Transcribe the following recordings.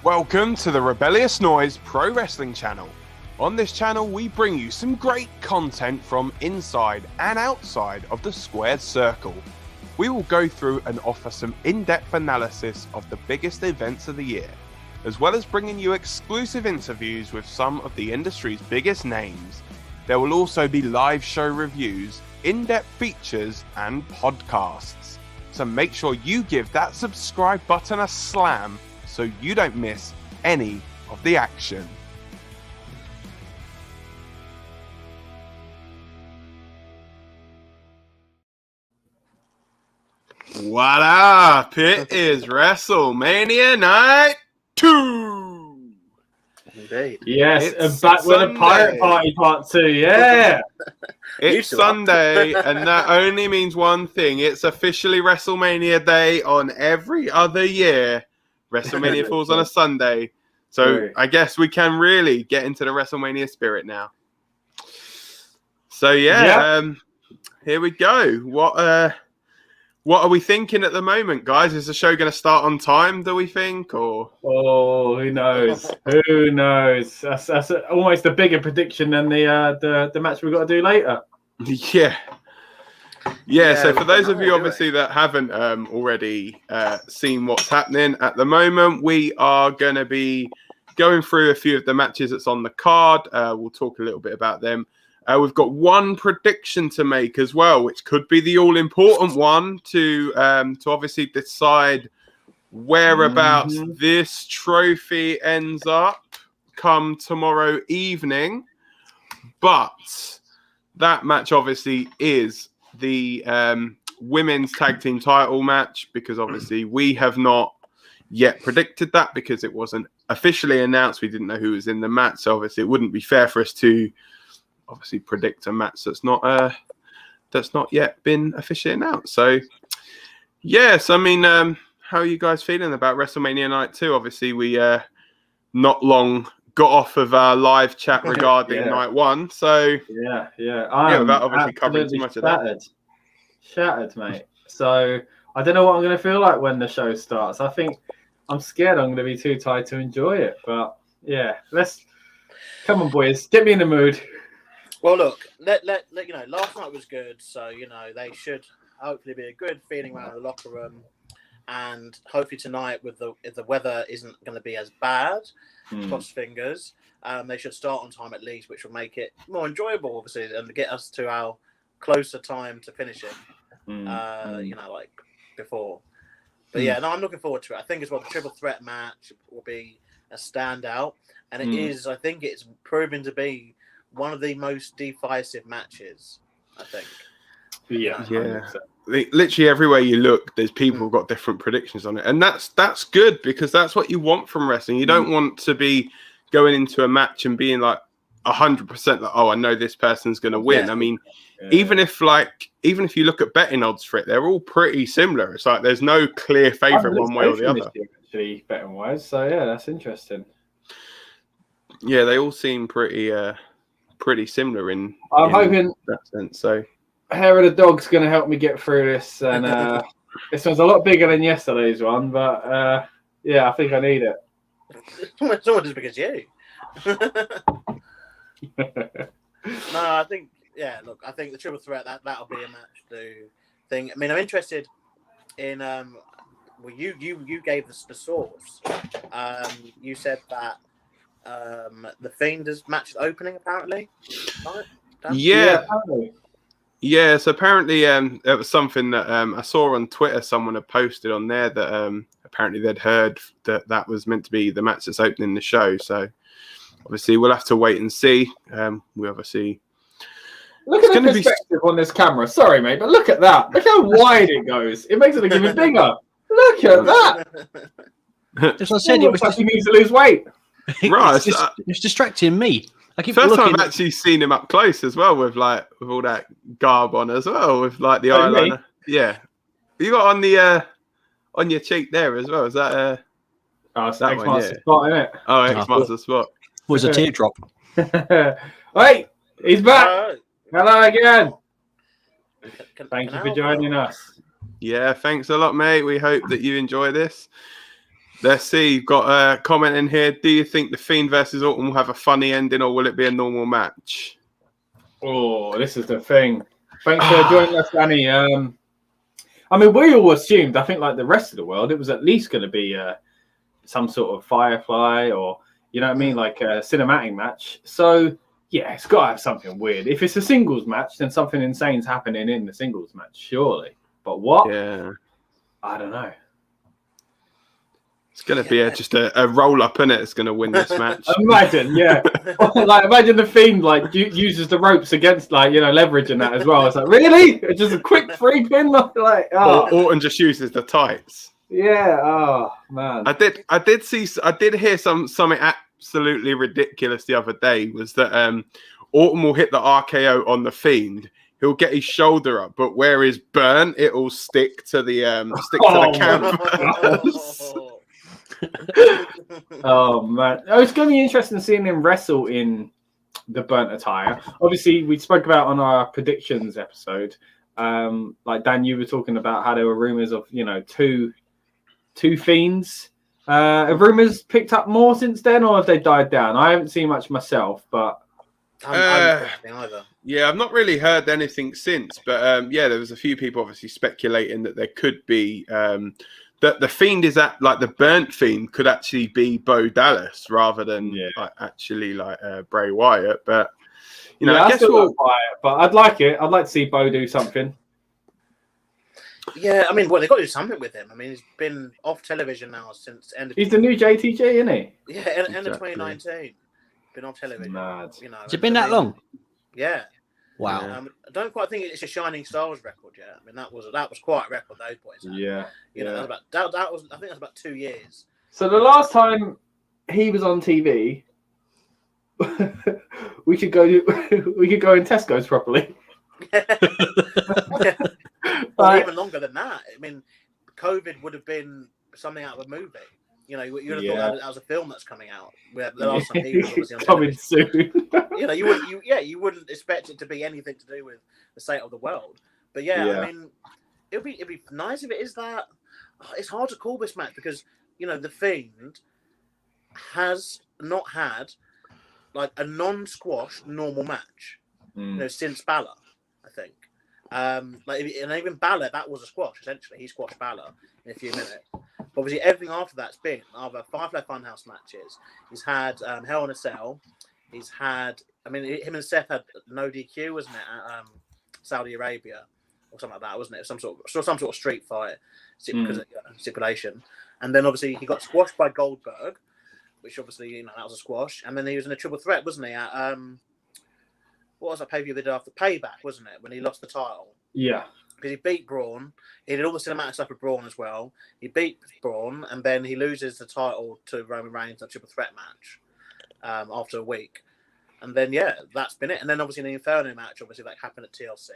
Welcome to the Rebellious Noise Pro Wrestling channel. On this channel, we bring you some great content from inside and outside of the squared circle. We will go through and offer some in-depth analysis of the biggest events of the year, as well as bringing you exclusive interviews with some of the industry's biggest names. There will also be live show reviews, in-depth features, and podcasts. So make sure you give that subscribe button a slam so you don't miss any of the action. What up? It is WrestleMania Night 2! Indeed. Yes, It's and back with Sunday. a Pirate Party Part 2, yeah! It's Sunday, and that only means one thing. It's officially WrestleMania Day on every other year. WrestleMania falls on a Sunday. So I guess we can really get into the WrestleMania spirit now. So here we go. What are we thinking at the moment, guys? Is the show going to start on time, do we think? Or who knows? Who knows? That's almost a bigger prediction than the match we've got to do later. Yeah, so for those of you obviously that haven't already seen what's happening at the moment, we are going to be going through a few of the matches that's on the card. We'll talk a little bit about them. We've got one prediction to make as well, which could be the all-important one to obviously decide whereabouts this trophy ends up come tomorrow evening. But that match obviously is the women's tag team title match, because obviously we have not yet predicted that because it wasn't officially announced. We didn't know who was in the match, so obviously it wouldn't be fair for us to obviously predict a match that's not yet been officially announced. So yes, I mean, how are you guys feeling about WrestleMania Night 2? Obviously we not long got off of our live chat regarding Night 1, so without obviously covering too much of that. Shattered, mate. So I don't know what I'm going to feel like when the show starts. I think I'm scared I'm going to be too tired to enjoy it. But yeah, come on, boys, get me in the mood. Well, look, let you know, last night was good, so you know they should hopefully be a good feeling around the locker room, and hopefully tonight, if the weather isn't going to be as bad, cross fingers, they should start on time at least, which will make it more enjoyable, obviously, and get us to our closer time to finishing. You know, like before. But yeah, no, I'm looking forward to it. I think as well the triple threat match will be a standout, and it is. I think it's proven to be one of the most divisive matches, I think. Yeah. Literally everywhere you look, there's people who've got different predictions on it. And that's good, because that's what you want from wrestling. You don't want to be going into a match and being like 100% like, oh, I know this person's going to win. I mean, even if you look at betting odds for it, they're all pretty similar. It's like there's no clear favorite one way or the other. Actually, betting wise. So yeah, that's interesting. Yeah, they all seem pretty similar in hoping that sense. So Hair of the Dog's going to help me get through this, and this one's a lot bigger than yesterday's one, but I think I need it. It's not just because you. No, I think I think the triple threat that'll be a match to thing. I mean, I'm interested in well, you gave us the source. You said that the Fiend has matched opening apparently. Right? Apparently. Yeah, so apparently it was something that I saw on Twitter. Someone had posted on there that apparently they'd heard that was meant to be the match that's opening the show. So obviously we'll have to wait and see. We obviously look at the perspective on this camera. Sorry, mate, but look at that. Look how wide it goes. It makes it look even bigger. Look at that. As I said, it was like he needs to lose weight. Right, it's distracting me. I keep first looking. time I've actually seen him up close as well, with all that garb on as well, with like the eyeliner. Me? Yeah, you got on the on your cheek there as well. Is that it's that X one? marks the spot, isn't it? Oh, X marks the spot. Was a teardrop. Hey, he's back. Hello again. Thank you for joining us. Yeah, thanks a lot, mate. We hope that you enjoy this. Let's see. You've got a comment in here. Do you think the Fiend versus Orton will have a funny ending, or will it be a normal match? Oh, this is the thing. Thanks for joining us, Danny. I mean, we all assumed, I think like the rest of the world, it was at least going to be some sort of Firefly or, you know what I mean, like a cinematic match. So, yeah, it's got to have something weird. If it's a singles match, then something insane's happening in the singles match, surely. But what? Yeah. I don't know. It's going to be just a roll-up, isn't it? It's going to win this match. Imagine, yeah. Like, imagine the Fiend, like, uses the ropes against, like, you know, leverage and that as well. It's like, really? It's just a quick free pin? Like, oh. Orton just uses the tights. Yeah, oh, man. I did hear something absolutely ridiculous the other day, was that Orton will hit the RKO on the Fiend. He'll get his shoulder up, but where he's burnt, it'll stick to the canvas. Oh man, it's going to be interesting seeing him wrestle in the burnt attire. Obviously, we spoke about on our predictions episode. Like Dan, you were talking about how there were rumors of, you know, two Fiends. Have rumors picked up more since then, or have they died down? I haven't seen much myself, but I haven't heard anything either. Yeah, I've not really heard anything since, but yeah, there was a few people obviously speculating that there could be that the Fiend is at, like, the burnt Fiend could actually be Bo Dallas rather than Bray Wyatt. But you know, I guess we'll. But I'd like it. I'd like to see Bo do something. Yeah, I mean, well, they've got to do something with him. I mean, he's been off television now since end of. He's the new JTG, isn't he? Yeah, end of 2019. Been off television. Mad. You know, Has it been that long? Yeah. Wow. I don't quite think it's a Shining Stars record yet. I mean, that was quite a record those boys had. Yeah. You know, that was I think that's about 2 years. So the last time he was on TV, we could go in Tesco's properly. Well, even longer than that. I mean, COVID would have been something out of a movie. You know, you would have thought that was a film that's coming out. Where the last time he was obviously on coming soon. You know, you wouldn't expect it to be anything to do with the state of the world. But I mean, it'd be nice if it is that. It's hard to call this match because, you know, the Fiend has not had like a non-squash normal match, you know, since Balor, I think. And even Balor, that was a squash essentially. He squashed Balor in a few minutes. Obviously, everything after that's been either Firefly Funhouse matches. He's had Hell in a Cell. He's had, I mean, him and Seth had no DQ, wasn't it, at Saudi Arabia or something like that, wasn't it? Some sort of street fight stipulation. And then obviously he got squashed by Goldberg, which obviously, you know, that was a squash. And then he was in a triple threat, wasn't he? At what was that pay-per-view they did after Payback, wasn't it, when he lost the title? Yeah. Because he beat Braun. He did all the cinematic stuff with Braun as well. He beat Braun, and then he loses the title to Roman Reigns in a triple threat match after a week. And then, that's been it. And then obviously in the Inferno match, obviously, that happened at TLC.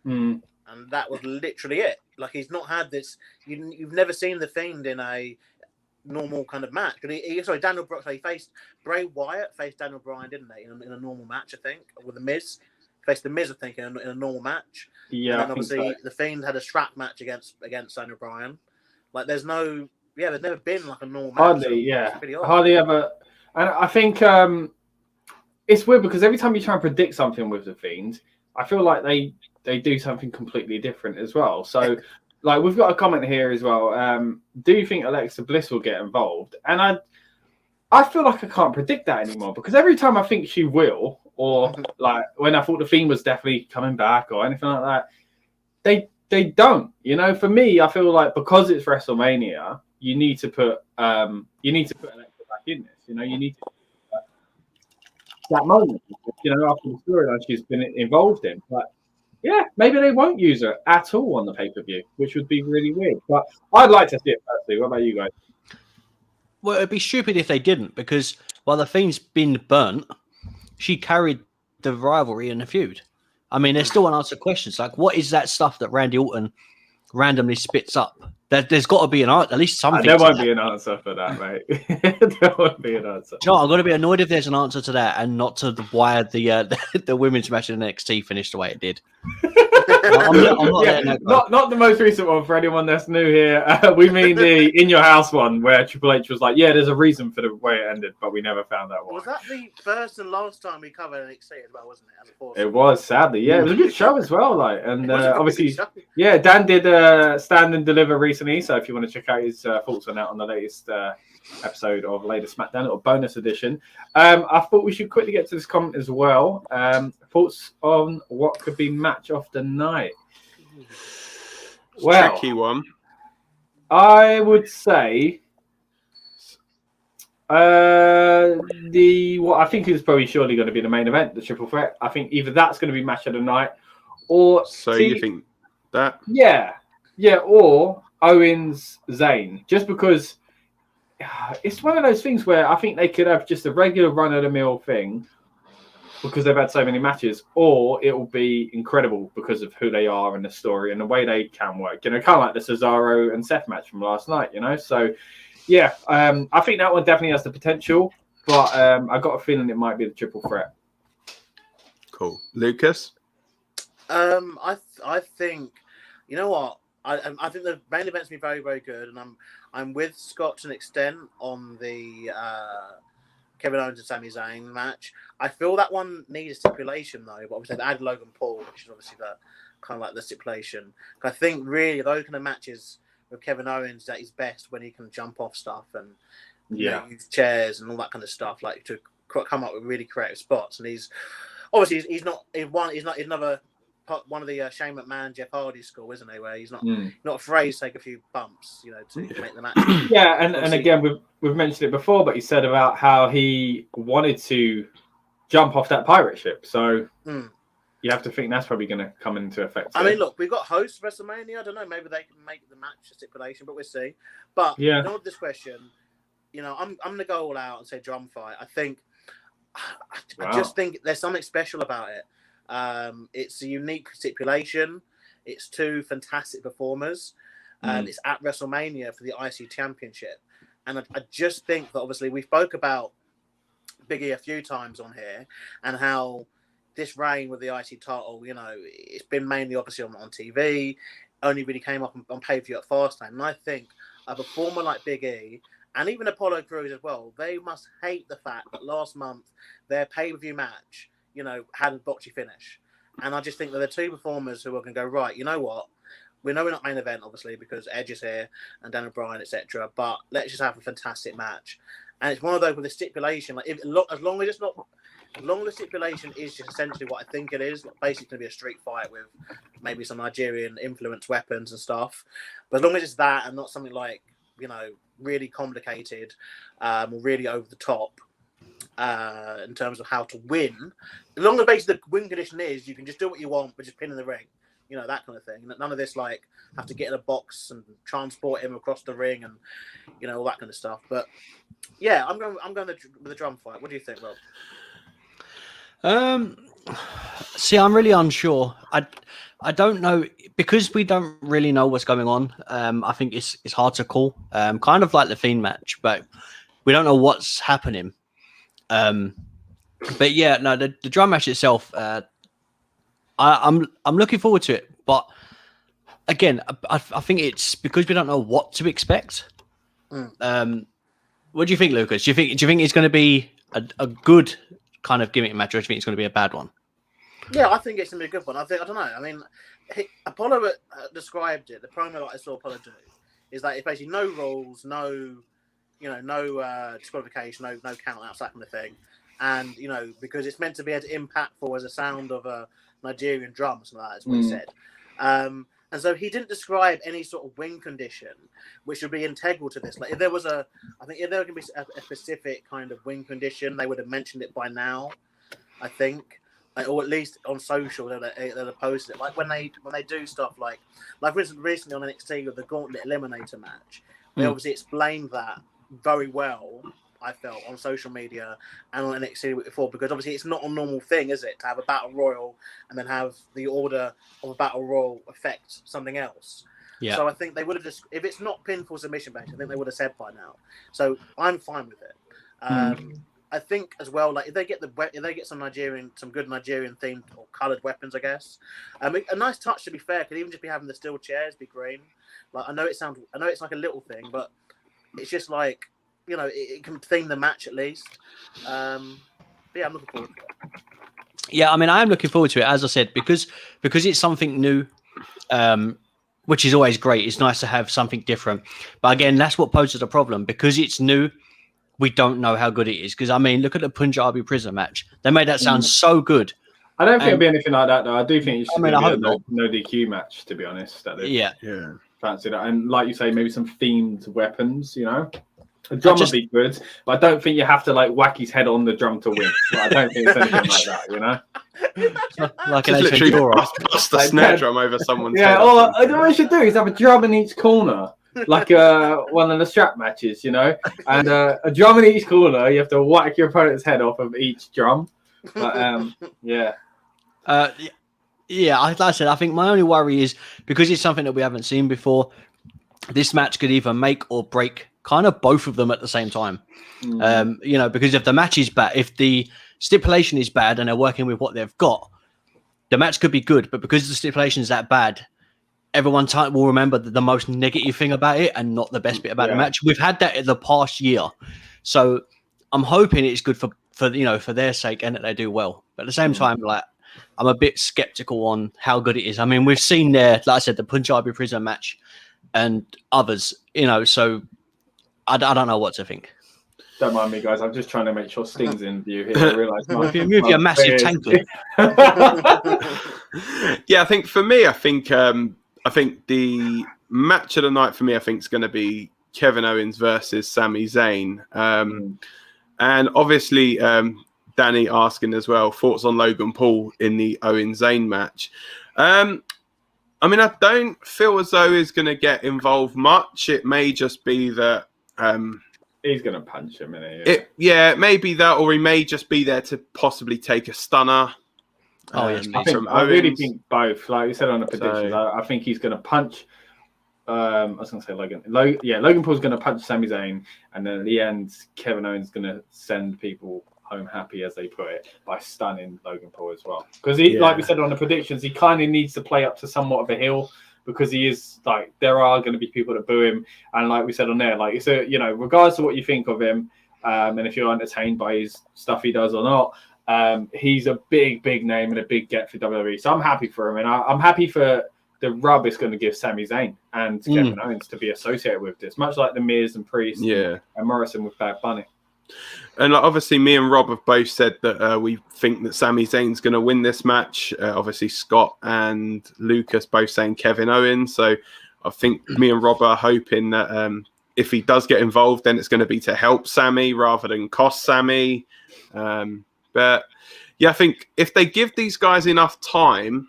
And that was literally it. Like, he's not had this... You've never seen The Fiend in a normal kind of match. Daniel Bryan, he faced Bray Wyatt, faced Daniel Bryan, didn't they, in a normal match, I think, with The Miz. Faced The Miz, I think, in a normal match. Yeah, and then obviously The Fiend had a strap match against Daniel Bryan. Like, there's never been like a normal match. Hardly ever. And I think it's weird because every time you try and predict something with The Fiend, I feel like they do something completely different as well. So, like, we've got a comment here as well. Do you think Alexa Bliss will get involved? And I feel like I can't predict that anymore because every time I think she will, or like when I thought The Fiend was definitely coming back or anything like that, they don't. You know, for me, I feel like because it's WrestleMania, you need to put Alexa back in this. You know, you need to that moment. You know, after the storyline she's been involved in, but. Yeah, maybe they won't use her at all on the pay-per-view, which would be really weird. But I'd like to see it personally. What about you guys? Well, it'd be stupid if they didn't, because while The Fiend's been burnt, she carried the rivalry and the feud. I mean, there's still unanswered questions. Like, what is that stuff that Randy Orton randomly spits up There's got to be an answer, at least something. There to won't that. be an answer for that, mate. There won't be an answer. No, I'm going to be annoyed if there's an answer to that, and not to why the women's match in NXT finished the way it did. I'm not letting that go. Not the most recent one for anyone that's new here. We mean the In Your House one where Triple H was like, yeah, there's a reason for the way it ended, but we never found that one. Was that the first and last time we covered NXT as well, wasn't it? As a foursome? It was, sadly. Yeah, it was a good show as well. And It was a really obviously, good show. yeah, Dan did Stand and Deliver recently. So if you want to check out his thoughts on that on the latest episode of Latest Smackdown, or bonus edition. I thought we should quickly get to this comment as well. Thoughts on what could be match of the night? Well, tricky one. I would say what I think is probably surely going to be the main event, the triple threat. I think either that's going to be match of the night, or you think that? Yeah, or Owens Zayn, just because it's one of those things where I think they could have just a regular run-of-the-mill thing because they've had so many matches, or it will be incredible because of who they are and the story and the way they can work. Kind of like the Cesaro and Seth match from last night, So, yeah, I think that one definitely has the potential, but I got a feeling it might be the triple threat. Cool. Lucas? I think, you know what? I think the main event's been very, very good, and I'm with Scott to an extent on the Kevin Owens and Sami Zayn match. I feel that one needs a stipulation though, but obviously they added Logan Paul, which is obviously the kind of like the stipulation. I think really those kind of matches with Kevin Owens at his best when he can jump off stuff and use chairs and all that kind of stuff, like to come up with really creative spots. And he's not another one of the Shane McMahon, Jeff Hardy school, isn't he? Where he's not afraid to take a few bumps, to make the match. Yeah, and again, we've mentioned it before, but he said about how he wanted to jump off that pirate ship. So you have to think that's probably going to come into effect. I mean, look, we've got hosts of WrestleMania. I don't know, maybe they can make the match a stipulation, but we'll see. But with this question, I'm going to go all out and say drum fight. I just think there's something special about it. It's a unique stipulation. It's two fantastic performers. It's at WrestleMania for the IC Championship. And I just think that obviously we spoke about Big E a few times on here and how this reign with the IC title, it's been mainly obviously on TV, only really came up on pay-per-view at Fastlane. And I think a performer like Big E and even Apollo Crews as well, they must hate the fact that last month their pay-per-view match had a botchy finish. And I just think that the two performers who are going to go, right, you know what? We know we're not main event, obviously, because Edge is here and Daniel Bryan, etc. But let's just have a fantastic match. And it's one of those with a stipulation. Like, as long as the stipulation is just essentially what I think it is, like basically going to be a street fight with maybe some Nigerian influence weapons and stuff. But as long as it's that and not something like, really complicated or really over the top, in terms of how to win. As long as basically the win condition is you can just do what you want, but just pin in the ring, that kind of thing. None of this like have to get in a box and transport him across the ring and all that kind of stuff. But yeah, I'm going with the drum fight. What do you think, Rob? See, I'm really unsure. I don't know because we don't really know what's going on. I think it's hard to call. Kind of like the Fiend match, but we don't know what's happening. But yeah, no, the drum match itself, I'm looking forward to it. But again, I think it's because we don't know what to expect. What do you think, Lucas? Do you think it's going to be a good kind of gimmick match, or do you think it's going to be a bad one? Yeah, I think it's going to be a good one. I don't know. I mean, Apollo described it. The promo that I saw Apollo do is that it's basically no rules, no disqualification, no count outs, that kind of thing. And, because it's meant to be as impactful as the sound of a Nigerian drum, something like that is what he said. And so he didn't describe any sort of win condition, which would be integral to this. Like if there was if there can be a specific kind of win condition, they would have mentioned it by now, I think. Or at least on social, they'll have posted it. Like when they do stuff like for instance, recently on NXT with the Gauntlet Eliminator match, they obviously explained that very well, I felt, on social media and on NXT before, because obviously it's not a normal thing, is it, to have a battle royal and then have the order of a battle royal affect something else. Yeah. So I think they would have just, if it's not pinfall submission match, I think they would have said by now. So I'm fine with it. I think as well, like if they get some good Nigerian themed or coloured weapons, I guess. A nice touch, to be fair, could even just be having the steel chairs be green. Like I know it's like a little thing, but it's just like, you know, it can theme the match at least. But yeah, I'm looking forward to it. Yeah, I mean, I am looking forward to it, as I said, because it's something new, which is always great. It's nice to have something different. But again, that's what poses a problem. Because it's new, we don't know how good it is. Because, I mean, look at the Punjabi prison match. They made that sound so good. I don't think it'll be anything like that, though. I do think it should be I a hope not. no DQ match, to be honest. Yeah. Fancy that. And like you say, maybe some themed weapons, you know? A drum would be good, but I don't think you have to like whack his head on the drum to win. Like, I don't think it's anything like that, you know? Like Just literally bust the snare drum over someone's head. Or I know what you should do is have a drum in each corner, like one of the strap matches, you know? And a drum in each corner, you have to whack your opponent's head off of each drum. But yeah. Yeah, like I said, I think my only worry is because it's something that we haven't seen before, this match could either make or break kind of both of them at the same time. You know, because if the match is bad, if the stipulation is bad and they're working with what they've got, the match could be good. But because the stipulation is that bad, everyone will remember the most negative thing about it and not the best bit about the match. We've had that in the past year. So I'm hoping it's good for their sake and that they do well. But at the same time, like, I'm a bit skeptical on how good it is. I mean, we've seen like I said, the Punjabi prison match and others, you know, so I don't know what to think. Don't mind me, guys. I'm just trying to make sure Sting's in view here. I realise if you move your massive tankard. Yeah, I think for me, I think the match of the night for me, I think is going to be Kevin Owens versus Sami Zayn. And obviously, Danny asking as well, thoughts on Logan Paul in the Owens-Zayn match. I mean, I don't feel as though he's going to get involved much. It may just be that... he's going to punch him, isn't he? It may be that, or he may just be there to possibly take a stunner. Yes, I really think both. Like you said on the predictions, I think he's going to punch... I was going to say Logan. Logan Paul's going to punch Sami Zayn, and then at the end, Kevin Owens is going to send people home happy, as they put it, by stunning Logan Paul as well. Because like we said on the predictions, he kind of needs to play up to somewhat of a heel, because he is like, there are going to be people that boo him, and like we said on there, like, so, you know, regardless of what you think of him, and if you're entertained by his stuff he does or not, he's a big name and a big get for WWE. So I'm happy for him, and I'm happy for the rub it's going to give Sami Zayn and Kevin Owens to be associated with this, much like the Miz and Priest and Morrison with Bad Bunny. And like, obviously, me and Rob have both said that we think that Sami Zayn's going to win this match. Obviously, Scott and Lucas both saying Kevin Owens. So I think me and Rob are hoping that if he does get involved, then it's going to be to help Sami rather than cost Sami. But yeah, I think if they give these guys enough time,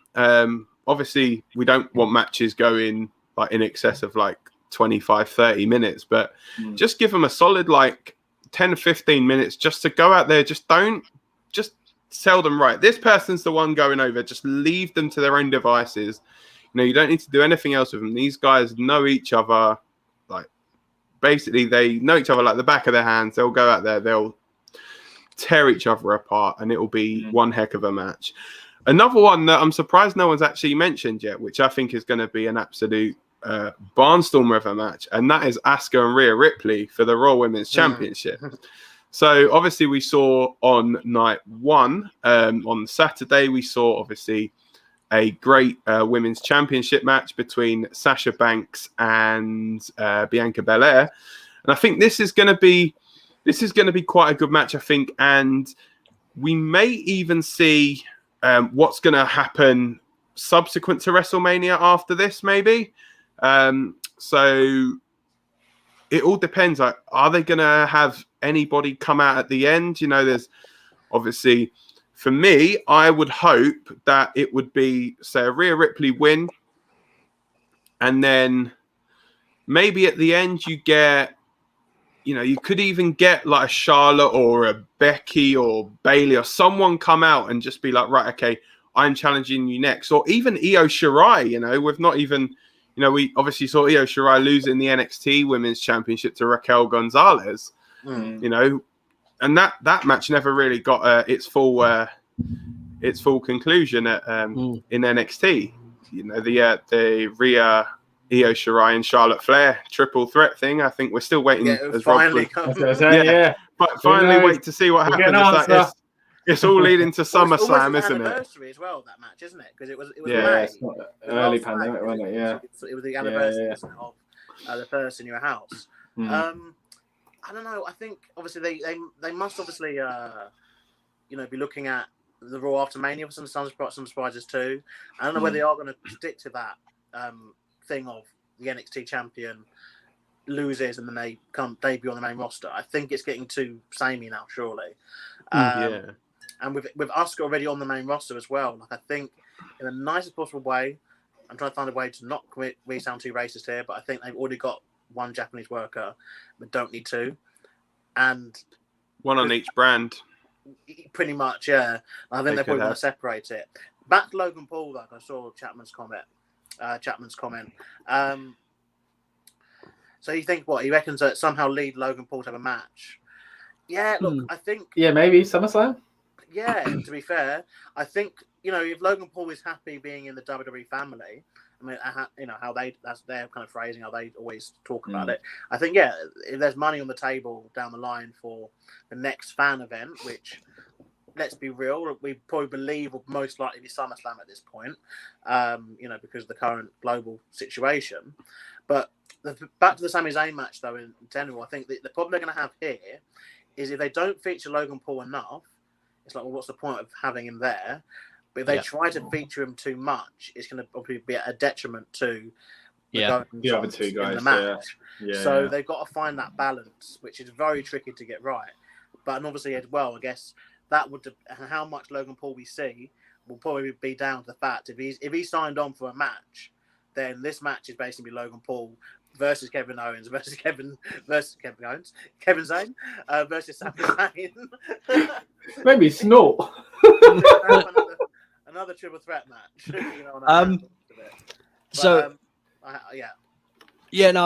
obviously we don't want matches going like in excess of like 25, 30 minutes, but just give them a solid like 10 or 15 minutes just to go out there. Just tell them, right, this person's the one going over. Just leave them to their own devices. You know, you don't need to do anything else with them. These guys know each other. Like, basically, they know each other like the back of their hands. They'll go out there, they'll tear each other apart, and it will be one heck of a match. Another one that I'm surprised no one's actually mentioned yet, which I think is going to be an absolute barnstormer of a match, and that is Asuka and Rhea Ripley for the Raw Women's Championship. So obviously we saw on night one, on Saturday, we saw obviously a great Women's Championship match between Sasha Banks and Bianca Bel-Air. And I think this is going to be quite a good match, I think. And we may even see what's going to happen subsequent to WrestleMania after this, maybe. So it all depends. Like, are they going to have anybody come out at the end? You know, there's obviously, for me, I would hope that it would be, say, a Rhea Ripley win. And then maybe at the end you get, you know, you could even get like a Charlotte or a Becky or Bayley or someone come out and just be like, right, okay, I'm challenging you next. Or even Io Shirai, you know, with not even, we obviously saw Io Shirai losing the NXT Women's Championship to Raquel Gonzalez. And that match never really got its full conclusion in NXT. The Rhea, Io Shirai, and Charlotte Flair triple threat thing. I think we're still waiting. Finally, but finally, wait to see what happens. It's all leading to SummerSlam, isn't it? Anniversary as well, that match, isn't it? Because it was May. It's not early pandemic, wasn't it? Yeah. It was the anniversary of the first in your house. I don't know. I think obviously they must obviously be looking at the Raw after Mania for some surprises too. I don't know whether they are going to stick to that thing of the NXT champion loses and then they come debut on the main roster. I think it's getting too samey now, surely. And with Asuka already on the main roster as well, like I think in the nicest possible way, I'm trying to find a way to not sound too racist here, but I think they've already got one Japanese worker, but don't need two, and one on each brand. Pretty much, yeah. I think they probably want to separate it. Back to Logan Paul, though. I saw Chapman's comment. So you think what he reckons that somehow lead Logan Paul to have a match? Yeah, look, I think. Yeah, maybe SummerSlam. Yeah, to be fair, I think if Logan Paul is happy being in the WWE family. I mean, that's their kind of phrasing, how they always talk about it. I think, if there's money on the table down the line for the next fan event, which, let's be real, we probably believe will most likely be SummerSlam at this point, because of the current global situation. But back to the Sami Zayn match, though, in general, I think the problem they're going to have here is if they don't feature Logan Paul enough, it's like, well, what's the point of having him there? But if they try to feature him too much, it's going to probably be a detriment to the other two guys in the match. So they've got to find that balance, which is very tricky to get right. But obviously, as well, I guess that would how much Logan Paul we see will probably be down to the fact if he's signed on for a match, then this match is basically Logan Paul versus Kevin Owens versus Kevin Zayn versus Sami Zayn. Maybe snort. Another triple threat match. I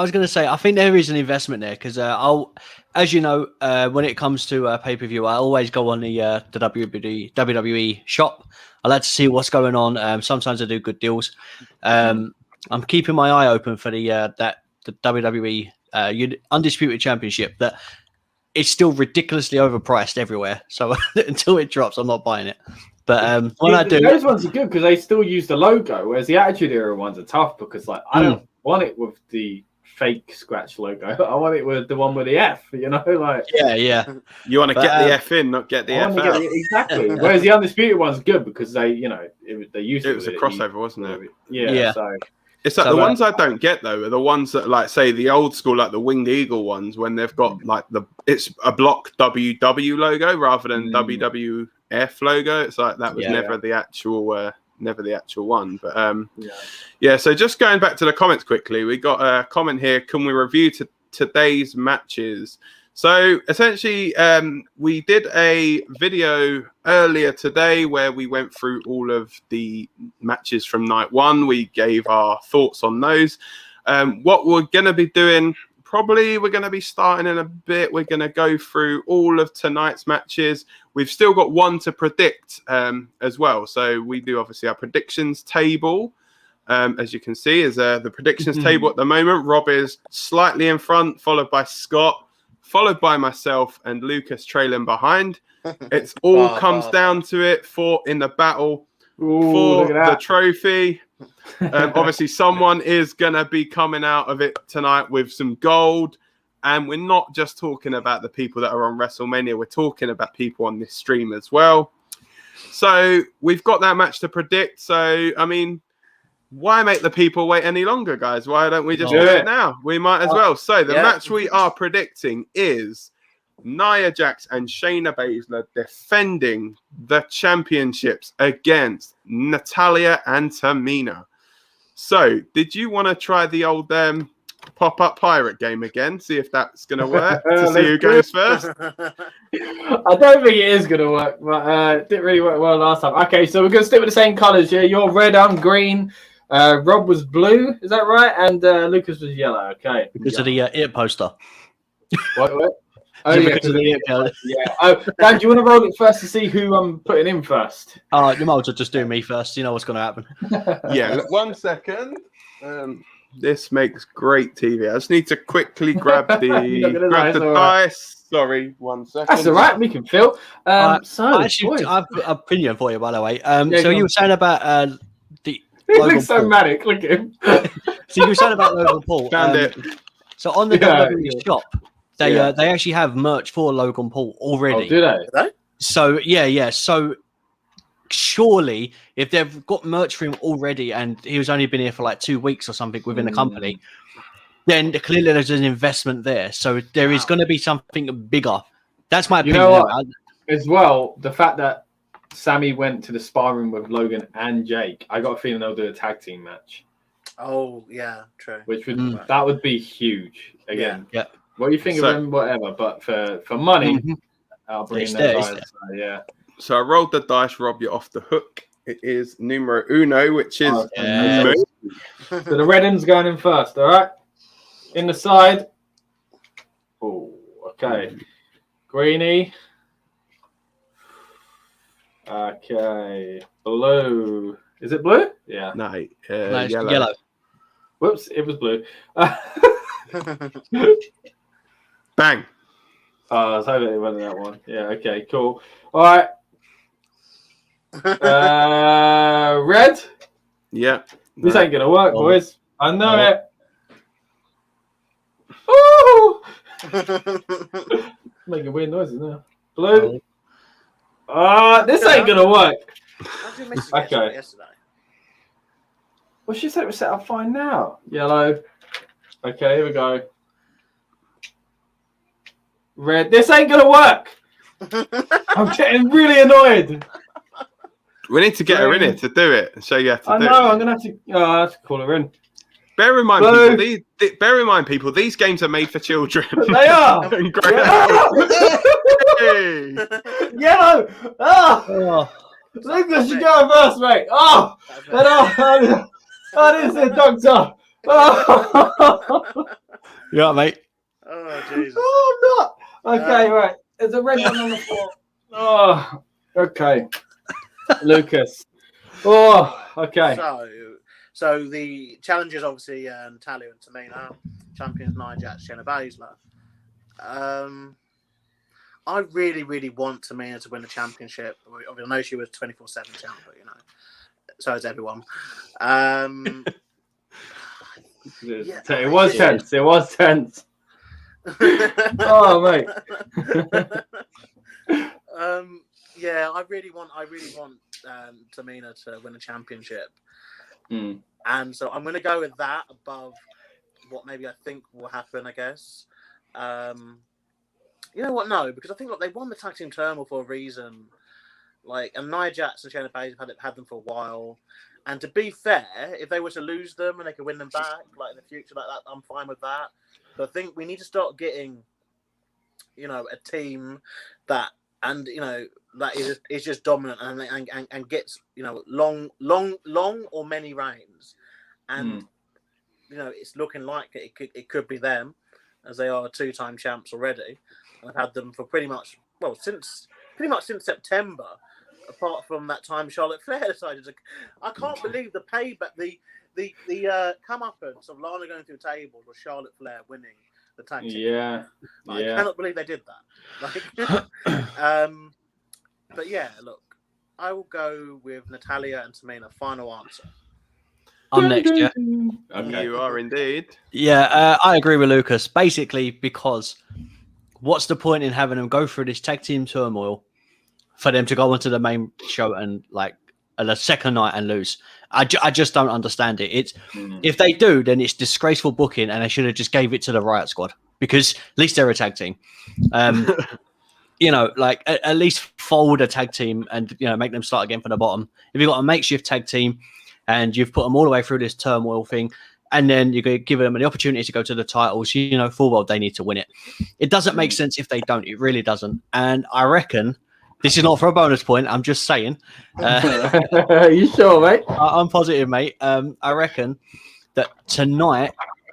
was going to say, I think there is an investment there because as you know, when it comes to pay-per-view, I always go on the WWE shop. I like to see what's going on. Sometimes I do good deals. I'm keeping my eye open for the WWE Undisputed Championship that it's still ridiculously overpriced everywhere. So until it drops, I'm not buying it. But when I do, those ones are good because they still use the logo, whereas the Attitude Era ones are tough because, like, I don't want it with the fake scratch logo. I want it with the one with the F. You know, like You want to get the F in, not get the F out. Exactly. Whereas the Undisputed one's good because they used it was a crossover, wasn't it? Yeah. So. It's like the ones I don't get though are the ones that, like, say the old school, like the Winged Eagle ones, when they've got like it's a block WW logo rather than WWF logo. It's like that was never the actual one. But so just going back to the comments quickly, we got a comment here. Can we review today's matches? So essentially, we did a video earlier today where we went through all of the matches from night one. We gave our thoughts on those. What we're going to be doing, probably we're going to be starting in a bit. We're going to go through all of tonight's matches. We've still got one to predict as well. So we do obviously our predictions table. As you can see, is the predictions table at the moment. Rob is slightly in front, followed by Scott, followed by myself and Lucas trailing behind. It's all comes down to it in the battle for the trophy. Obviously, someone is going to be coming out of it tonight with some gold. And we're not just talking about the people that are on WrestleMania. We're talking about people on this stream as well. So we've got that match to predict. So, I mean, why make the people wait any longer, guys? Why don't we just do it now? We might as well. So the match we are predicting is Nia Jax and Shayna Baszler defending the championships against Natalya and Tamina. So did you want to try the old pop-up pirate game again? See if that's going to work, to see who goes first? I don't think it is going to work, but it didn't really work well last time. Okay, so we're going to stick with the same colours here. You're red, I'm green. Rob was blue, is that right? And Lucas was yellow. Okay. Because of the ear poster. What? Oh, Yeah, yeah, because of the ear poster. yeah. Oh, Dan, do you want to roll it first to see who I'm putting in first? You might as well just do me first. You know what's going to happen. Yeah, look, 1 second. This makes great TV. I just need to quickly grab the dice. Sorry, 1 second. That's all right. We can fill. I have an opinion for you, by the way. So you were saying about the. He looks so manic. Look at him. So you were saying about Logan Paul. Found it. So on the WWE shop, they actually have merch for Logan Paul already. Oh, do they? So yeah. So surely, if they've got merch for him already, and he was only been here for like 2 weeks or something within the company, then clearly there's an investment there. So there is going to be something bigger. That's my opinion. You know what? As well, the fact that Sami went to the sparring with Logan and Jake, I got a feeling they'll do a tag team match. Oh yeah, true. Which would that would be huge again. Yeah. What do you think of him? Whatever, but for money, I'll bring in that guy. So, yeah. So I rolled the dice, Rob. You're off the hook. It is numero uno, which is so the red end's going in first. All right. In the side. Oh, okay. Greeny. Okay. Blue. Is it blue? Yeah. No, it's yellow. yellow. Whoops, it was blue. Bang. Oh, I was hoping it wasn't that one. Yeah, okay, cool. All right. Red? Yeah. This ain't going to work, boys. I know it. Ooh! Making weird noises now. Blue. This ain't going to work. Okay. Yesterday. Well, she said it was set up fine now. Yellow. Okay, here we go. Red. This ain't going to work. I'm getting really annoyed. We need to get her in it to do it. So you have to I know. I'm going to have to call her in. Bear in mind, people, these games are made for children. They are. Hey. Yellow. Lucas, you go first, mate. I didn't say doctor. You all right, mate? Oh, Jesus. Oh, I'm not. Okay, right. There's a red one on the floor. Oh, okay. Lucas. Oh, okay. So the challengers, obviously, Natalia and Tamina, champions Nia Jax, Shayna Baszler. I really, really want Tamina to win the championship. I know she was 24/7 champ, but so is everyone. It was tense. It was tense. Oh, mate. Yeah, I really want Tamina to win a championship. And so I'm going to go with that above what maybe I think will happen, I guess. You know what? No, because I think they won the tag team turmoil for a reason. And Nia Jax and Shayna Baszler have had them for a while. And to be fair, if they were to lose them and they could win them back, in the future, like that, I'm fine with that. But I think we need to start getting, a team that, and that is just dominant and gets, long or many reigns. And it's looking like it could be them, as they are 2-time champs already. I've had them for pretty much since September, apart from that time Charlotte Flair decided to. I can't believe the payback, the comeuppance of Lana going through tables with Charlotte Flair winning the tag team. Yeah, I cannot believe they did that. But yeah, look, I will go with Natalia and Tamina. Final answer. I'm next, yeah. Okay. You are indeed. Yeah, I agree with Lucas. Basically, because what's the point in having them go through this tag team turmoil for them to go onto the main show and the second night and lose? I just don't understand it. If they do, then it's disgraceful booking, and they should have just gave it to the Riot Squad, because at least they're a tag team. At least fold a tag team and make them start again from the bottom. If you've got a makeshift tag team and you've put them all the way through this turmoil thing, and then you're giving them the opportunity to go to the titles, full well they need to win it. It doesn't make sense if they don't. It really doesn't. And I reckon This is not for a bonus point. I'm just saying. You sure, mate? I'm positive, mate. I reckon that tonight,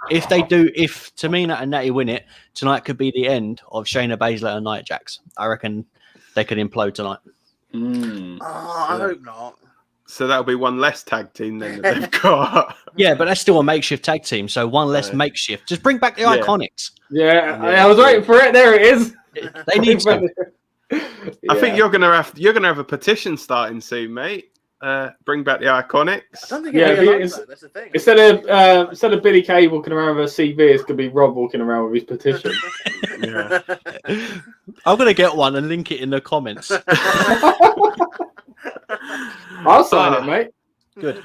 if Tamina and Natty win it, tonight could be the end of Shayna Baszler and Nia Jax. I reckon they could implode tonight. I hope not. So that'll be one less tag team then that they've got. Yeah, but that's still a makeshift tag team, so one less makeshift. Just bring back the Iconics. Yeah, I was waiting for it. There it is. They need to. I think you're gonna have a petition starting soon, mate. Bring back the Iconics. I don't think that's the thing. Instead of Billy Kay walking around with a CV, it's gonna be Rob walking around with his petition. I'm gonna get one and link it in the comments. I'll sign it, mate. Good.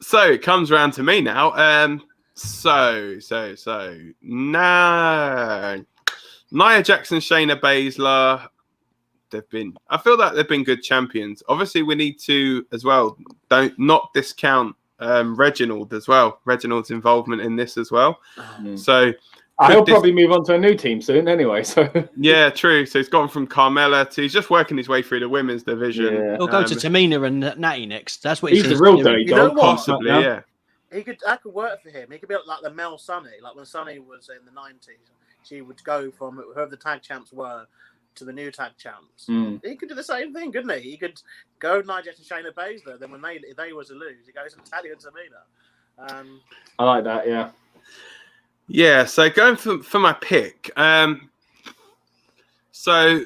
So it comes round to me now. So now Nia Jax and Shayna Baszler. I feel like they've been good champions. Obviously, we need to as well not discount Reginald as well. Reginald's involvement in this as well. So he'll probably move on to a new team soon anyway. So yeah, true. So he's gone from Carmella to he's just working his way through the women's division. Yeah. He'll go to Tamina and Natty next. That's what he's the real dirty dog. Possibly, yeah. That could work for him. He could be like the Mel Sunny, like when Sunny was in the 90s. She would go from whoever the tag champs were to the new tag champs. He could do the same thing, couldn't he? He could go Nia Jax and Shayna Baszler. Then when they were to lose, he goes and Natalya and Tamina. I like that. Yeah. Yeah. So going for my pick. So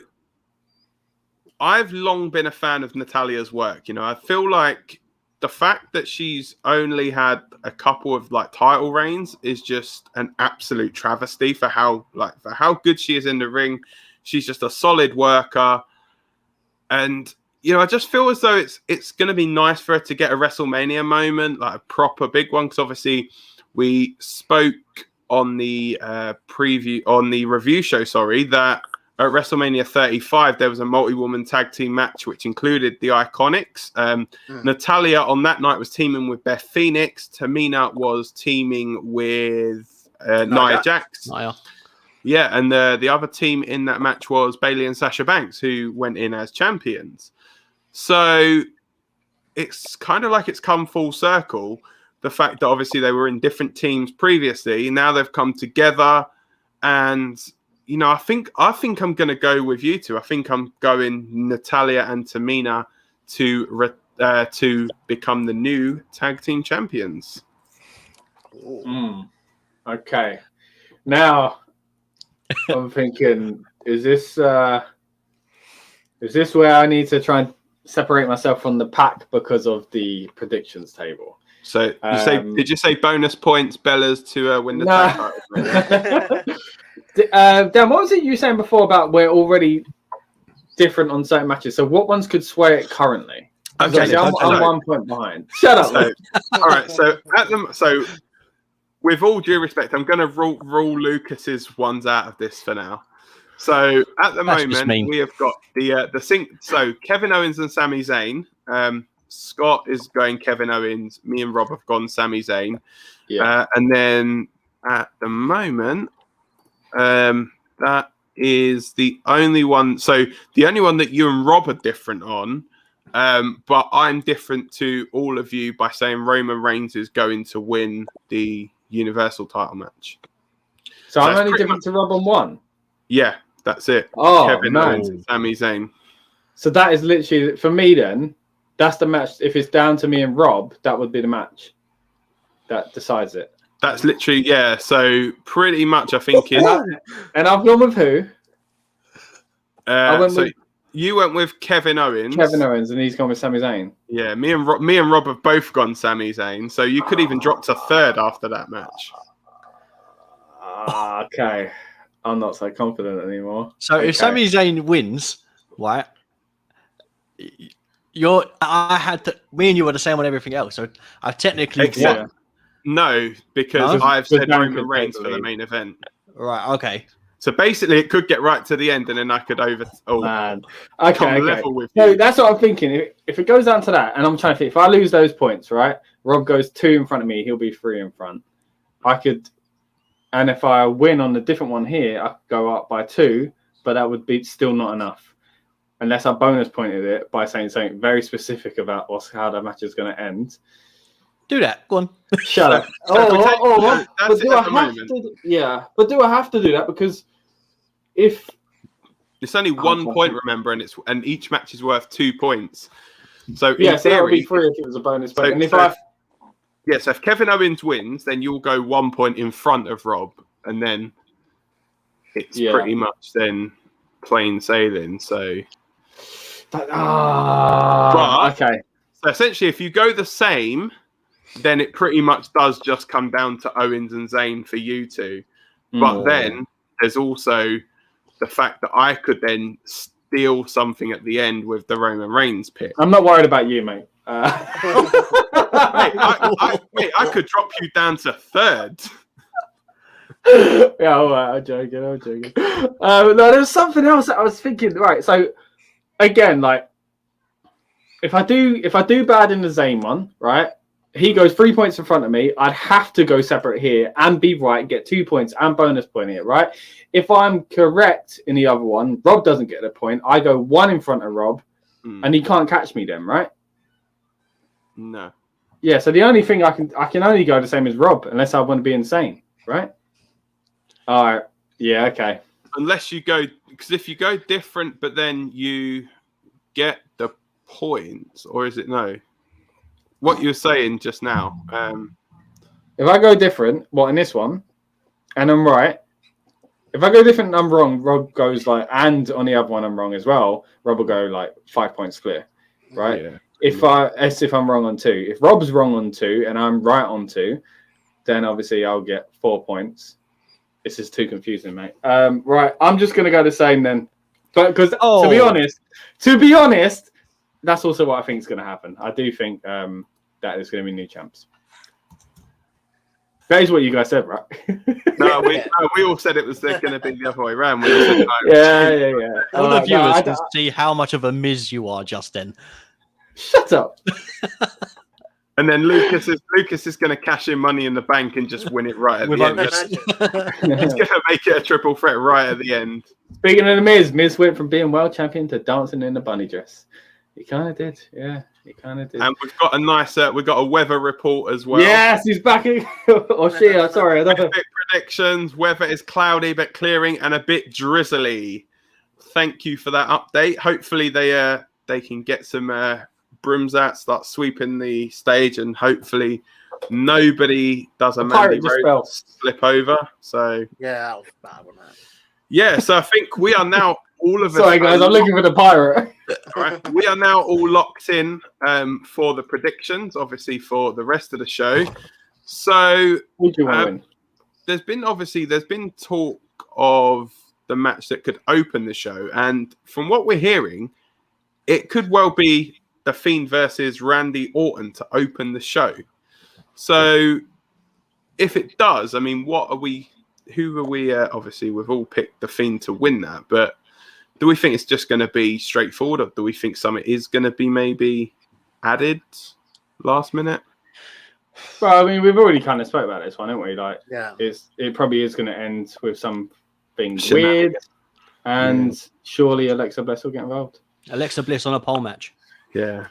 I've long been a fan of Natalya's work. You know, I feel like the fact that she's only had a couple of title reigns is just an absolute travesty for how good she is in the ring. She's just a solid worker. And, I just feel as though it's going to be nice for her to get a WrestleMania moment, like a proper big one. Because obviously we spoke on the review show, that at WrestleMania 35, there was a multi-woman tag team match, which included the Iconics. Natalya on that night was teaming with Beth Phoenix. Tamina was teaming with Nia Jax. Yeah, and the other team in that match was Bayley and Sasha Banks, who went in as champions. So it's kind of like it's come full circle. The fact that obviously they were in different teams previously, now they've come together. And, I think I'm going to go with you two. I think I'm going Natalya and Tamina to become the new tag team champions. Okay. Now, I'm thinking, is this where I need to try and separate myself from the pack because of the predictions table? So did you say bonus points, Bellas, to win the tag title? Dan, what was it you were saying before about we're already different on certain matches? So what ones could sway it currently? Okay, I'm 1 point behind. Shut up. All right. So with all due respect, I'm going to rule Lucas's ones out of this for now. So at the moment, we have got the sync. So Kevin Owens and Sami Zayn. Scott is going Kevin Owens. Me and Rob have gone Sami Zayn. Yeah. And then at the moment, that is the only one. So the only one that you and Rob are different on. But I'm different to all of you by saying Roman Reigns is going to win the Universal title match. So I'm only different to Rob on one? Yeah, that's it. Oh, Kevin Owens and Sami Zayn. So that is literally, for me then, that's the match. If it's down to me and Rob, that would be the match that decides it. That's literally, yeah. So pretty much, I think it's... And I've gone with who? You went with Kevin Owens. Kevin Owens, and he's gone with Sami Zayn. Yeah, me and Rob have both gone Sami Zayn. So you could even drop to third after that match. Okay. I'm not so confident anymore. So if Sami Zayn wins, right? Me and you were the same on everything else. So I technically won. No, because I've said Roman Reigns for the main event. Right. Okay. So basically, it could get right to the end, and then I could level with you. No, that's what I'm thinking. If it goes down to that, and I'm trying to think, if I lose those points, right, Rob goes 2 in front of me, he'll be 3 in front. And if I win on the different one here, I could go up by 2, but that would be still not enough. unless I bonus pointed it by saying something very specific about how the match is going to end. Do that. Go on. Shut up. That's But it do I at the have moment. to? Yeah, but do I have to do that? Because if It's only 1 point, remember, and each match is worth 2 points. So in so that would be theory, 3 if it was a bonus point. So- And if so- so if Kevin Owens wins, then you'll go 1 point in front of Rob, and then it's pretty much then plain sailing. So, okay. So essentially, if you go the same, then it pretty much does just come down to Owens and Zayn for you two. But then there's also the fact that I could then steal something at the end with the Roman Reigns pick. I'm not worried about you, mate. I could drop you down to third. Yeah, all right, I'm joking. No, there's something else that I was thinking. Right, so again, like if I do bad in the Zayn one, right? He goes 3 points in front of me. I'd have to go separate here and be right, get 2 points and bonus point here, right? If I'm correct in the other one, Rob doesn't get a point. I go 1 in front of Rob, and he can't catch me then, right? No. Yeah, so the only thing I can only go the same as Rob unless I want to be insane, right? All right. Yeah. Okay. Unless you go, because if you go different, but then you get the points, or is it no? What you were saying just now. If I go different, in this one, and I'm right. If I go different and I'm wrong, Rob goes like, and on the other one I'm wrong as well. Rob will go like 5 points clear, right? Yeah. If I'm wrong on 2, if Rob's wrong on 2 and I'm right on 2, then obviously I'll get 4 points. This is too confusing, mate. Right, I'm just gonna go the same then, but because to be honest, that's also what I think is gonna happen. I do think that there's gonna be new champs. That is what you guys said, right? No, we all said it was going to be the other way around. We all said, yeah. All the viewers can see how much of a Miz you are just then. Shut up. And then Lucas is going to cash in Money in the Bank and just win it right at the end. He's going to make it a triple threat right at the end. Speaking of the Miz went from being world champion to dancing in a bunny dress. He kind of did, yeah. He kind of did. And we've got a nice, we've got a weather report as well. Yes, he's back. Sorry. I don't know. Predictions: weather is cloudy but clearing and a bit drizzly. Thank you for that update. Hopefully they can get some brooms out, start sweeping the stage, and hopefully nobody does a Mandy Rose slip over. So yeah, that was bad, wasn't it? Yeah, so I think we are now all of us. Sorry, guys, I'm looking for the pirate. All right, we are now all locked in for the predictions, obviously for the rest of the show. So there's been talk of the match that could open the show, and from what we're hearing, it could well be the Fiend versus Randy Orton to open the show. So if it does, I mean, who are we? Obviously, we've all picked the Fiend to win that, but do we think it's just going to be straightforward, or do we think something is going to be maybe added last minute? Well, I mean, we've already kind of spoke about this one, haven't we? Like, yeah, it probably is going to end with something weird, and surely Alexa Bliss will get involved. Alexa Bliss on a pole match. Yeah.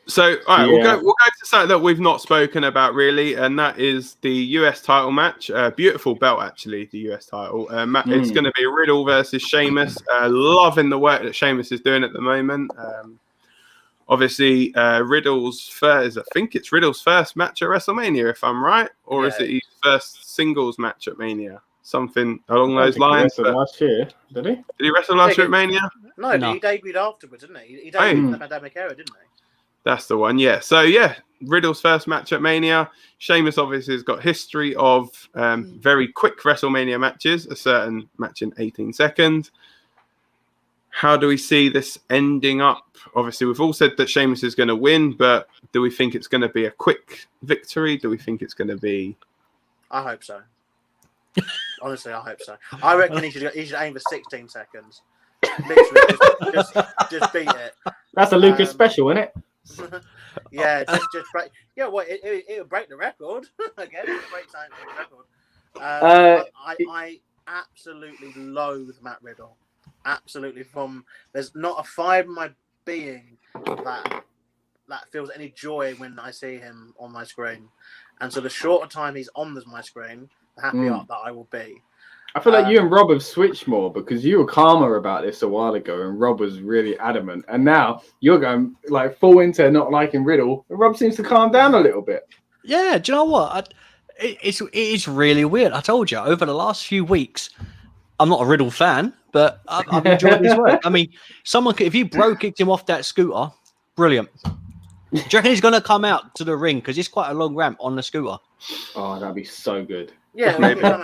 So, all right, we'll go to something that we've not spoken about really, and that is the US title match. Beautiful belt, actually, the US title. It's going to be Riddle versus Sheamus. Loving the work that Sheamus is doing at the moment. Obviously, Riddle's first, I think it's Riddle's first match at WrestleMania, if I'm right, or is it his first singles match at Mania? Something along those lines. He last year, did he? Did he wrestle last year at Mania? No, he debuted afterwards, didn't he? He debuted in the pandemic era, didn't he? That's the one, yeah. So, yeah, Riddle's first match at Mania. Sheamus obviously has got history of very quick WrestleMania matches, a certain match in 18 seconds. How do we see this ending up? Obviously, we've all said that Sheamus is going to win, but do we think it's going to be a quick victory? Do we think it's going to be... I hope so. Honestly, I hope so. I reckon he should aim for 16 seconds. Literally, just beat it. That's a Lucas special, isn't it? Yeah, just break. Yeah, well, it would break the record again. It would break the record. I absolutely loathe Matt Riddle. absolutely from. There's not a fibre in my being that feels any joy when I see him on my screen. And so the shorter time he's on my screen, the happier that I will be. I feel like you and Rob have switched more because you were calmer about this a while ago and Rob was really adamant. And now you're going like full into not liking Riddle. And Rob seems to calm down a little bit. Yeah, do you know what? It is really weird. I told you, over the last few weeks, I'm not a Riddle fan, but I've enjoyed his work. I mean, if you kicked him off that scooter, brilliant. Do you reckon he's going to come out to the ring? Because it's quite a long ramp on the scooter. Oh, that'd be so good. Yeah, maybe. I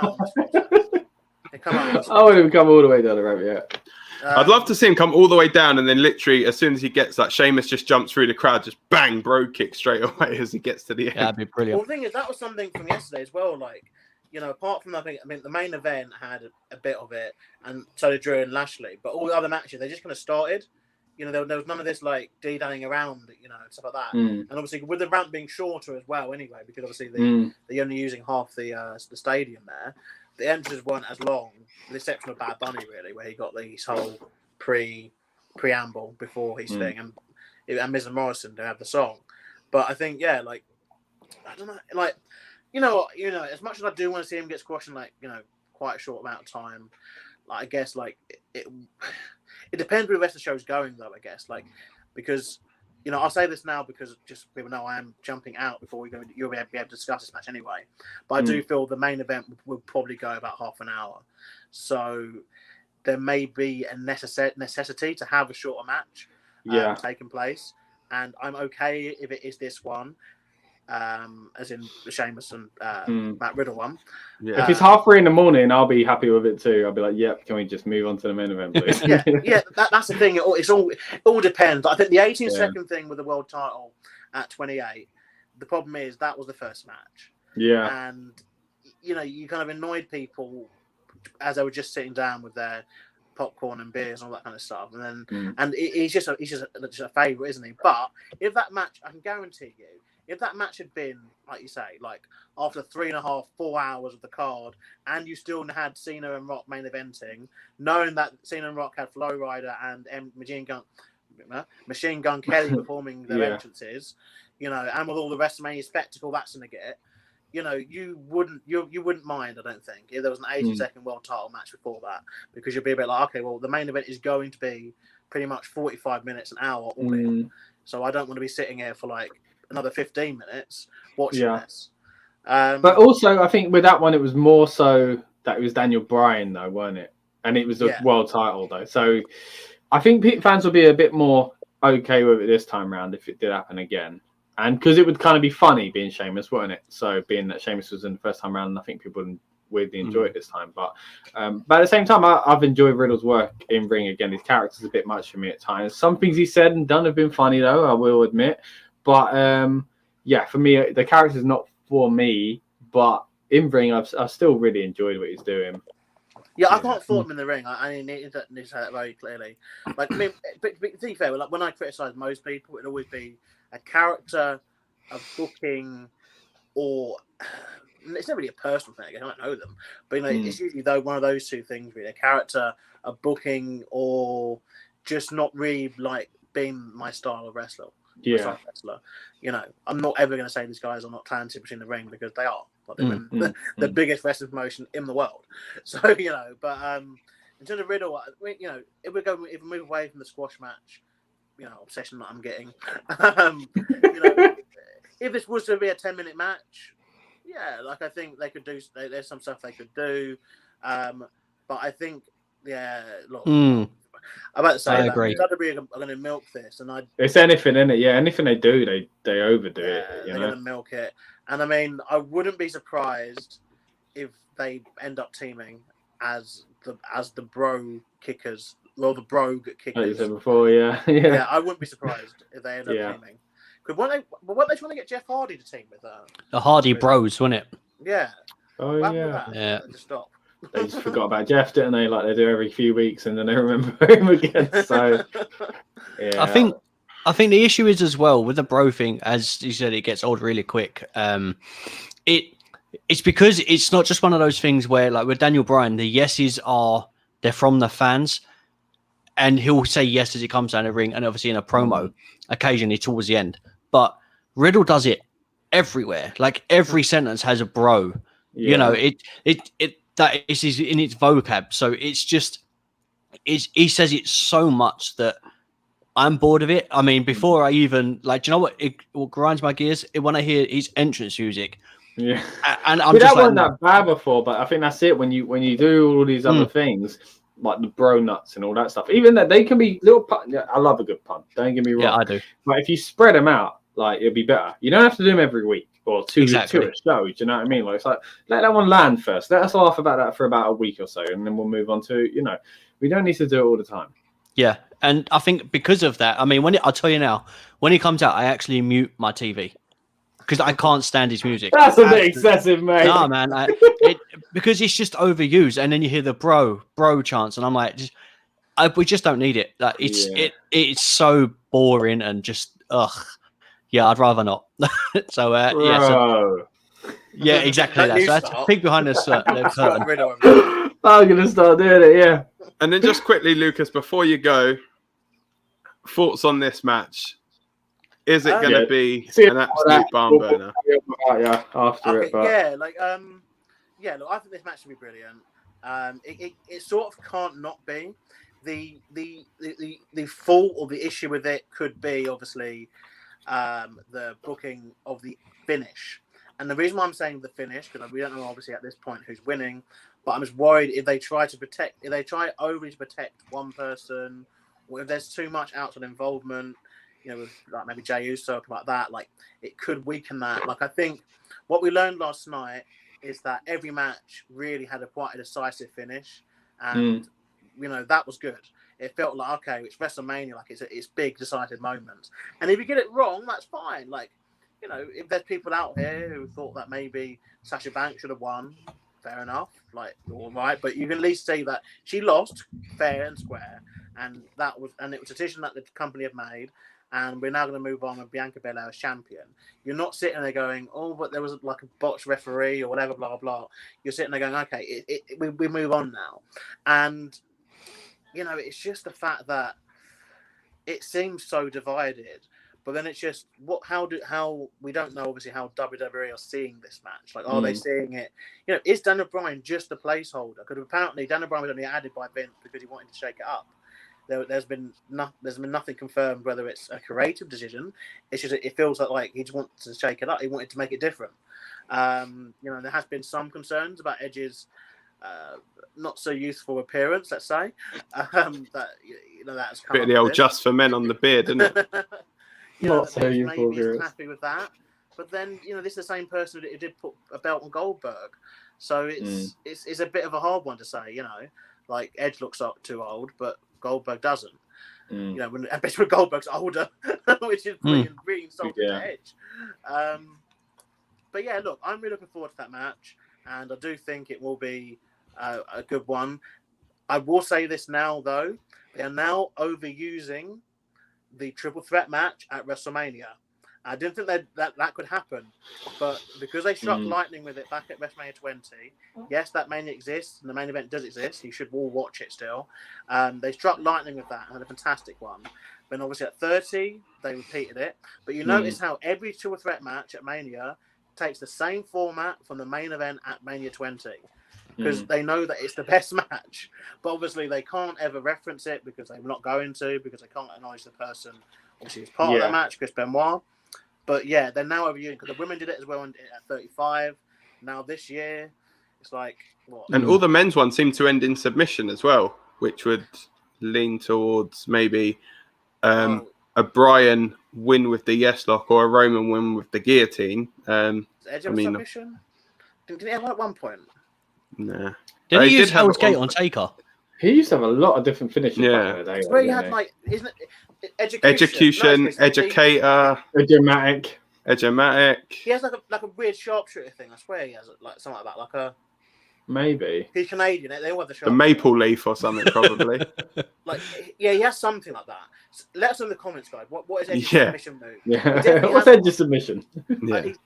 wouldn't come all the way down the ramp yet. I'd love to see him come all the way down and then literally as soon as he gets that, Sheamus just jumps through the crowd, just bang, bro kick straight away as he gets to the end. That'd be brilliant. Well, the thing is, that was something from yesterday as well. Like, you know, apart from the main event had a bit of it, and so did Drew and Lashley. But all the other matches, they just kind of started. You know, there was none of this like D-dallying around, you know, stuff like that. And obviously, with the ramp being shorter as well, anyway, because obviously they're only using half the stadium there. The entrances weren't as long, with the exception of Bad Bunny, really, where he got his whole preamble before his thing, and Miz and Morrison to have the song. But I think, yeah, like, I don't know, like, you know, as much as I do want to see him get squashed in, like, you know, quite a short amount of time, like, I guess, like, it depends where the rest of the show's going, though, I guess, like, because, you know, I'll say this now because just people know I am jumping out before you'll be able to discuss this match anyway. But I do feel the main event will probably go about half an hour. So there may be a necessity to have a shorter match taking place. And I'm okay if it is this one, as in the Sheamus and Matt Riddle one. Yeah. If it's 3:30 in the morning, I'll be happy with it too. I'll be like, yep, can we just move on to the main event, please? That's the thing. It all depends. I think the 18-second thing with the world title at 28, the problem is that was the first match. Yeah. And, you know, you kind of annoyed people as they were just sitting down with their popcorn and beers and all that kind of stuff. And then, and he's just a favourite, isn't he? But if that match, I can guarantee you, if that match had been, like you say, like after 3.5, 4 hours of the card, and you still had Cena and Rock main eventing, knowing that Cena and Rock had Flow Rider and Machine Gun Kelly performing their entrances, you know, and with all the WrestleMania spectacle that's going to get, you know, you wouldn't mind, I don't think, if there was an 80-second world title match before that, because you'd be a bit like, okay, well, the main event is going to be pretty much 45 minutes, an hour all in, so I don't want to be sitting here for like another 15 minutes watching this. But also, I think with that one, it was more so that it was Daniel Bryan, though, weren't it? And it was a world title, though. So I think fans will be a bit more okay with it this time round if it did happen again. And because it would kind of be funny being Sheamus, wouldn't it? So being that Sheamus was in the first time round, I think people would weirdly enjoy it this time. But at the same time, I've enjoyed Riddle's work in ring again. His character's a bit much for me at times. Some things he said and done have been funny, though, I will admit. But for me, the character's not for me. But in ring, I've still really enjoyed what he's doing. Yeah, I can't fault him in the ring. I need to say that very clearly. Like, I mean, but to be fair, like when I criticise most people, it'd always be a character, a booking, or it's not really a personal thing. I don't know them, but you know, it's usually one of those two things: really, a character, a booking, or just not really like being my style of wrestler. Yeah, you know, I'm not ever going to say these guys are not talented between the ring because they are. Like they're the biggest wrestling promotion in the world. So you know, but in terms of Riddle, you know, if we move away from the squash match, you know, obsession that I'm getting, you know, if this was to be a 10-minute match, yeah, like I think they could do. There's some stuff they could do, but I think, look. I'm about to say that WWE are going to milk this, and it's anything in it. Yeah, anything they do, they overdo it. They're going to milk it, and I mean, I wouldn't be surprised if they end up teaming as the bro kickers, or the brogue kickers. Like you said before, yeah. I wouldn't be surprised if they end up teaming. Because weren't they trying to get Jeff Hardy to team with the Hardy Bros, wasn't it? Yeah. Oh yeah. Just stop. They just forgot about Jeff, didn't they? Like they do every few weeks, and then they remember him again. So, yeah. I think the issue is as well with the bro thing, as you said, it gets old really quick. It's because it's not just one of those things where, like with Daniel Bryan, the yeses they're from the fans, and he'll say yes as he comes down the ring, and obviously in a promo occasionally towards the end. But Riddle does it everywhere. Like every sentence has a bro. Yeah. You know, that is in its vocab. So it's just he says it so much that I'm bored of it. I mean, before I even do you know what? It grinds my gears when I hear his entrance music. Yeah, and I'm just that wasn't like, that bad before, but I think that's it. When you do all these other things, like the bro nuts and all that stuff, even that they can be little pun. I love a good pun. Don't get me wrong. Yeah, I do. But if you spread them out, like it'll be better. You don't have to do them every week or two a show. Do you know what I mean? Like it's like let that one land first. Let us laugh about that for about a week or so, and then we'll move on to we don't need to do it all the time. Yeah, and I think because of that, I mean, I'll tell you now, when he comes out, I actually mute my TV because I can't stand his music. That's a bit excessive, mate. No, man, because it's just overused, and then you hear the bro chants, and I'm like, we just don't need it. Like it's so boring and just yeah, I'd rather not. So yeah, exactly that. So that's a peek behind us. I'm gonna start doing it. Yeah. And then just quickly, Lucas, before you go, thoughts on this match? Is it going to be an absolute barn burner? Yeah, after it. But... look, I think this match will be brilliant. It sort of can't not be. The fault or the issue with it could be obviously the booking of the finish. And the reason why I'm saying the finish, because we don't know obviously at this point who's winning, but I'm just worried if they try overly to protect one person, or if there's too much outside involvement, with like maybe Jey Uso or something like that, like it could weaken that. Like I think what we learned last night is that every match really had quite a decisive finish, and that was good. It felt like okay, it's WrestleMania, like it's big decisive moments, and if you get it wrong, that's fine. Like if there's people out here who thought that maybe Sasha Banks should have won, fair enough, like all right, but you can at least say that she lost fair and square, and it was a decision that the company have made, and we're now going to move on with Bianca Belair as champion. You're not sitting there going, oh, but there was like a botched referee or whatever, blah blah. You're sitting there going, okay, we move on now, and it's just the fact that it seems so divided. But then it's just how we don't know obviously how WWE are seeing this match. Like, are they seeing it? Is Daniel Bryan just a placeholder? Because apparently Daniel Bryan was only added by Vince because he wanted to shake it up. There's been nothing confirmed whether it's a creative decision. It's just it feels like he just wants to shake it up. He wanted to make it different. There has been some concerns about Edge's not so youthful appearance. Let's say that's a bit of the old just for men on the beard, isn't it? Not so maybe he's happy with that, but then this is the same person who did put a belt on Goldberg, so it's a bit of a hard one to say. Like Edge looks too old, but Goldberg doesn't. Especially when Goldberg's older, which is really insulting to Edge. But yeah, look, I'm really looking forward to that match, and I do think it will be a good one. I will say this now, though, they are now overusing the triple threat match at WrestleMania. I didn't think that could happen, but because they struck lightning with it back at WrestleMania 20, yes, that Mania exists and the main event does exist. You should all watch it still. They struck lightning with that and had a fantastic one. Then obviously at 30, they repeated it. But you notice how every triple threat match at Mania takes the same format from the main event at Mania 20. Because they know that it's the best match. But obviously they can't ever reference it because they're not going to, because they can't acknowledge the person obviously who's part of that match, Chris Benoit. But yeah, they're now overusing, because the women did it as well at 35. Now this year, it's like, what? And all the men's ones seem to end in submission as well, which would lean towards maybe a Bryan win with the yes lock or a Roman win with the guillotine. Edge have a submission? Didn't he have one at one point? Nah. Did he use Hell's Gate on Taker? He used to have a lot of different finishes. Yeah. It's where he had isn't it Education, Educator, Edge-O-Matic. He has like a weird sharpshooter thing. I swear he has like something like that. Like a maybe. He's Canadian. They all have the sharpshooter. The maple leaf or something, probably. He has something like that. Let us know in the comments, guys. What is Edge's submission move? Yeah. What's Edge's submission?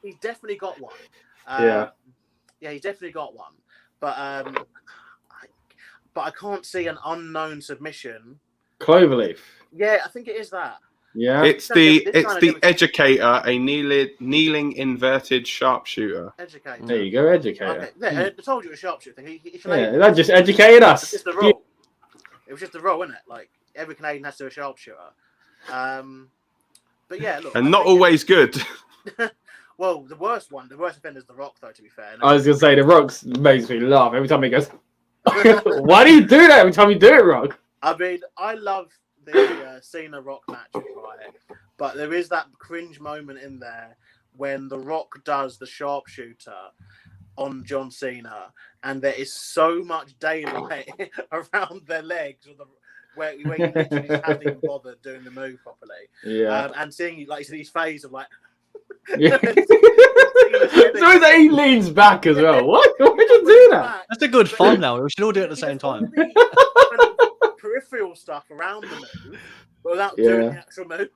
He's definitely got one. Yeah, he's definitely got one. But I can't see an unknown submission Cloverleaf. Yeah, I think it is that. Yeah. It's the educator, a kneeling inverted sharpshooter. Educator. There you go, educator. Okay. Yeah, I told you a sharpshooter thing. Yeah, that just educated us. It's just the rule. It was just the rule, isn't it? Like every Canadian has to do a sharpshooter. But yeah, look. And not always good. Well, the worst offender is The Rock, though. To be fair. I was gonna say The Rock makes me laugh every time he goes. Why do you do that every time you do it, Rock? I mean, I love the Cena Rock match, right? But there is that cringe moment in there when The Rock does the sharpshooter on John Cena, and there is so much daylight around their legs, where you literally just haven't even bothered doing the move properly. Yeah. And seeing like his face of like. Yeah. So he leans back as well. What? Why would you do that? That's a good fun now. We should all do it at the same time. Peripheral stuff around the move, but without doing the actual move.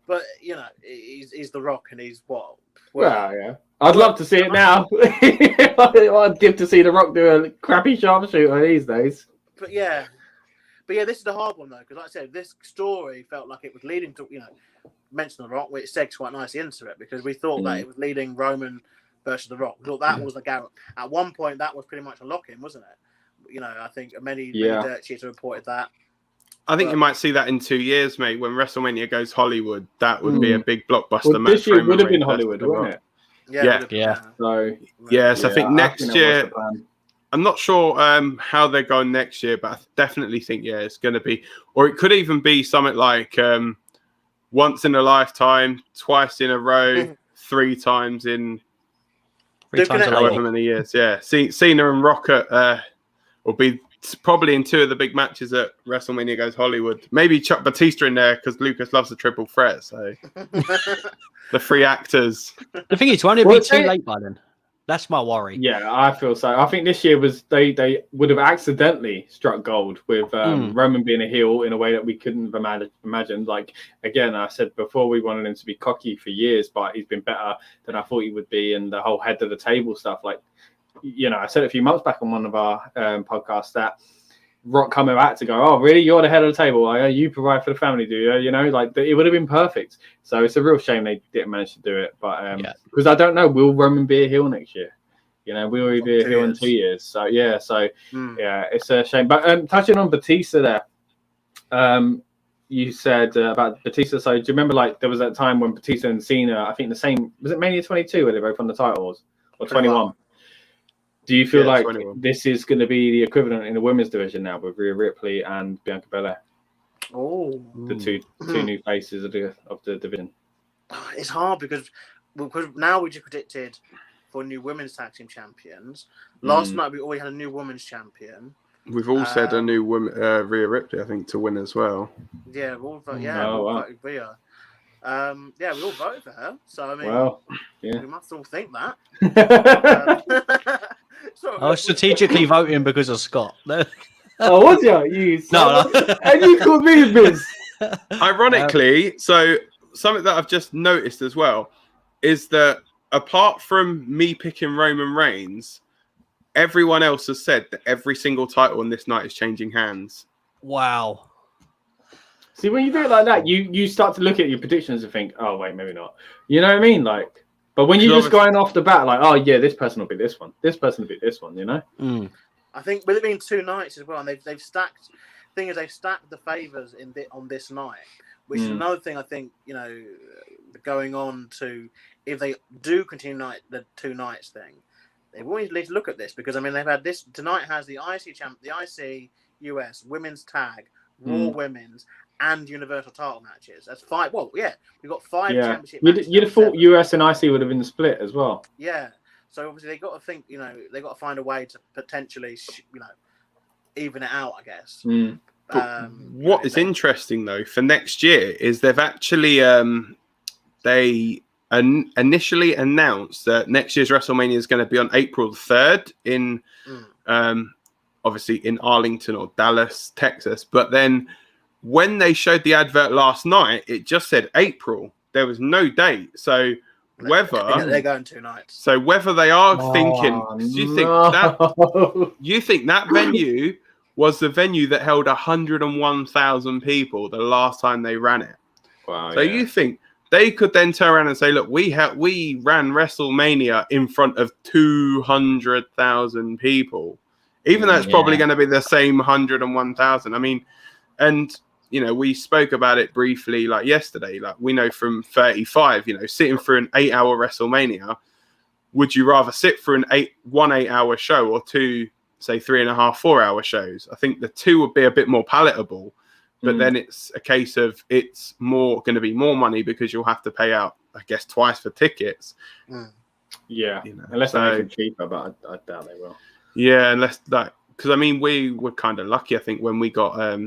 But you know, he's The Rock, and he's what? Well, yeah. I'd love to see it now. I'd give to see The Rock do a crappy sharpshooter these days. But yeah, this is the hard one though, because like I said, this story felt like it was leading to mention The Rock, which segues quite nicely into it, because we thought that it was leading Roman versus The Rock. We thought that was the Garrett. At one point, that was pretty much a lock-in, wasn't it? I think many dirt sheets have reported that. I think you might see that in 2 years, mate. When WrestleMania goes Hollywood, that would be a big blockbuster match. This year would have been Hollywood, wouldn't it? Yeah. So I think next year. I'm not sure how they're going next year, but I definitely think it's going to be, or it could even be something like once in a lifetime, twice in a row, 3 times in however many years. Yeah, Cena and Rock will be probably in 2 of the big matches at WrestleMania goes Hollywood. Maybe Chuck Batista in there because Lucas loves the triple threat. So the 3 actors. The thing is, won't it be too late by then? That's my worry. Yeah, I feel so. I think this year was they would have accidentally struck gold with Roman being a heel in a way that we couldn't have imagined. Like, again, I said before, we wanted him to be cocky for years, but he's been better than I thought he would be. And the whole head of the table stuff, like, I said a few months back on one of our podcasts that Rock coming back to go, oh, really? You're the head of the table. You provide for the family, do you? It would have been perfect. So it's a real shame they didn't manage to do it. But because I don't know, will Roman be a heel next year? Will he be a heel in 2 years? So it's a shame. But touching on Batista there, you said about Batista. So do you remember, like, there was that time when Batista and Cena, I think the same, was it Mania 22 where they both won the titles, or 21? Do you feel like 21. This is going to be the equivalent in the women's division now with Rhea Ripley and Bianca Belair? Oh, the two new faces of the division. It's hard because now we just predicted for new women's tag team champions. Last night we already had a new women's champion. We've all said a new woman, Rhea Ripley, I think, to win as well. Yeah, we all voted Rhea. We all voted for her. So I mean, we must all think that. I was strategically voting because of Scott. Oh, was you? No. And you called me Biz. Ironically, so something that I've just noticed as well is that apart from me picking Roman Reigns, everyone else has said that every single title on this night is changing hands. Wow. See, when you do it like that, you start to look at your predictions and think, oh, wait, maybe not. You know what I mean? Like, but when you're just going off the bat, like, oh, yeah, this person will be this one. This person will be this one, I think with it being 2 nights as well, and they've stacked. Thing is, they've stacked the favors on this night, which is another thing. I think going on to if they do continue the 2 nights thing, they always need to look at this because I mean they've had this tonight has the IC US Women's Tag, Raw Women's, and Universal Title matches. That's 5. Well, yeah, we've got 5 championship matches. You'd have thought US and IC would have been split as well. Yeah. So obviously they got to think, they got to find a way to potentially, even it out, I guess. What is interesting though for next year is they've actually initially announced that next year's WrestleMania is going to be on April 3rd in obviously in Arlington or Dallas, Texas. But then when they showed the advert last night, it just said April. There was no date. So whether they're going 2 nights. So whether they are thinking, you think that venue was the venue that held 101,000 people the last time they ran it. Wow. So you think they could then turn around and say, look, we ran WrestleMania in front of 200,000 people, even though it's probably going to be the same 101,000. I mean, and, we spoke about it briefly like yesterday. Like we know from 35, sitting through an 8-hour WrestleMania, would you rather sit through one 8-hour show or two, say 3.5, 4-hour shows? I think the two would be a bit more palatable. But then it's a case of it's going to be more money because you'll have to pay out, I guess, twice for tickets. Yeah, unless they make it cheaper, but I doubt they will. Yeah, unless because we were kind of lucky, I think, when we got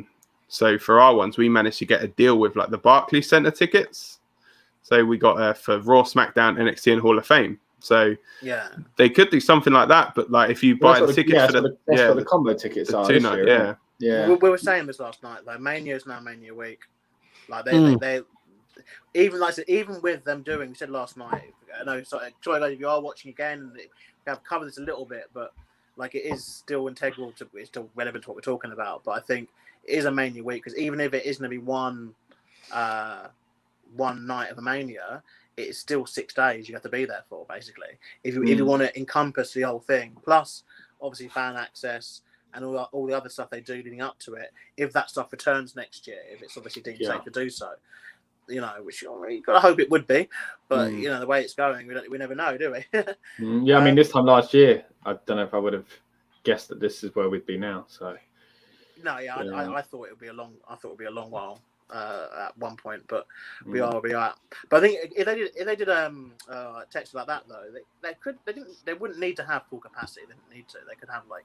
so for our ones, we managed to get a deal with like the Barclays Center tickets. So we got for Raw, SmackDown, NXT, and Hall of Fame. So they could do something like that. But like if you buy the tickets for the combo tickets are 2 night, Yeah, we were saying this last night. Like Mania is now Mania week. Like they even like I said, even with them doing. We said last night. I know. Sorry, if you are watching again, we have covered this a little bit, but like it is still integral to. It's still relevant to what we're talking about. But I think it is a Mania week because even if it is going to be one night of a Mania, it is still 6 days you have to be there for. Basically, if you want to encompass the whole thing, plus obviously fan access. And all the other stuff they do leading up to it, if that stuff returns next year, if it's obviously deemed safe to do so, which you've got to hope it would be, but the way it's going, we never know, do we? Yeah, this time last year, I don't know if I would have guessed that this is where we'd be now. So, no, I thought it would be a long while at one point, but we are. But I think if they did text like that though, they wouldn't need to have full capacity. They didn't need to. They could have like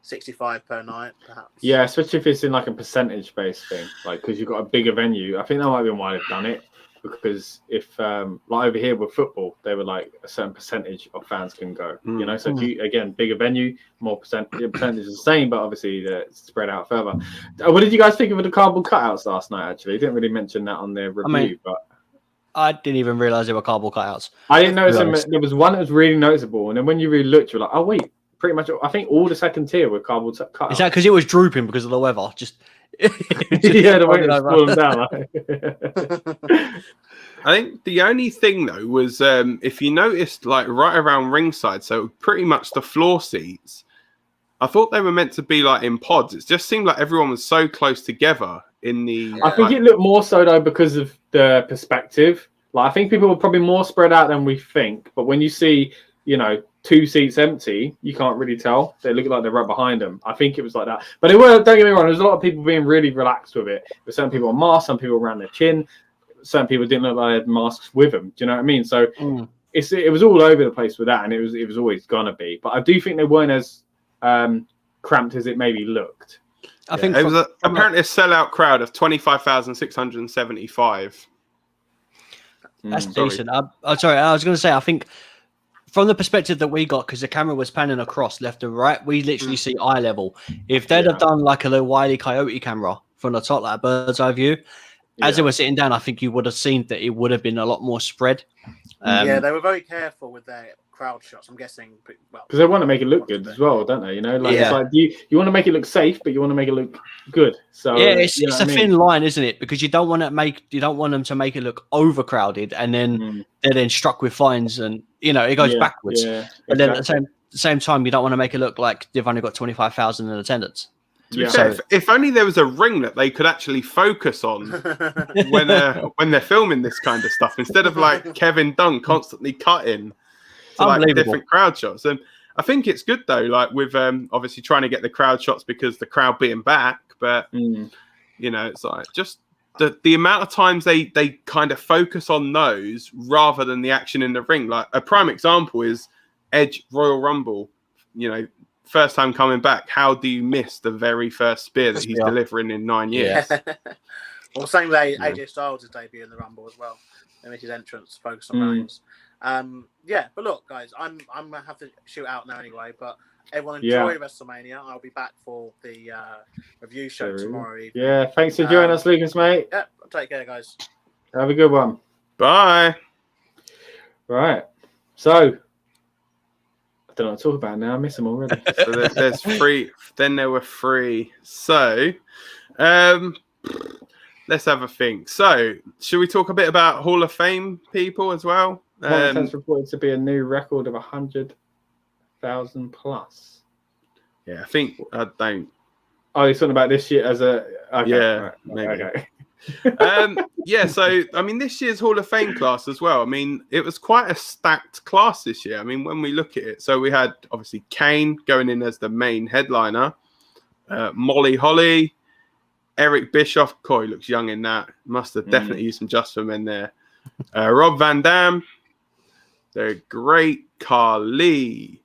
65 per night, perhaps. Yeah, especially if it's in like a percentage-based thing, like because you've got a bigger venue. I think that might be why they've done it. Because if like over here with football, they were like a certain percentage of fans can go. So if you again bigger venue, more percentage is the same, but obviously it's spread out further. What did you guys think of the cardboard cutouts last night? Actually, didn't really mention that on their review, but I didn't even realize they were cardboard cutouts. I didn't notice them. There was one that was really noticeable, and then when you really looked, you're like, oh wait. Pretty much, I think all the second tier were cardboard cutouts. Is that because it was drooping because of the weather? Just the way it was down. I think the only thing though was if you noticed, like right around ringside, so pretty much the floor seats. I thought they were meant to be like in pods. It just seemed like everyone was so close together in the. I think it looked more so though because of the perspective. Like I think people were probably more spread out than we think. But when you see, 2 seats empty, you can't really tell. They look like they're right behind them. I think it was like that. But they were, don't get me wrong, there's a lot of people being really relaxed with it. But some people on masks, some people around their chin, some people didn't look like they had masks with them. Do you know what I mean? So it was all over the place with that, and it was always gonna be. But I do think they weren't as cramped as it maybe looked. I think it was apparently a sellout crowd of 25,675. That's decent. Sorry, I was going to say, I think from the perspective that we got, because the camera was panning across left and right, we literally see eye level. If they'd have done like a little Wile E. Coyote camera from the top, like a bird's eye view, as they were sitting down, I think you would have seen that it would have been a lot more spread. They were very careful with their crowd shots, I'm guessing. Because they want to make it look good as well, don't they? It's like you want to make it look safe, but you want to make it look good. So it's a thin line, isn't it? Because you don't want them to make it look overcrowded, and then they're then struck with fines, and it goes backwards. Yeah, but then at the same time, you don't want to make it look like they've only got 25,000 in attendance. So, if only there was a ring that they could actually focus on when they're filming this kind of stuff, instead of like Kevin Dunn constantly cutting to like different crowd shots. And I think it's good though, like with obviously trying to get the crowd shots because the crowd being back, but it's like just the amount of times they kind of focus on those rather than the action in the ring. Like a prime example is Edge Royal Rumble, first time coming back. How do you miss the very first spear that he's delivering in 9 years? Well, same way AJ Styles' debut in the Rumble as well. They make his entrance focus on Reigns. But look, guys, I'm gonna have to shoot out now anyway. But everyone enjoy WrestleMania. I'll be back for the review show tomorrow evening. Yeah, thanks for joining us, Lucas, mate. Yeah, take care, guys. Have a good one. Bye. Right. So, I don't know what to talk about now. I miss them already. So there's 3. Then there were 3. So, let's have a think. So, should we talk a bit about Hall of Fame people as well? Content's reported to be a new record of 100,000 plus. Yeah, I think I don't. Oh, you're talking about this year as a... Okay, Yeah, right, maybe. Okay. Yeah, so I mean, this year's Hall of Fame class as well. I mean, it was quite a stacked class this year. I mean, when we look at it, so we had obviously Kane going in as the main headliner, Molly Holly, Eric Bischoff. He looks young in that. Must have definitely used some Just for Men there. Rob Van Dam, the great Carly,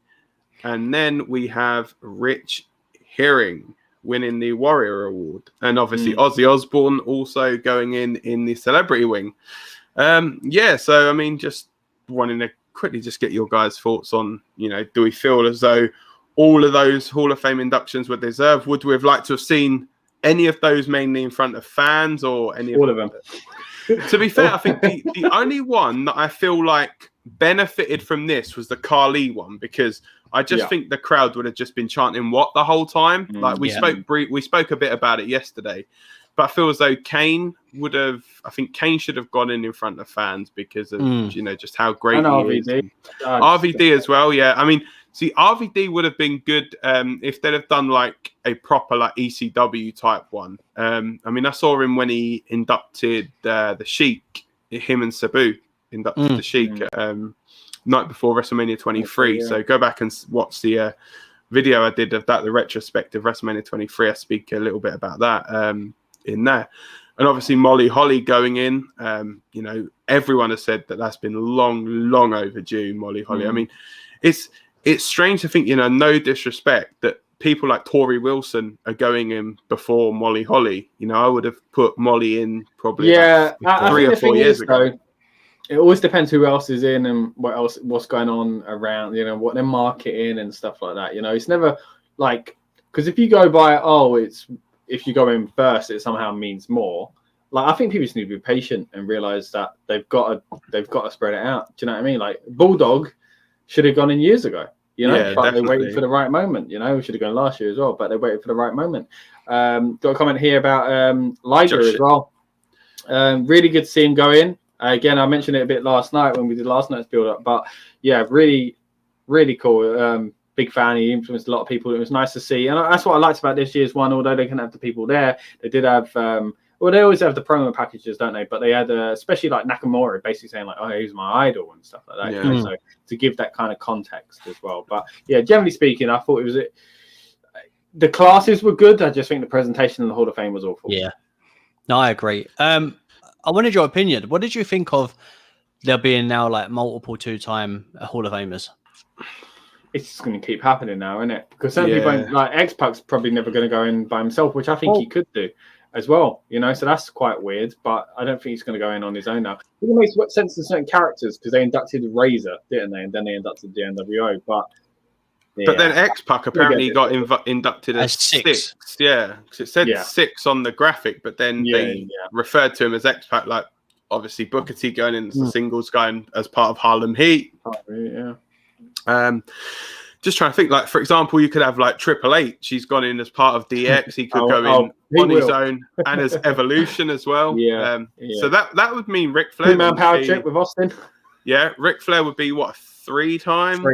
and then we have Rich Herring winning the Warrior Award, and obviously Ozzy Osbourne also going in the celebrity wing. Yeah, so I mean, just wanting to quickly just get your guys' thoughts on, do we feel as though all of those Hall of Fame inductions were deserved? Would we have liked to have seen any of those mainly in front of fans or any all of them? To be fair, I think the only one that I feel like benefited from this was the Carly one, because I just think the crowd would have just been chanting "what" the whole time. Like we spoke a bit about it yesterday, but I feel as though Kane would have. I think Kane should have gone in front of fans because of just how great he RVD. is. RVD as well. Yeah, I mean, see, RVD would have been good if they'd have done like a proper like ECW type one. I mean, I saw him when he inducted the Sheik. Him and Sabu inducted the Sheik. Night before WrestleMania 23. So go back and watch the video I did of that, the retrospective WrestleMania 23. I speak a little bit about that in there. And obviously Molly Holly going in, everyone has said that that's been long overdue, Molly Holly. I mean, it's strange to think, no disrespect, that people like Tori Wilson are going in before Molly Holly. I would have put Molly in probably 3 or 4 years ago. It always depends who else is in and what's going on around, what they're marketing and stuff like that. It's never like, because if you go by, if you go in first, it somehow means more. Like, I think people just need to be patient and realize that they've got to spread it out. Do you know what I mean? Like, Bulldog should have gone in years ago, but they waited for the right moment. We should have gone last year as well, but they waited for the right moment. Got a comment here about Liger as well. Really good to see him go in. Again, I mentioned it a bit last night when we did last night's build-up, but yeah, really, really cool. Big fan. He influenced a lot of people. It was nice to see, and that's what I liked about this year's one. Although they couldn't have the people there, they did have. They always have the promo packages, don't they? But they had, especially like Nakamura, basically saying like, "Oh, he's my idol" and stuff like that. Yeah. So to give that kind of context as well. But yeah, generally speaking, I thought it was the classes were good. I just think the presentation in the Hall of Fame was awful. Yeah, no, I agree. I wanted your opinion. What did you think of there being now like multiple 2-time Hall of Famers? It's just going to keep happening now, isn't it? Because some people, like X-Pac's probably never going to go in by himself, which I think he could do as well. So that's quite weird, but I don't think he's going to go in on his own now. It makes sense to certain characters because they inducted Razor, didn't they? And then they inducted the NWO, but then X-Pac apparently got inducted as 6. Yeah, because it said 6 on the graphic, but then they referred to him as X-Pac, like obviously Booker T going in as the singles guy and as part of Harlem Heat. Just trying to think, like, for example, you could have like Triple H. He's gone in as part of DX. He could go in on his own and as Evolution as well. So that would mean Ric Flair. 2-man power trip with Austin. Yeah, Ric Flair would be what, 3-time?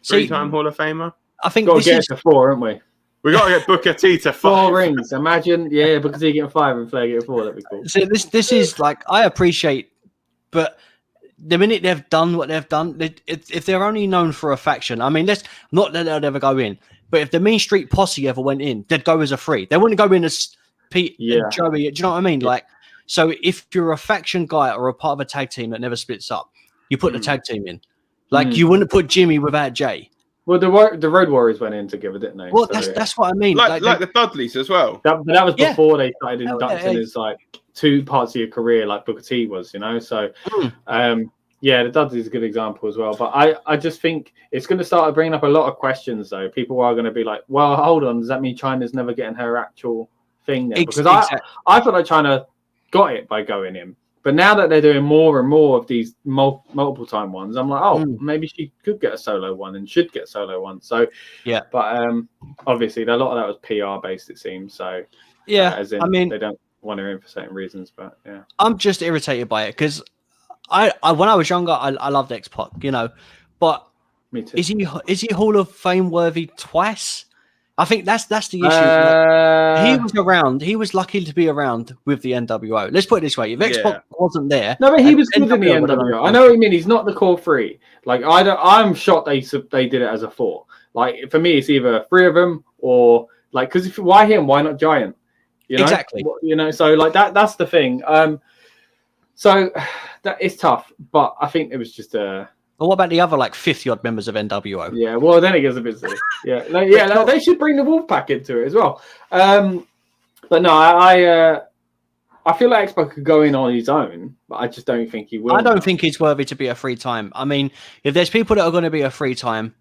3-time Hall of Famer. I think we've got to get to 4, haven't we? We got to get Booker T to 5. 4 rings. Imagine, Booker T getting 5 and Flair getting 4. That'd be cool. So this is like, I appreciate, but the minute they've done what they've done, if they're only known for a faction, I mean, not that they'll ever go in, but if the Mean Street Posse ever went in, they'd go as a 3. They wouldn't go in as Pete and Joey. Do you know what I mean? Yeah. Like, so if you're a faction guy or a part of a tag team that never splits up, you put the tag team in. Like, you wouldn't put Jimmy without Jay. Well, the Road Warriors went in together, didn't they? Well, that's what I mean. Like the Dudleys as well. That was before they started inducting as like 2 parts of your career, like Booker T was, So, the Dudleys is a good example as well. But I just think it's going to start bringing up a lot of questions, though. People are going to be like, well, hold on. Does that mean China's never getting her actual thing then? Because I thought like China got it by going in. But now that they're doing more and more of these multiple time ones, I'm like, maybe she could get a solo one and should get a solo one. So yeah, but obviously a lot of that was PR based, it seems. So yeah, as in, I mean, they don't want her in for certain reasons. But yeah, I'm just irritated by it because I when I was younger, I loved X-Pac, you know, but me too. is he Hall of Fame worthy twice? I think that's the issue. He was around. He was lucky to be around with the NWO. Let's put it this way: if X-Pac wasn't there, no, but he was good in the NWO. NWO. I know what you mean. He's not the core three. Like I'm shocked they did it as a 4. Like for me, it's either 3 of them or like because why him? Why not Giant? You know? Exactly. You know, so like that's the thing. So that is tough, but I think it was just a. But what about the other like 50-odd members of NWO? Yeah, well then it gets a bit silly. Yeah, they should bring the Wolfpack into it as well. But no, I feel like X-Pac could go in on his own, but I just don't think he will. I don't think he's worthy to be a 3-time. I mean, if there's people that are going to be a 3-time,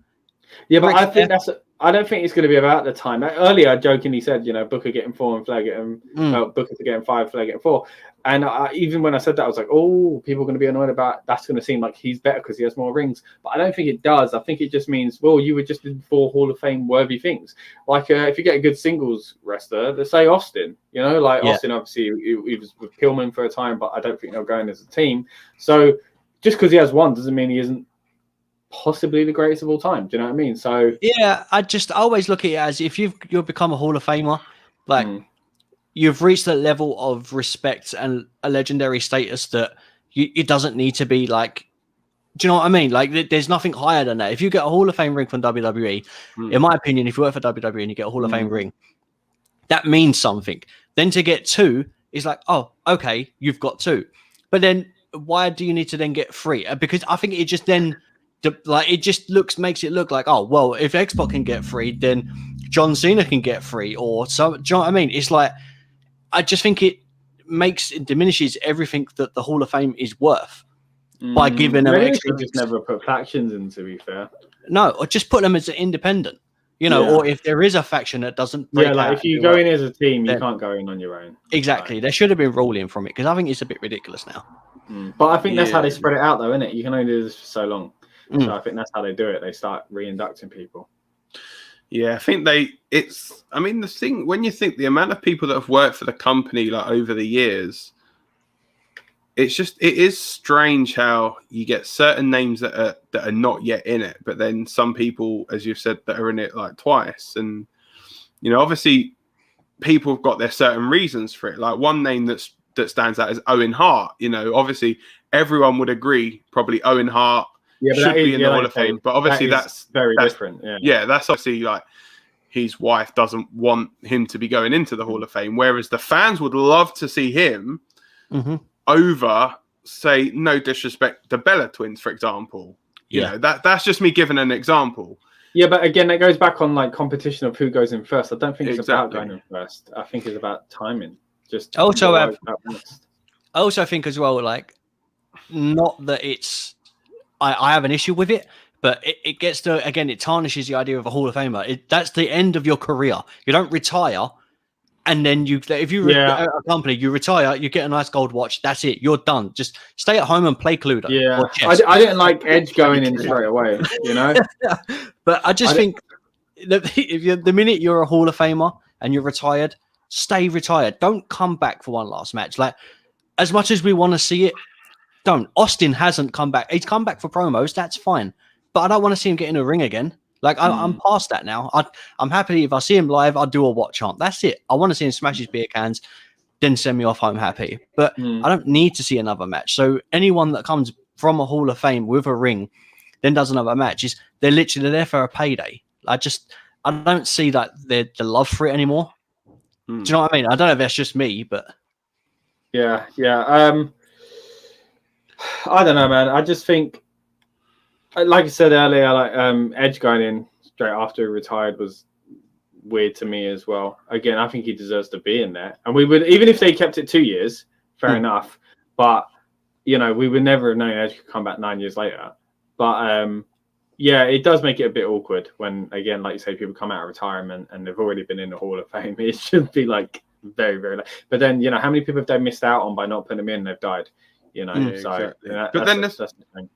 yeah, but I think I don't think it's going to be about the time. Earlier, I jokingly said, you know, Booker getting 4 and Flair getting Booker to getting 5, Flair getting 4. And even when I said that, I was like, oh, people are going to be annoyed about that's going to seem like he's better because he has more rings. But I don't think it does. I think it just means, well, you were just in 4 Hall of Fame worthy things. Like if you get a good singles wrestler, let's say Austin, you know, like Austin, obviously, he was with Pillman for a time, but I don't think they're going as a team. So just because he has one doesn't mean he isn't possibly the greatest of all time. Do you know what I mean? So yeah, I always look at it as if you've become a Hall of Famer, like you've reached a level of respect and a legendary status that it doesn't need to be like. Do you know what I mean? Like, there's nothing higher than that. If you get a Hall of Fame ring from WWE, in my opinion, if you work for WWE and you get a Hall of Fame ring, that means something. Then to get 2 is like, oh, okay, you've got 2. But then why do you need to then get 3? Because I think it just then. Like it just makes it look like, oh well, if X-Pac can get 3, then John Cena can get 3, or so. Do you know what I mean? It's like I just think it diminishes everything that the Hall of Fame is worth by giving them extra. Just never put factions in, to be fair. No, or just put them as an independent, you know. Or if there is a faction that doesn't, like if you go in as a team, you can't go in on your own. Exactly, there should have been ruling from it because I think it's a bit ridiculous now. But I think that's how they spread it out, though, isn't it? You can only do this for so long. So I think that's how they do it. They start re-inducting people. Yeah, I think I mean, the thing, when you think the amount of people that have worked for the company like over the years, it is strange how you get certain names that are not yet in it, but then some people, as you've said, that are in it like twice. And, you know, obviously people have got their certain reasons for it. Like one name that stands out is Owen Hart. You know, obviously everyone would agree probably Owen Hart should be in the Hall of Fame, but obviously that's very different. Yeah, that's obviously like his wife doesn't want him to be going into the Hall of Fame, whereas the fans would love to see him over, say, no disrespect, the Bella twins, for example. You know, that's just me giving an example. Yeah, but again, that goes back on like competition of who goes in first. I don't think it's about going in first. I think it's about timing. Just also, I also think as well, like, not that it's. I have an issue with it, but it gets to, again, it tarnishes the idea of a Hall of Famer. That's the end of your career. You don't retire, and then if you a company, you retire, you get a nice gold watch. That's it. You're done. Just stay at home and play Cluedo. Yeah, I didn't like Edge going in straight away. You know, but I just think that the minute you're a Hall of Famer and you're retired, stay retired. Don't come back for one last match. Like, as much as we want to see it. Don't. Austin hasn't come back. He's come back for promos. That's fine. But I don't want to see him get in a ring again. Like, I'm past that now. I'm happy if I see him live, I'll do a watch chant. That's it. I want to see him smash his beer cans, then send me off home happy. But I don't need to see another match. So anyone that comes from a Hall of Fame with a ring, then does another match, they're literally there for a payday. I don't see that the love for it anymore. Do you know what I mean? I don't know if that's just me, but yeah. I don't know, man. I just think, like I said earlier, like Edge going in straight after he retired was weird to me as well. Again, I think he deserves to be in there. And we would, even if they kept it 2 years, fair enough. But, you know, we would never have known Edge could come back 9 years later. But, yeah, it does make it a bit awkward when, again, like you say, people come out of retirement and they've already been in the Hall of Fame. It should be like very, very late. But then, you know, how many people have they missed out on by not putting them in? They've died. You know, Yeah, so exactly. that, But then that's the thing.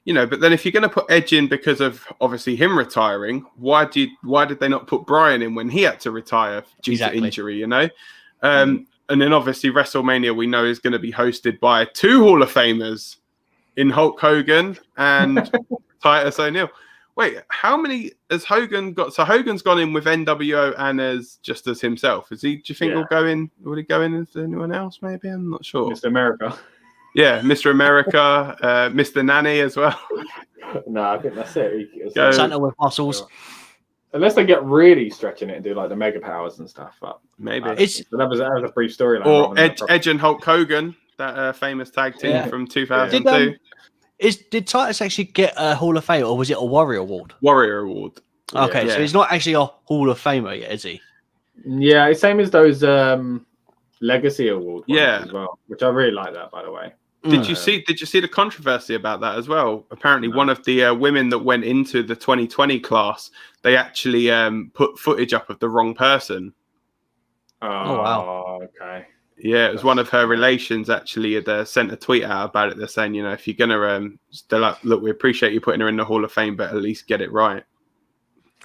but then if you're going to put Edge in because of obviously him retiring, why did they not put Bryan in when he had to retire due to injury? And then obviously WrestleMania we know is going to be hosted by 2 Hall of Famers in Hulk Hogan and Titus O'Neil. Wait, how many has Hogan got? So Hogan's gone in with NWO and as himself. Is he? Do you think he'll go in? Will he go in as anyone else? Maybe I'm not sure. Mr. America. Yeah, Mr. America, Mr. Nanny as well. No, I think that's it. Santa with muscles. Unless they get really stretching it and do like the mega powers and stuff. But maybe that was a brief storyline. Or Edge and Hulk Hogan, that famous tag team from 2002. Did Titus actually get a Hall of Fame or was it a Warrior Award? Warrior Award. Okay, so he's not actually a Hall of Famer yet, is he? Yeah, it's same as those Legacy Award ones as well, which I really like that, by the way. Did you see the controversy about that as well? Apparently, one of the women that went into the 2020 class, they actually put footage up of the wrong person. Oh wow. Okay. Yeah, it was one of her relations actually had sent a tweet out about it. They're saying, if you're gonna, they're like, look, we appreciate you putting her in the Hall of Fame, but at least get it right.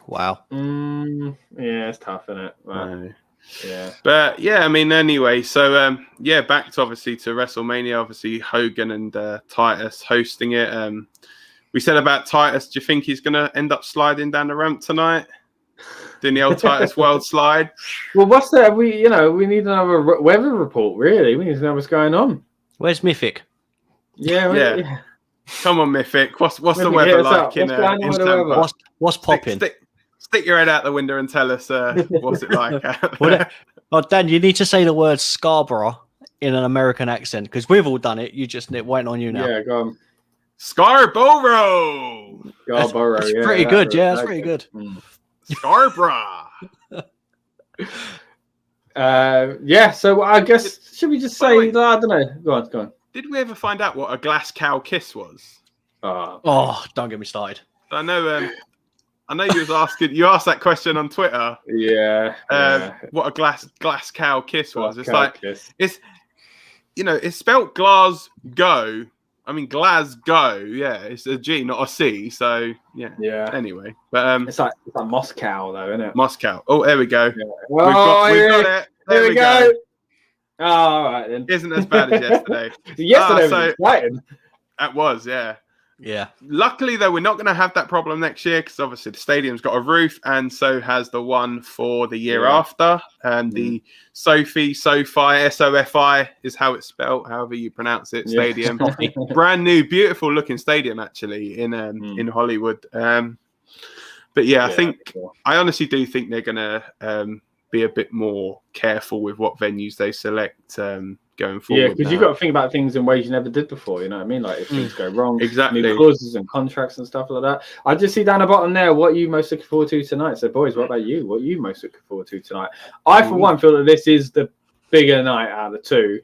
Wow. Yeah, it's tough, isn't it? Yeah. But yeah, I mean, anyway, so back to obviously to WrestleMania. Obviously, Hogan and Titus hosting it. We said about Titus. Do you think he's gonna end up sliding down the ramp tonight? Doing the old Titus World slide. Well, what's that? We need another weather report. Really, we need to know what's going on. Where's Mythic? Yeah. Come on, Mythic. What's the weather like in Tampa? What's popping? Stick your head out the window and tell us what's it like. Dan, you need to say the word Scarborough in an American accent because we've all done it. It waiting on you now. Yeah, go on. Scarborough. That's pretty good. Yeah, that's pretty good. Scarborough. So I guess should we just say? I don't know. Go on. Did we ever find out what a glass cow kiss was? Oh, don't get me started. I know you asked that question on Twitter. Yeah. What a glass cow kiss was. It's like kiss. It's spelled Glasgow. I mean Glasgow. Yeah, it's a G, not a C. So yeah. Anyway, but it's like Moscow though, isn't it? Moscow. Oh, there we go. Yeah. Well, we've got it. There we go. Oh, all right then. Isn't as bad as yesterday. Yesterday was exciting. That was, yeah. Yeah. Luckily, though, we're not going to have that problem next year because obviously the stadium's got a roof, and so has the one for the year after. The SoFi is how it's spelled, however you pronounce it. Stadium, brand new, beautiful looking stadium actually in Hollywood. But I honestly do think they're going to be a bit more careful with what venues they select going forward. Yeah, because you've got to think about things in ways you never did before. You know what I mean? Like if things go wrong, exactly, new clauses and contracts and stuff like that. I just see down the bottom there. What are you most looking forward to tonight? So, boys, what about you? What are you most looking forward to tonight? I, for one, feel that this is the bigger night out of the two,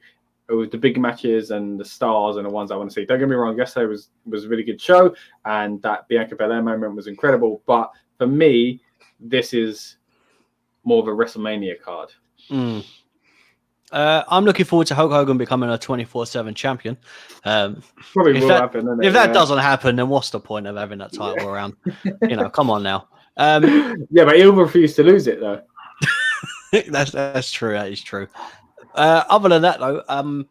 with the big matches and the stars and the ones I want to see. Don't get me wrong. Yesterday was a really good show, and that Bianca Bel-Air moment was incredible. But for me, this is more of a WrestleMania card. I'm looking forward to Hulk Hogan becoming a 24/7 champion. Probably will happen. If that doesn't happen, then what's the point of having that title around? Come on now. Yeah, but he'll refuse to lose it though. That's true. That is true. Other than that, though,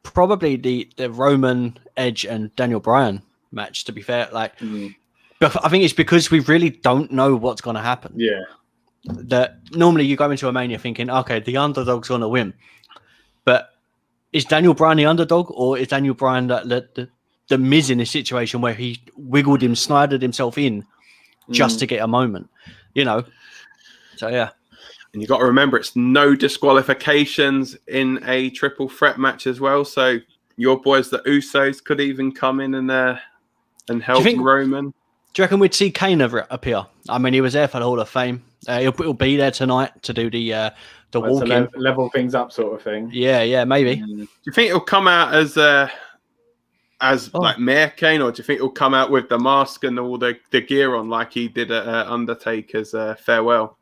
probably the Roman, Edge, and Daniel Bryan match. To be fair, but I think it's because we really don't know what's going to happen. Yeah. That normally you go into a Mania thinking, okay, the underdog's going to win, but is Daniel Bryan the underdog, or is Daniel Bryan the Miz in a situation where he slidered himself in just to get a moment, So yeah, and you got to remember it's no disqualifications in a triple threat match as well. So your boys, the Usos, could even come in and help Roman. Do you reckon we'd see Kane appear? I mean, he was there for the Hall of Fame. He'll be there tonight to do the walk-in. Level things up sort of thing. Yeah, maybe. Do you think it'll come out as like Mayor Kane, or do you think it'll come out with the mask and all the gear on like he did at Undertaker's farewell?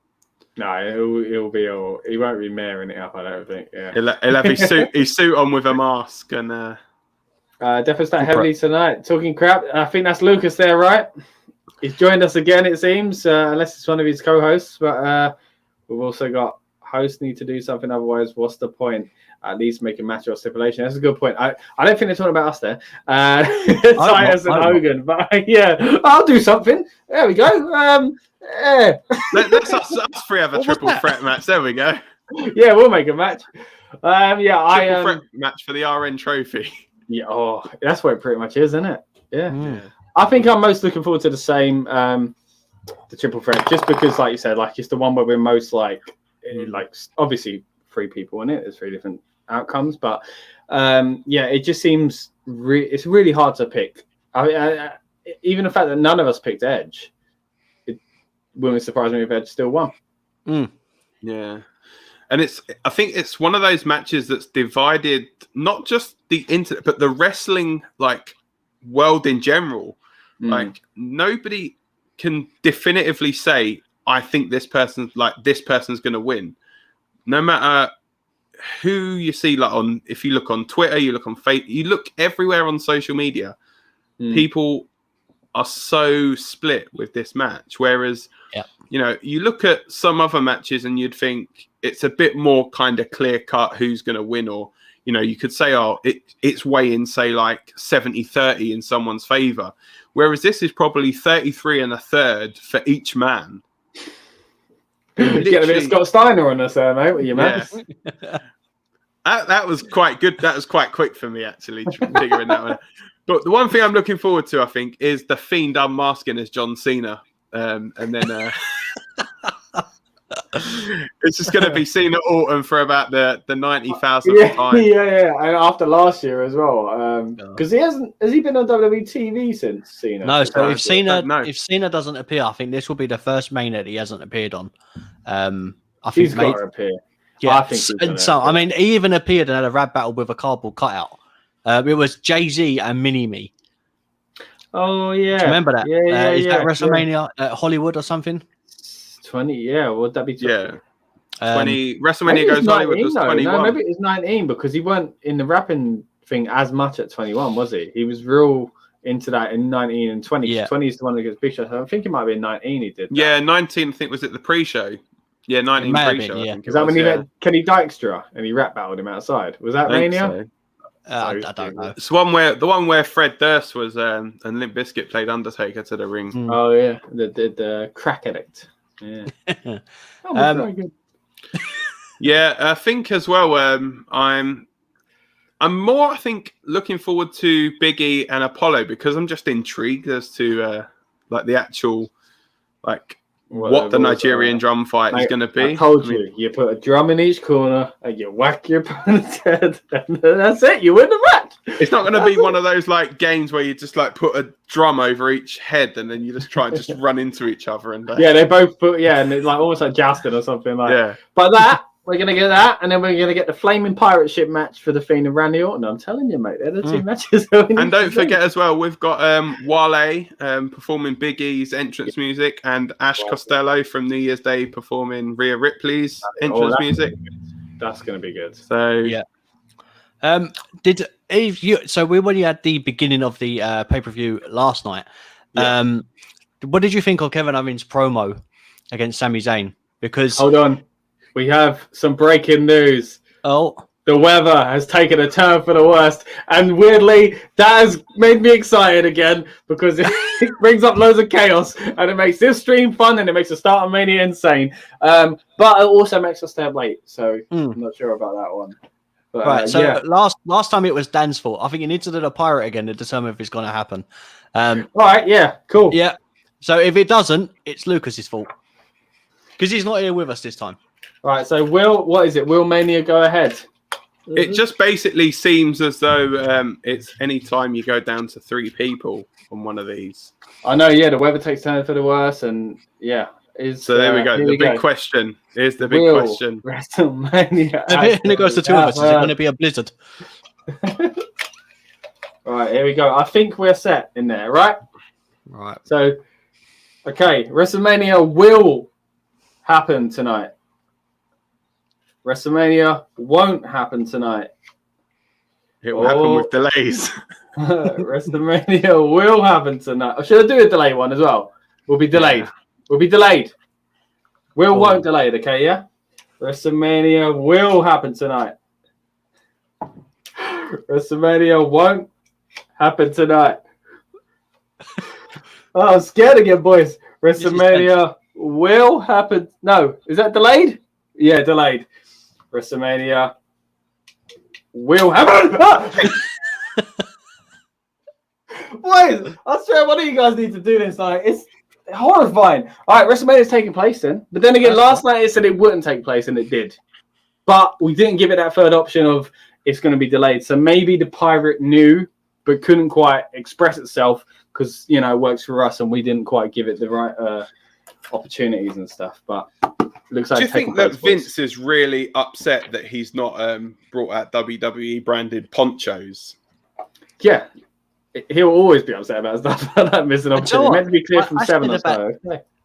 No, he won't be mayoring it up, I don't think. Yeah. He'll have his suit on with a mask and Definitely heavily tonight. Talking crap. I think that's Lucas there, right? He's joined us again, it seems, unless it's one of his co-hosts. But we've also got hosts need to do something. Otherwise, what's the point? At least make a match or stipulation. That's a good point. I don't think they're talking about us there. Titus and Hogan. But yeah, I'll do something. There we go. Let's us three have a triple threat match. There we go. Yeah, we'll make a match. Triple threat match for the RN trophy. Yeah, that's what it pretty much is, isn't it? Yeah. I think I'm most looking forward to the same, the triple threat, just because, like you said, like it's the one where we're most like obviously 3 people in it. There's 3 different outcomes, but it just seems it's really hard to pick. I even the fact that none of us picked Edge, it wouldn't surprise me if Edge still won. Yeah. And I think it's one of those matches that's divided not just the internet, but the wrestling like world in general. Like nobody can definitively say, I think this person's going to win. No matter who you see, like if you look on Twitter, you look on Facebook, you look everywhere on social media, people are so split with this match. Whereas, you look at some other matches and you'd think it's a bit more kind of clear cut who's going to win, or, you could say, it's weighing, say, like 70-30 in someone's favor. Whereas this is probably 33 1/3 for each man. Get a bit of Scott Steiner on us there, mate, with your maths. That was quite good. That was quite quick for me, actually, figuring that one out. But the one thing I'm looking forward to, I think, is the Fiend unmasking as John Cena. And then it's just going to be Cena Orton for about the 90,000th time. Yeah. And after last year as well. Because has he been on WWE TV since Cena? No, so if Cena doesn't appear, I think this will be the first main that he hasn't appeared on. I think he's got to appear. Yeah, I think I mean, he even appeared and had a rap battle with a cardboard cutout. It was Jay-Z and Mini-Me. Oh, yeah. Do you remember that? Is that WrestleMania at Hollywood or something? 20, yeah. Would that be 20? Yeah. 20. WrestleMania goes Hollywood was 21. No, maybe it was 19 because he weren't in the rapping thing as much at 21, was he? He was real into that in 19 and 20. Yeah. 20 is the one that gets big shots. I think it might have been 19 he did that. Yeah, 19, I think, was it the pre-show? Yeah, 19 pre-show. Been, yeah. Is that when he met Kenny Dykstra and he rap battled him outside? Was that Mania? So. I don't know. It's the one where Fred Durst was and Limp Bizkit played Undertaker to the ring. Oh yeah, the crack addict. Yeah. Very good. Yeah, I think as well. I'm more, I think, looking forward to Big E and Apollo because I'm just intrigued as to like the actual what the Nigerian drum fight is going to be. I told you, you put a drum in each corner and you whack your opponent's head, and that's it. You win the match. It's not going to be one of those like games where you just like put a drum over each head and then you just try and just run into each other and they both put and it's like almost like jousting or something like. Yeah. But that we're gonna get that, and then we're gonna get the Flaming Pirate Ship match for the Fiend and Randy Orton. I'm telling you, mate, they're the 2 matches. And don't forget as well, we've got Wale performing Big E's entrance music, and Ash Costello from New Year's Day performing Rhea Ripley's entrance music. That's gonna be good. So yeah. So we already had the beginning of the pay-per-view last night. Yeah. What did you think of Kevin Owens' promo against Sami Zayn? Because hold on. We have some breaking news. Oh. The weather has taken a turn for the worst. And weirdly, that has made me excited again because it brings up loads of chaos and it makes this stream fun and it makes the start of Mania insane. But it also makes us stay up late. So I'm not sure about that one. But, right. So last time it was Dan's fault. I think you need to do the pirate again to determine if it's going to happen. All right. Yeah. Cool. Yeah. So if it doesn't, it's Lucas's fault because he's not here with us this time. Right, so will Mania go ahead? It just basically seems as though it's any time you go down to 3 people on one of these. I know, the weather takes turn for the worse, and so there we go. The big question is the big question. WrestleMania. If it goes to 2 of us, is it going to be a blizzard? Right, here we go. I think we're set in there, right? Right. So, okay, WrestleMania will happen tonight. WrestleMania won't happen tonight. It will happen with delays. WrestleMania will happen tonight. Or should I do a delay one as well? We'll be delayed. Yeah. We'll be delayed. Will won't delay it, okay, yeah? WrestleMania will happen tonight. WrestleMania won't happen tonight. Oh, I'm scared again, boys. WrestleMania will happen. No, is that delayed? Yeah, delayed. WrestleMania will happen. Boys, I swear one of you guys need to do this. Like, it's horrifying. All right, WrestleMania's taking place then. But then again, last night it said it wouldn't take place, and it did. But we didn't give it that third option of it's going to be delayed. So maybe the pirate knew, but couldn't quite express itself because, you know, it works for us, and we didn't quite give it the right opportunities and stuff. But it looks like. Do you think that Vince is really upset that he's not brought out WWE branded ponchos? Yeah. He'll always be upset about stuff like that missing opportunity. Meant to be clear from 7 or so.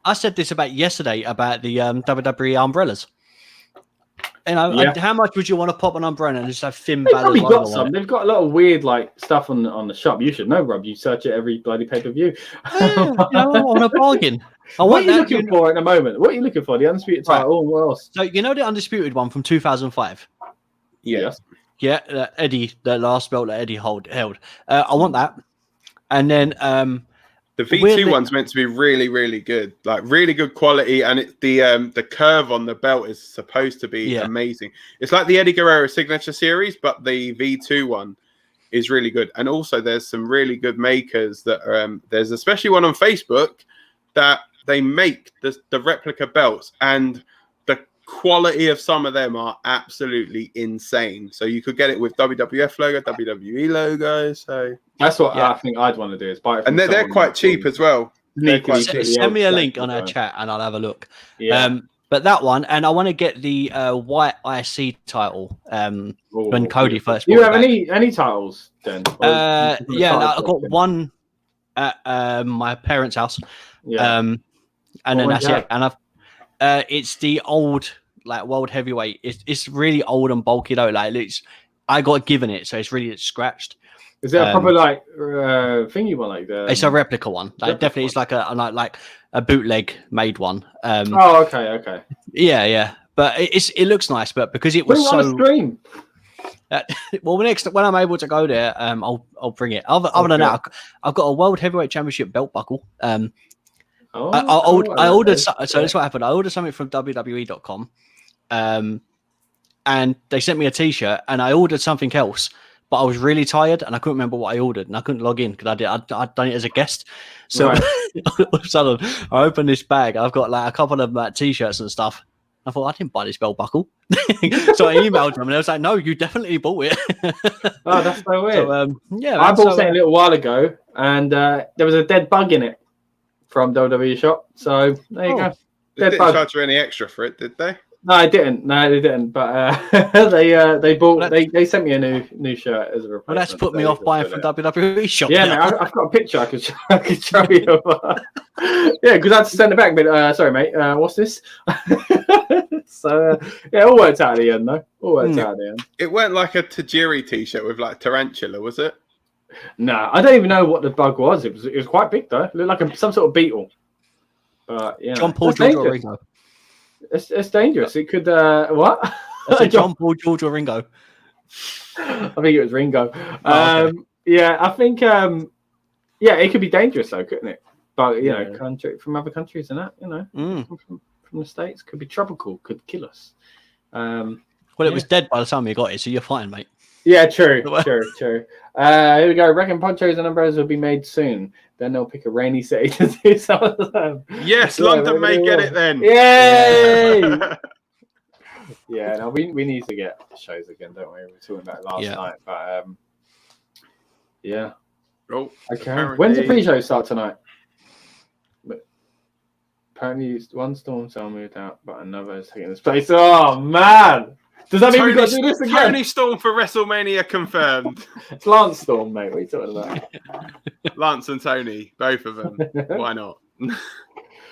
I said this about yesterday about the WWE umbrellas. You know, how much would you want to pop an umbrella and just have Finn Balor's logo got some. They've got a lot of weird like stuff on the shop. You should know, Rob. You search it every bloody pay-per-view. Yeah, you know, on a bargain. What are you looking for in a moment? What are you looking for? The Undisputed title? What else? So you know the Undisputed one from 2005? Yes. Yeah, Eddie, the last belt that Eddie held. I want that. And then the V2 one's meant to be really, really good, like really good quality, and it's the curve on the belt is supposed to be amazing. It's like the Eddie Guerrero Signature Series, but the V2 one is really good. And also, there's some really good makers that there's especially one on Facebook that they make the replica belts, and the quality of some of them are absolutely insane. So you could get it with WWF logo, WWE logo. So that's what I think I'd want to do is buy it. And they're quite cheap as well. Send me a link on our chat and I'll have a look. Yeah. But that one, and I want to get the white IC title when Cody first. Do you have any titles then? I got one at my parents' house. Yeah. And then that's it. And I've it's the old like world heavyweight. It's really old and bulky though. Like I got given it, so it's really scratched. Is it a proper like thingy one like that? It's a replica one. Like definitely, it's like a bootleg made one. Okay. Yeah. But it looks nice, but because it was so. Stream. Well, when I'm able to go there, I'll bring it. Other than that, I've got a world heavyweight championship belt buckle. I ordered. So this is what happened. I ordered something from WWE.com, and they sent me a T-shirt, and I ordered something else, but I was really tired and I couldn't remember what I ordered, and I couldn't log in because I'd done it as a guest. So all of a sudden, I opened this bag. I've got like a couple of T-shirts and stuff. I thought, I didn't buy this belt buckle. So I emailed them and I was like, no, you definitely bought it. Oh, that's so weird. So, I bought something a little while ago, and there was a dead bug in it from WWE shop. So there you go. They didn't charge you any extra for it, did they? No, they didn't. But they sent me a new shirt as a replacement. Well, that's put me off buying from WWE shop. Yeah, man, I've got a picture I could show you. Yeah, because I had to send it back. But sorry, mate. What's this? So it all worked out at the end, though. It weren't like a Tajiri T-shirt with like tarantula, was it? No, I don't even know what the bug was. It was quite big though. It looked like some sort of beetle. But yeah, John Paul George or Ringo. It's dangerous. It could what? John Paul George or Ringo. I think it was Ringo. Okay. Yeah, I think it could be dangerous though, couldn't it? But you know, country from other countries and that, you know, from the States could be tropical, could kill us. Well, it was dead by the time you got it, so you're fine, mate. Yeah, true. Here we go. Reckon ponchos and umbrellas will be made soon. Then they'll pick a rainy city to do some of them. Yes, London may get it then. Yay! Yeah, no, we need to get shows again, don't we? We were talking about it last night, but yeah. Oh, okay. When's the pre-show start tonight? Apparently, one storm cell moved out, but another is taking this place. Oh man! Does that mean we got to do this again? Tony Storm for WrestleMania confirmed. It's Lance Storm, mate. What are you talking about? Lance and Tony, both of them. Why not?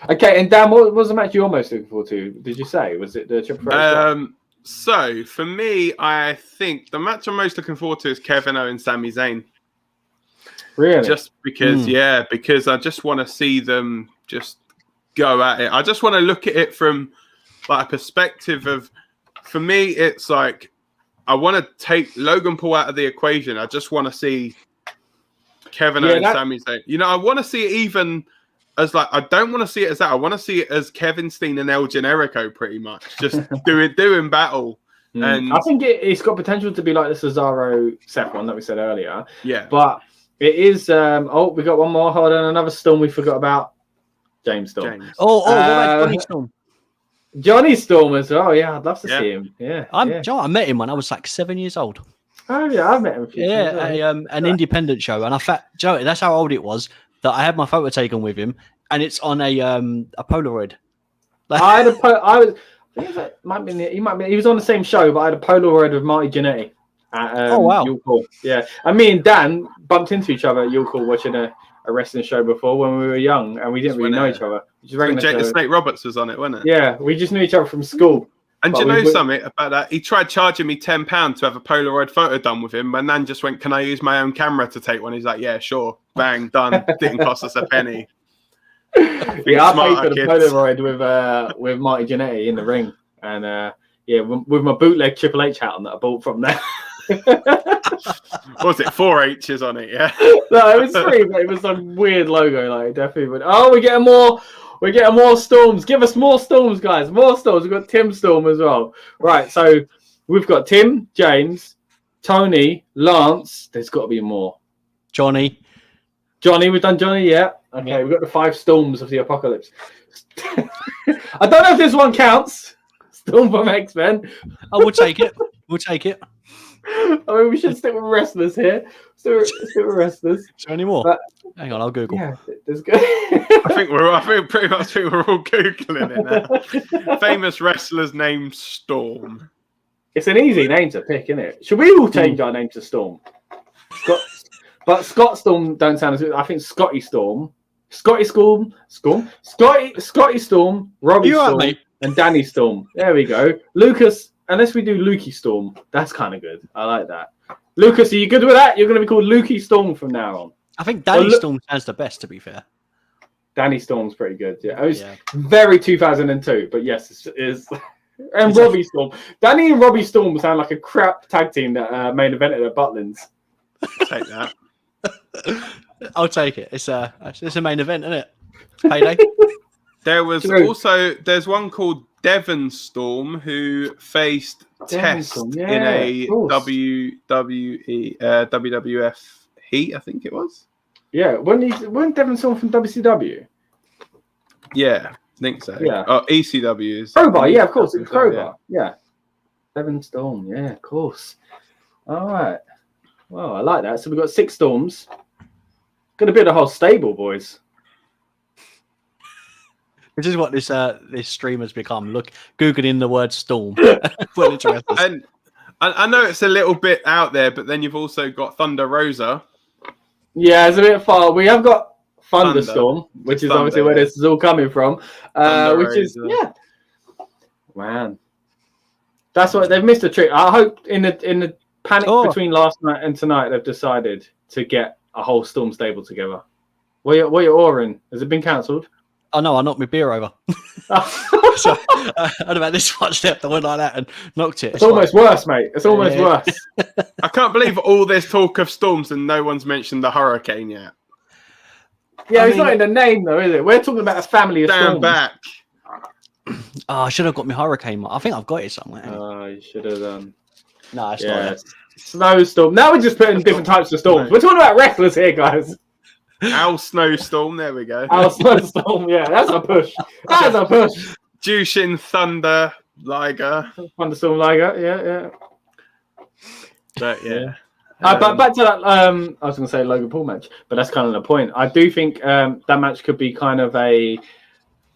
Okay, and Dan, what was the match you're most looking forward to? Did you say? Was it the Triple Threat? So for me, I think the match I'm most looking forward to is Kevin Owens, Sami Zayn. Really? Just because, because I just want to see them just go at it. I just want to look at it from like a perspective of, for me, it's like I want to take Logan Paul out of the equation. I just want to see Kevin Owens, Sami Zayn. You know, I want to see it even as like, I don't want to see it as that. I want to see it as Kevin Steen and El Generico, pretty much, just doing battle. And I think it's got potential to be like the Cesaro Seth one that we said earlier. Yeah, but it is. We got one more. Hold on, another Storm we forgot about. James Storm. What about Johnny Storm? Johnny Storm as well. Yeah, I'd love to see him. Yeah, I met him when I was like 7 years old. Oh yeah, I met him. An independent show, and that's how old it was that I had my photo taken with him, and it's on a Polaroid. I had he was on the same show, but I had a Polaroid of Marty Jannetty. Oh wow! Yeah, and me and Dan bumped into each other at York watching a wrestling show before when we were young, and we didn't really know each other. The Snake Roberts was on it, wasn't it? Yeah, we just knew each other from school. And do you know something about that? He tried charging me £10 to have a Polaroid photo done with him, and then just went, "Can I use my own camera to take one?" He's like, "Yeah, sure." Bang, done. Didn't cost us a penny. I paid for the Polaroid with Marty Jannetty in the ring, and with my bootleg Triple H hat on that I bought from there. What was it? 4 H's on it, yeah. No, it was 3, but it was some weird logo. Like definitely went, we're getting more Storms. Give us more Storms, guys. More Storms. We've got Tim Storm as well. Right, so we've got Tim, James, Tony, Lance. There's got to be more. Johnny, we've done Johnny, yeah. Okay, we've got the 5 Storms of the Apocalypse. I don't know if this one counts. Storm from X-Men. Oh, we'll take it. I mean, we should stick with wrestlers here. Stick with wrestlers. Is there any more? But, hang on, I'll Google. Yeah, there's good. I think pretty much we're all Googling it now. Famous wrestlers named Storm. It's an easy name to pick, isn't it? Should we all change our name to Storm? Scott Storm don't sound as good. I think Scotty Storm. Scotty Storm, Scotty Storm, Robbie Storm, and Danny Storm. There we go. Lucas, unless we do Lukey Storm, that's kind of good. I like that. Lucas, are you good with that? You're going to be called Lukey Storm from now on. I think Danny Storm sounds the best, to be fair. Danny Storm's pretty good. Yeah, it was very 2002, but yes, it is. And Robbie Storm. Danny and Robbie Storm sound like a crap tag team that main evented at Butlins. Take that. I'll take it. It's a main event, isn't it? Payday. There's one called Devon Storm who faced Test in a WWF Heat, I think it was. Yeah, wasn't Devon Storm from WCW? Yeah, I think so. Yeah. Oh, ECW is Crowbar. Yeah, of course, it was Crowbar. Yeah. Devon Storm. Yeah, of course. All right. Well, I like that. So we've got 6 Storms. Going to be the whole stable, boys. Which is what this stream has become. Look, Googling the word Storm. And I know it's a little bit out there, but then you've also got Thunder Rosa. Yeah, it's a bit far. We have got Thunderstorm, which is obviously where this is all coming from. Man. That's what they've missed a trick. I hope in the panic between last night and tonight, they've decided to get a whole Storm stable together. What are you ordering? Has it been cancelled? Oh no, I knocked my beer over. So I had about this much left. I went like that and knocked it. It's almost worse, mate. It's almost worse. I can't believe all this talk of storms and no one's mentioned the hurricane yet. Yeah, it's not in the name though, is it? We're talking about a family of storms. Stand back. Oh, I should have got my hurricane. I think I've got it somewhere. Oh, you should have done. No, it's not. Snowstorm. Now we're just putting different types of storms. We're talking about wrestlers here, guys. Our snowstorm. There we go. Our snowstorm. Yeah, that's a push. That's a push. Jushin Thunder Liger. Thunderstorm Liger. Yeah. But yeah. But back to that. I was going to say Logan Paul match, but that's kind of the point. I do think that match could be kind of a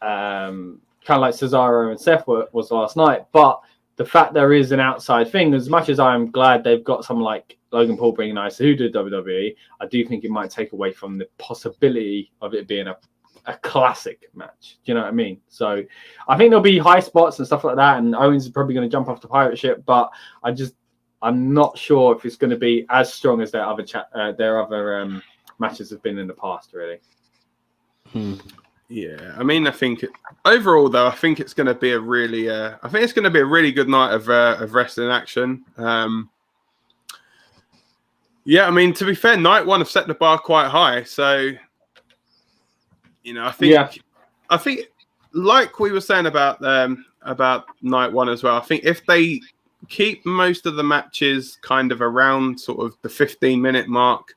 kind of like Cesaro and Seth was last night, but the fact there is an outside thing, as much as I'm glad they've got someone like Logan Paul bringing Ice who did WWE, I do think it might take away from the possibility of it being a classic match. Do you know what I mean? So I think there'll be high spots and stuff like that, and Owens is probably going to jump off the pirate ship, but I'm not sure if it's going to be as strong as their other matches have been in the past, really. Yeah, I mean, I think overall, though, I think it's going to be a really good night of wrestling action. Yeah, I mean, to be fair, night one have set the bar quite high, so I think like we were saying about night one as well. I think if they keep most of the matches kind of around sort of the 15-minute mark,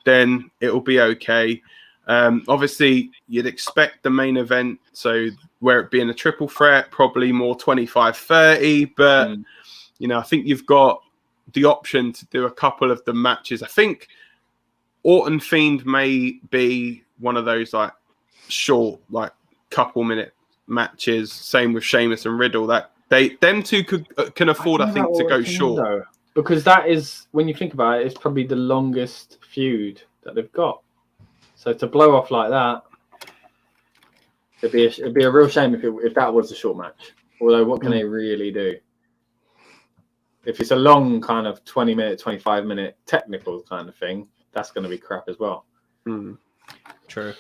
then it'll be okay. Obviously, you'd expect the main event, so where it being a triple threat, probably more 25-30, but I think you've got the option to do a couple of the matches. I think Orton Fiend may be one of those like short, like couple minute matches. Same with Sheamus and Riddle. That them two can afford, I think, to go short. Though, because that is, when you think about it, it's probably the longest feud that they've got. So to blow off like that, it'd be a real shame if that was a short match. Although, what can they really do? If it's a long kind of 20-minute, 25-minute technical kind of thing, that's going to be crap as well. True.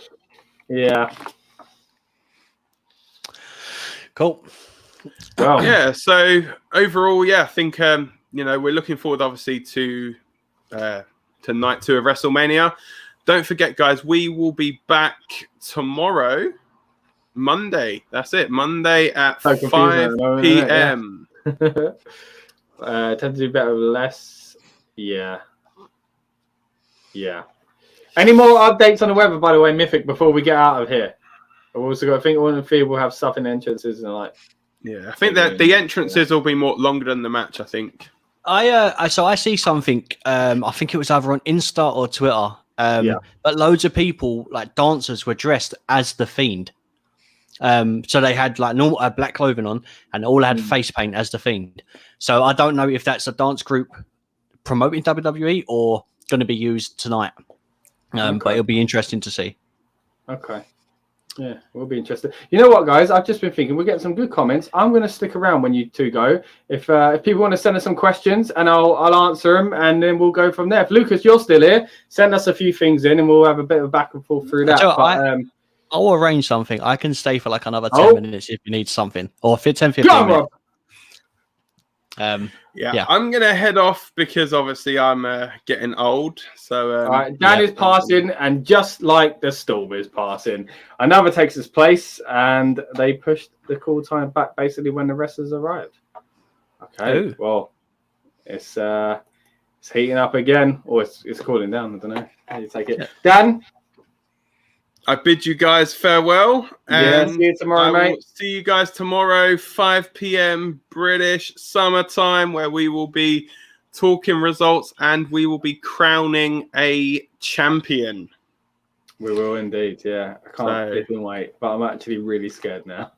Yeah. Cool. Well, yeah. So overall, I think we're looking forward, obviously, to night 2 of WrestleMania. Don't forget, guys, we will be back tomorrow, Monday. That's it, Monday at 5 p.m. Tend to do better with less. Yeah. Any more updates on the weather, by the way, Mythic, before we get out of here? I've also got, I think Orton and Fiend will have stuff in entrances and like. Yeah, I think that the entrances will be more longer than the match, I think. I see something. I think it was either on Insta or Twitter. But loads of people, like dancers, were dressed as the Fiend. So they had like normal black clothing on, and all had face paint as the Fiend. So I don't know if that's a dance group promoting WWE or going to be used tonight. But it'll be interesting to see. Okay. Yeah, we'll be interested. You know what, guys? I've just been thinking we're getting some good comments. I'm going to stick around when you two go. If people want to send us some questions, and I'll answer them, and then we'll go from there. If Lucas, you're still here, send us a few things in, and we'll have a bit of a back and forth through that. I'll arrange something. I can stay for like another 10 minutes if you need something, or if it's 10, 15 minutes. I'm gonna head off because obviously I'm getting old. So all right, Dan is passing, and just like the storm is passing, another takes its place, and they pushed the call time back basically when the wrestlers arrived. Okay, well, it's heating up again, or it's cooling down. I don't know how you take it, Dan. I bid you guys farewell. And see you tomorrow, mate. See you guys tomorrow, 5 p.m. British summertime, where we will be talking results and we will be crowning a champion. We will indeed, yeah. I can't flipping wait, but I'm actually really scared now.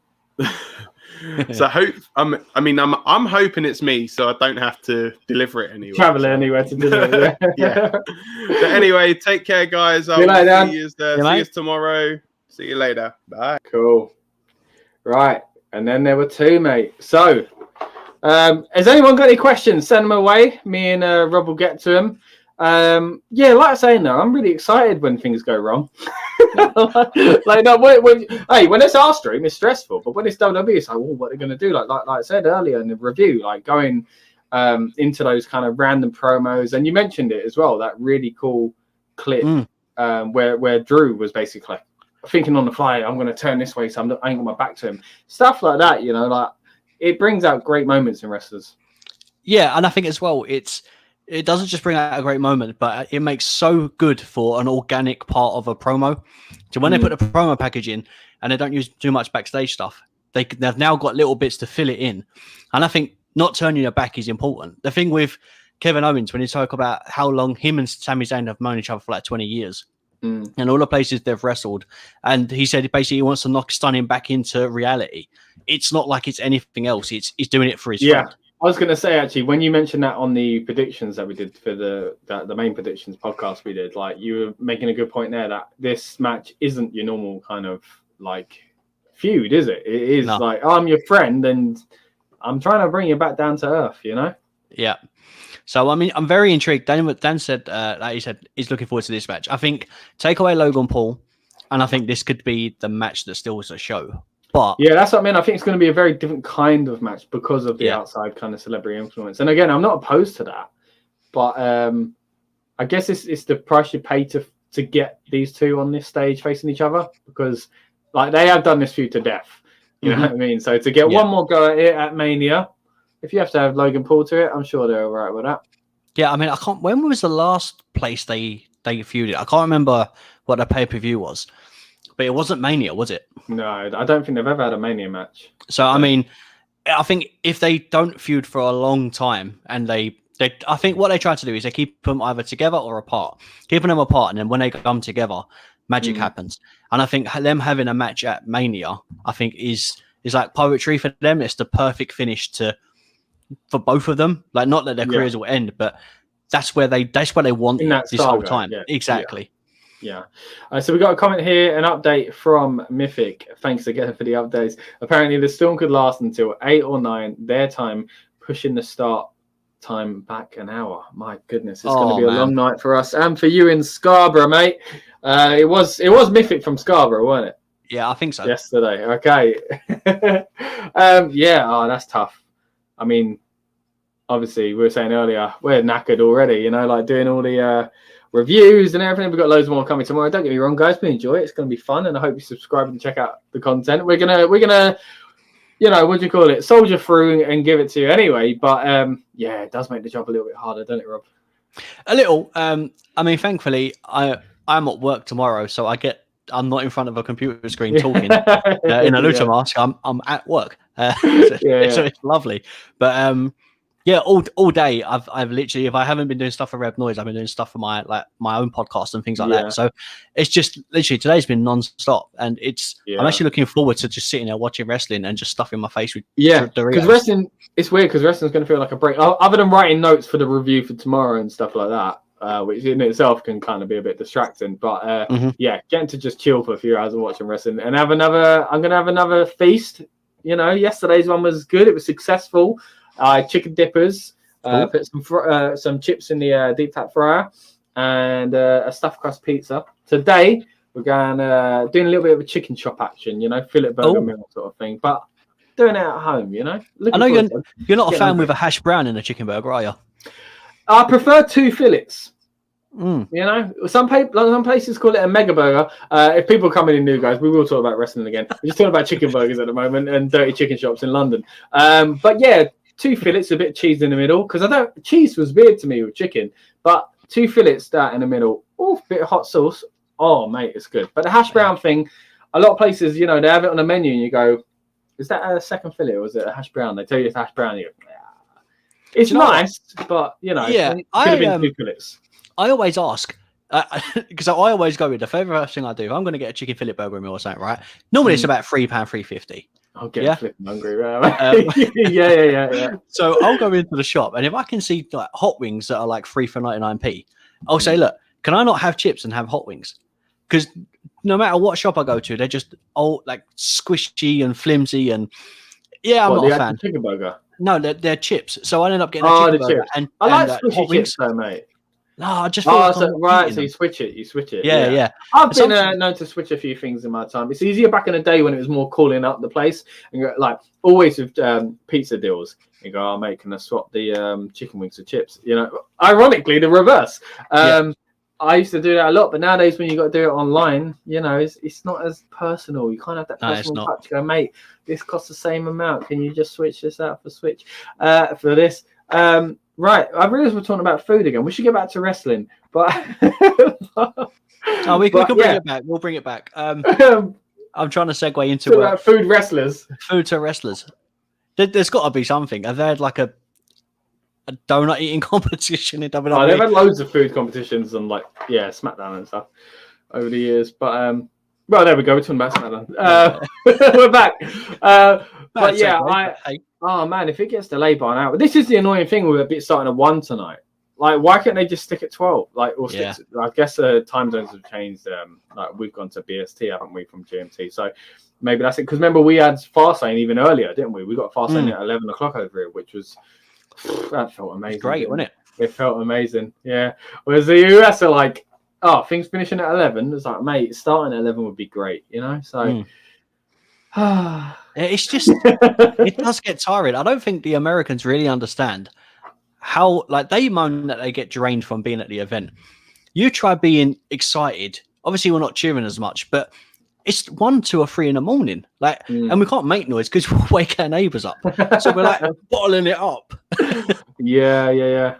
So I'm hoping it's me, so I don't have to deliver it anywhere. Travel anywhere to deliver it. Yeah. But anyway, take care, guys. I'll see you tomorrow. See you later. Bye. Cool. Right, and then there were two, mate. So, has anyone got any questions? Send them away. Me and Rob will get to them. Like I say, no, I'm really excited when things go wrong. When it's our stream, it's stressful, but when it's WWE, it's like, what are they going to do? Like I said earlier in the review, like going into those kind of random promos, and you mentioned it as well, that really cool clip where Drew was basically like, thinking on the fly, I'm going to turn this way, so I ain't got my back to him. Stuff like that, like it brings out great moments in wrestlers. Yeah, and I think as well, it doesn't just bring out a great moment, but it makes so good for an organic part of a promo. So when they put the promo package in and they don't use too much backstage stuff, they've now got little bits to fill it in. And I think not turning your back is important. The thing with Kevin Owens, when he talk about how long him and Sami Zayn have known each other for like 20 years and all the places they've wrestled. And he said basically he wants to knock Stunning back into reality. It's not like it's anything else. He's doing it for his friend. I was going to say, actually, when you mentioned that on the predictions that we did for the main predictions podcast we did, like, you were making a good point there that this match isn't your normal kind of like feud, is it? It is like, I'm your friend and I'm trying to bring you back down to earth, you know? Yeah. So, I mean, I'm very intrigued. Dan said, like he said, he's looking forward to this match. I think take away Logan Paul, and I think this could be the match that steals the show. But yeah, that's what I mean. I think it's going to be a very different kind of match because of the outside kind of celebrity influence. And again, I'm not opposed to that, but I guess it's the price you pay to get these two on this stage facing each other, because like they have done this feud to death. You know what I mean? So to get one more go at it at Mania, if you have to have Logan Paul to it, I'm sure they're all right with that. Yeah, I mean, I can't. When was the last place they feuded? I can't remember what the pay-per-view was. But it wasn't Mania, was it? No, I don't think they've ever had a Mania match. So, I mean, I think if they don't feud for a long time, and I think what they try to do is they keep them either together or apart. Keeping them apart, and then when they come together, magic happens. And I think them having a match at Mania, I think is like poetry for them. It's the perfect finish for both of them. Like, not that their careers will end, but that's where they want this whole time. Yeah. Exactly. Yeah. So we got a comment here, an update from Mythic. Thanks again for the updates. Apparently the storm could last until 8 or 9 their time, pushing the start time back an hour. My goodness, it's going to be a long night for us and for you in Scarborough, mate. It was Mythic from Scarborough, wasn't it? Yeah, I think so. Yesterday. Okay. That's tough. I mean, obviously we were saying earlier, we're knackered already, you know, like doing all the reviews and everything. We've got loads more coming tomorrow. Don't get me wrong, guys, we enjoy it. It's going to be fun, and I hope you subscribe and check out the content. We're gonna you know, what do you call it, soldier through and give it to you anyway. But it does make the job a little bit harder, doesn't it, Rob? A little. I mean, thankfully I'm at work tomorrow, so I'm not in front of a computer screen talking in a lucha mask. I'm at work, so it's lovely. But all day I've literally, if I haven't been doing stuff for Rev Noise, I've been doing stuff for my own podcast and things like that. So it's just literally today's been non-stop, and I'm actually looking forward to just sitting there watching wrestling and just stuffing my face with because wrestling, it's weird because wrestling's going to feel like a break other than writing notes for the review for tomorrow and stuff like that, which in itself can kind of be a bit distracting. But getting to just chill for a few hours and watching wrestling and I'm going to have another feast. You know, yesterday's one was good. It was successful. Chicken dippers, put some chips in the deep fat fryer, and a stuffed crust pizza. Today we're going doing a little bit of a chicken chop action, you know, fillet burger meal sort of thing, but doing it at home, you know. I know you're not a fan with a hash brown in a chicken burger, are you? I prefer 2 fillets. You know, some places call it a mega burger. If people come in new, guys, we will talk about wrestling again. We're just talking about chicken burgers at the moment and dirty chicken shops in London. But yeah, 2 fillets, a bit of cheese in the middle, because cheese was weird to me with chicken, but 2 fillets, that in the middle, bit of hot sauce. Oh, mate, it's good. But the hash brown thing, a lot of places, you know, they have it on the menu and you go, is that a second fillet or is it a hash brown? They tell you it's hash brown. You go, it's nice, but, you know, it could have been 2 fillets. I always ask, because I always go with the first thing I do. If I'm going to get a chicken fillet burger meal or something, right? Normally it's about £3, $3.50. I'll get flipping hungry. Yeah. So I'll go into the shop, and if I can see like hot wings that are like 3 for 99p, I'll say, look, can I not have chips and have hot wings? Because no matter what shop I go to, they're just like squishy and flimsy, and I'm not a fan. Chicken burger? No, they're chips. So I end up getting a chicken burger. And I like squishy chips though, mate. No, I just feel so you switch it. Yeah. I've been known to switch a few things in my time. It's easier back in the day when it was more calling up the place, and you're, like always with pizza deals. You go, mate, can I swap the chicken wings for chips? You know, ironically, the reverse. I used to do that a lot, but nowadays when you got to do it online, you know, it's not as personal. You can't have that personal touch. Go, mate, this costs the same amount. Can you just switch this out for this? Right, I realised we're talking about food again. We should get back to wrestling, but we can bring it back. We'll bring it back. I'm trying to segue into food wrestlers. Food to wrestlers. There's got to be something. Have they had like a donut eating competition in WWE? They've had loads of food competitions on SmackDown and stuff over the years. But well, there we go. We're talking about SmackDown. We're back. But yeah, Hey. oh man, if it gets delayed by an hour, this is the annoying thing with a bit starting at 1 tonight. Like, why can't they just stick at 12? Like, or stick to, I guess time zones have changed. Like, we've gone to BST, haven't we, from GMT? So maybe that's it. Because remember, we had Fastlane even earlier, didn't we? We got Fastlane at 11 o'clock over here, which was that felt amazing. Great, wasn't it? It felt amazing. Yeah. Whereas the US are like, oh, things finishing at 11. It's like, mate, starting at 11 would be great, you know? So. It's just it does get tiring. I don't think the Americans really understand how, like, they moan that they get drained from being at the event. You try being excited. Obviously, we're not cheering as much, but it's 1, 2, or 3 in the morning. Like, and we can't make noise because we'll wake our neighbours up. So we're like bottling it up. Yeah,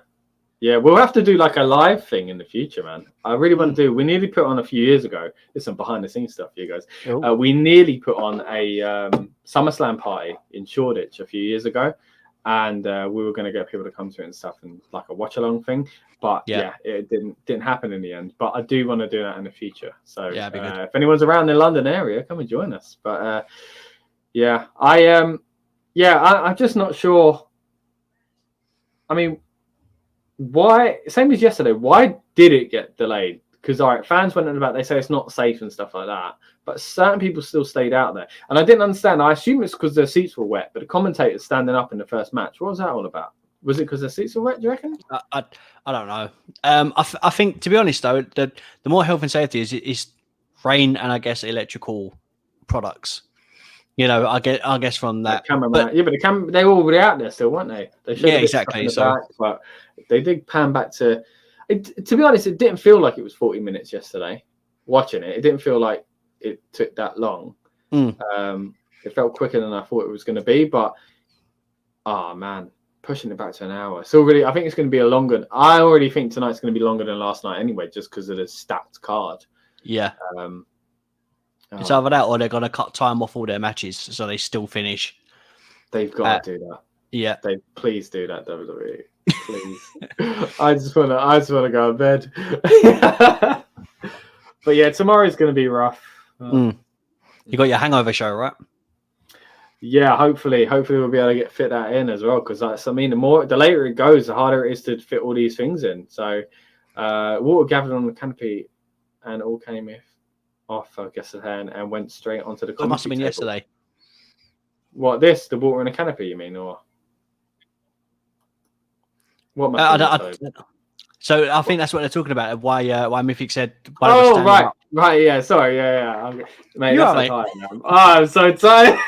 we'll have to do like a live thing in the future, man. I really want to do. We nearly put on a few years ago. There's some behind the scenes stuff, you guys. We nearly put on a SummerSlam party in Shoreditch a few years ago, and we were going to get people to come to it and stuff, and like a watch along thing. But yeah, it didn't happen in the end. But I do want to do that in the future. So if anyone's around the London area, come and join us. But I'm just not sure. I mean, why? Same as yesterday. Why did it get delayed? Because fans went on about, they say it's not safe and stuff like that, but certain people still stayed out there, and I didn't understand. I assume it's because their seats were wet, but the commentators standing up in the first match, what was that all about? Was it because their seats were wet? Do you reckon? I don't know. I think, to be honest though, the more health and safety is rain and I guess electrical products. You know, I guess from that. But they were already out there still, weren't they? Exactly. So, but they did pan back to. To be honest, it didn't feel like it was 40 minutes yesterday. Watching it, it didn't feel like it took that long. It felt quicker than I thought it was going to be. But man, pushing it back to an hour. So really, I think it's going to be a longer. I already think tonight's going to be longer than last night anyway, just because of the stacked card. Yeah. It's either that or they're going to cut time off all their matches so they still finish. They've got to do that. Yeah. Please do that, WWE. Please. I just want to go to bed. But yeah, tomorrow's going to be rough. You got your hangover show, right? Yeah, hopefully we'll be able to fit that in as well. Because the later it goes, the harder it is to fit all these things in. So, water gathered on the canopy, and all came off, I guess, and went straight onto the. It must have been yesterday. What, the water in a canopy? You mean, or what? So I think that's what they're talking about. Why Mythic said. Oh right, yeah. Sorry, yeah. Mate, you that's tired now. I'm so tired.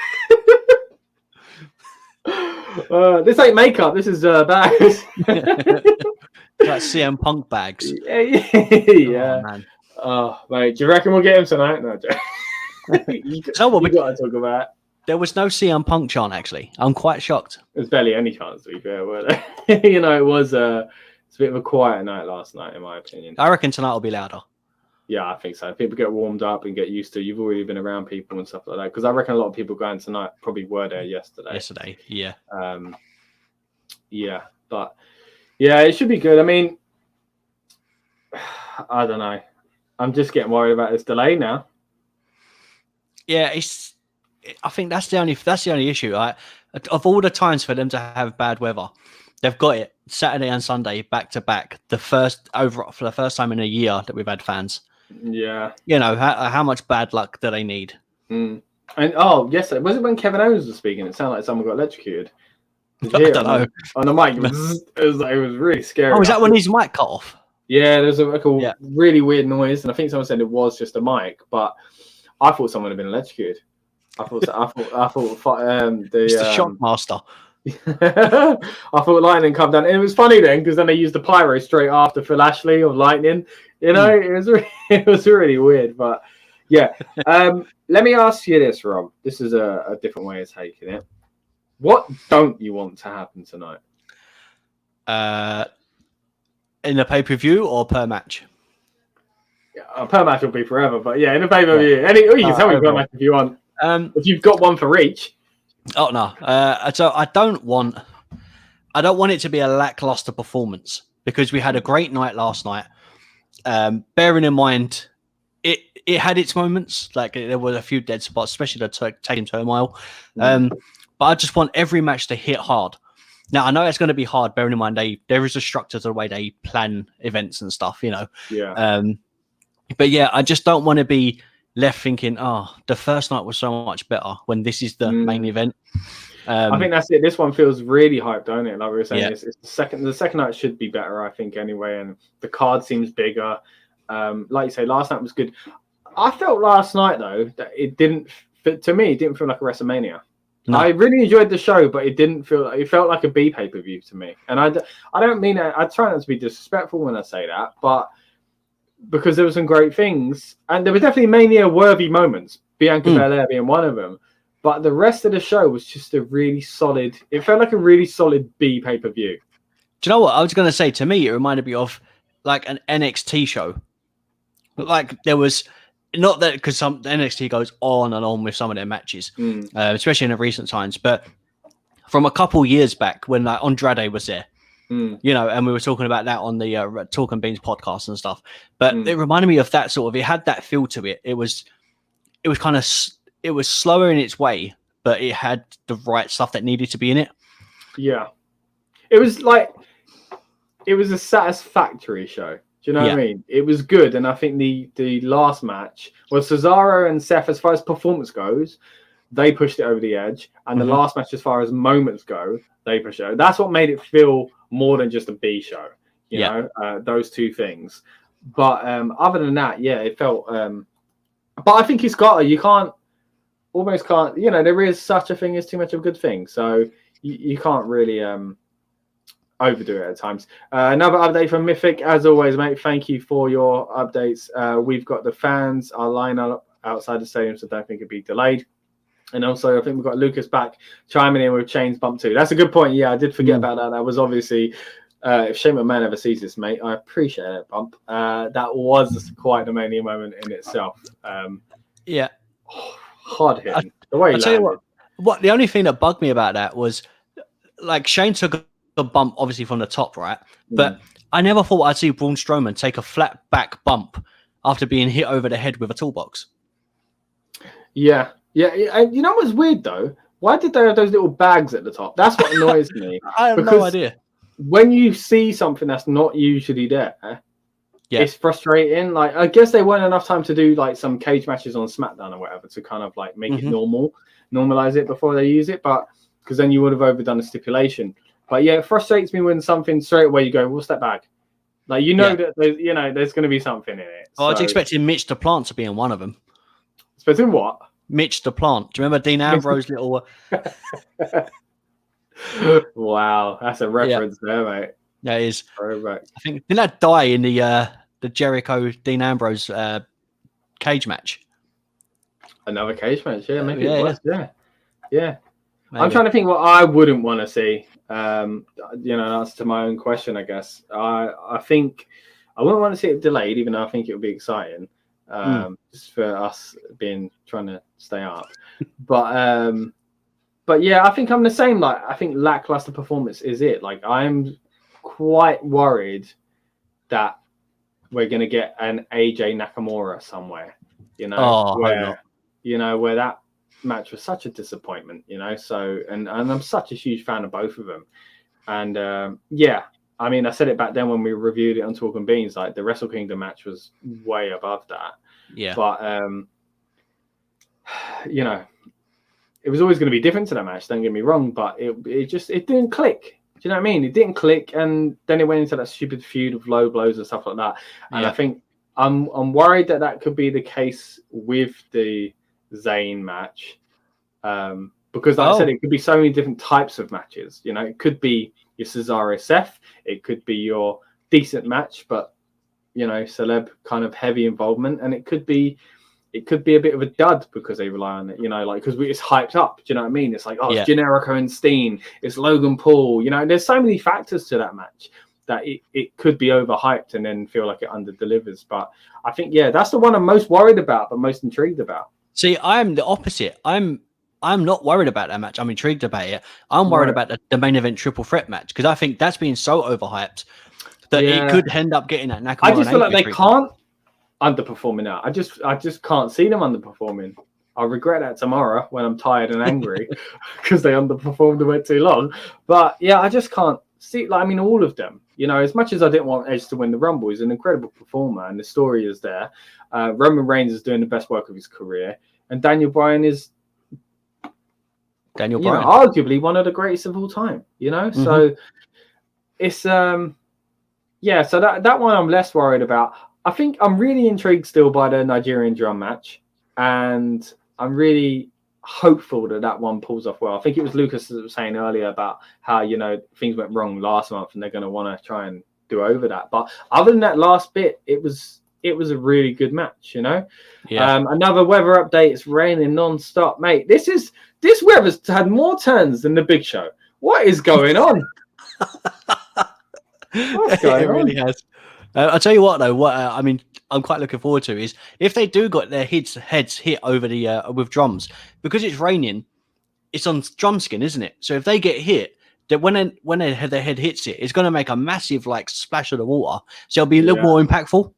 This ain't makeup. This is bags. Like CM Punk bags. Yeah. Oh, man. Oh, mate, do you reckon we'll get him tonight? No, you got to talk about. There was no CM Punk chant, actually. I'm quite shocked. There's barely any chance, to be fair. But, it was it's a bit of a quiet night last night, in my opinion. I reckon tonight will be louder. Yeah, I think so. People get warmed up and get used to. You've already been around people and stuff like that. Because I reckon a lot of people going tonight probably were there yesterday. Yeah. But yeah, it should be good. I mean, I don't know. I'm just getting worried about this delay now. Yeah, I think that's the only issue. Right? Of all the times for them to have bad weather, they've got it Saturday and Sunday back to back. For the first time in a year that we've had fans. Yeah. You know, how much bad luck do they need? And yesterday, was it when Kevin Owens was speaking? It sounded like someone got electrocuted. I don't know. On the mic, it was really scary. Oh, was that when his mic cut off? Yeah, there's a really weird noise, and I think someone said it was just a mic, but I thought someone had been electrocuted. I thought the Shockmaster. I thought lightning come down, and it was funny then because then they used the pyro straight after Phil Ashley of lightning. You know, it was really weird, but yeah. Let me ask you this, Rob. This is a different way of taking it. What don't you want to happen tonight? In the pay-per-view or per match? Yeah, per match will be forever, but yeah, in the pay-per-view. You can tell me per match if you want. If you've got one for each. Oh no. So I don't want it to be a lackluster performance because we had a great night last night. Bearing in mind it had its moments, like there were a few dead spots, especially the tag team turmoil. But but I just want every match to hit hard. Now, I know it's going to be hard, bearing in mind there is a structure to the way they plan events and stuff, you know. Yeah. But yeah, I just don't want to be left thinking, oh, the first night was so much better when this is the main event. I think that's it. This one feels really hyped, don't it? Like we were saying, Yeah. it's the second night should be better, I think, anyway. And the card seems bigger. Like you say, last night was good. I felt last night though that it didn't fit to me. It didn't feel like a WrestleMania. No. I really enjoyed the show, but it didn't feel. It felt like a B pay-per-view to me. And I don't mean it. I try not to be disrespectful when I say that, but because there were some great things, and there were definitely Mania-worthy moments. Bianca Bel-Air being one of them. But the rest of the show was just a really solid. It felt like a really solid B pay-per-view. Do you know what I was going to say? To me, it reminded me of like an NXT show. Like there was. Not that because some NXT goes on and on with some of their matches, especially in the recent times. But from a couple years back, when like Andrade was there, you know, and we were talking about that on the Talk and Beans podcast and stuff. But it reminded me of that sort of. It had that feel to it. It was kind of it was slower in its way, but it had the right stuff that needed to be in it. Yeah, it was a satisfactory show. Do you know what I mean? It was good, and I think the last match was Cesaro and Seth. As far as performance goes, they pushed it over the edge, and the last match, as far as moments go, they pushed it. That's what made it feel more than just a B show. You know, those two things. But other than that, it felt. But I think it's got. You almost can't. You know, there is such a thing as too much of a good thing, so you can't really. Overdo it at times. Another update from Mythic. As always, mate, thank you for your updates. We've got the fans, our lineup outside the stadium, so don't think it'd be delayed. And also, I think we've got Lucas back chiming in with Chains Bump 2. That's a good point. Yeah, I did forget about that. That was obviously, if Shane McMahon ever sees this, mate, I appreciate that bump. That was quite a Mania moment in itself. Hard hitting. The way he landed. Tell you what, the only thing that bugged me about that was, like, Shane took a bump obviously from the top, right? But I never thought I'd see Braun Strowman take a flat back bump after being hit over the head with a toolbox. Yeah. And you know what's weird though? Why did they have those little bags at the top? That's what annoys me. I have no idea. When you see something that's not usually there, it's frustrating. Like, I guess they weren't enough time to do like some cage matches on SmackDown or whatever to kind of like make it normalize it before they use it. But because then you would have overdone the stipulation. But yeah, it frustrates me when something straight away you go, what's that bag? Like, you know that there's going to be something in it. I was expecting Mitch the Plant to be in one of them. Expecting what? Mitch the Plant. Do you remember Dean Ambrose little? Wow, that's a reference there, mate. Yeah, it is. Right. I think didn't that die in the Jericho Dean Ambrose cage match? Another cage match, maybe it was. Yeah. Maybe. I'm trying to think what I wouldn't want to see. That's to my own question, I guess. I think I wouldn't want to see it delayed, even though I think it would be exciting. Just for us trying to stay up. But yeah, I think I'm the same. Like, I think lackluster performance is it. Like, I'm quite worried that we're going to get an AJ Nakamura somewhere, where that match was such a disappointment, so and I'm such a huge fan of both of them. And I mean, I said it back then when we reviewed it on Talking Beans, like the Wrestle Kingdom match was way above that. But it was always going to be different to that match, don't get me wrong, but it didn't click. Do you know what I mean? It didn't click, and then it went into that stupid feud of low blows and stuff like that. And I think I'm worried that could be the case with the Zayn match, because like I said, it could be so many different types of matches. It could be your Cesaro Seth, it could be your decent match, but celeb kind of heavy involvement, and it could be a bit of a dud because they rely on it, because it's hyped up. Do you know what I mean? It's like, it's Generico and Steen, it's Logan Paul. There's so many factors to that match that it could be overhyped and then feel like it underdelivers. But I think that's the one I'm most worried about, but most intrigued about. See, I'm the opposite. I'm not worried about that match. I'm intrigued about it. I'm worried about the main event triple threat match because I think that's been so overhyped that it could end up getting that Nakamura. I just feel like they can't underperforming now. I just can't see them underperforming. I'll regret that tomorrow when I'm tired and angry because they underperformed and went too long. But yeah, I just can't see. Like, I mean, all of them. You know, as much as I didn't want Edge to win the Rumble, he's an incredible performer, and the story is there. Roman Reigns is doing the best work of his career, and Daniel Bryan is arguably one of the greatest of all time. You know, so it's So that one I'm less worried about. I think I'm really intrigued still by the Nigerian drum match, and I'm really hopeful that one pulls off well. I think it was Lucas that was saying earlier about how, you know, things went wrong last month and they're going to want to try and do over that. But other than that last bit, it was a really good match, you know. Yeah. Another weather update. It's raining non-stop, mate. This weather's had more turns than the Big Show. What is going on? What's going on? It really has. I'll tell you what, though. What I mean, I'm quite looking forward to is if they do got their heads hit over the with drums, because it's raining. It's on drum skin, isn't it? So if they get hit, that when their head hits it, it's going to make a massive like splash of the water. So it'll be a little more impactful.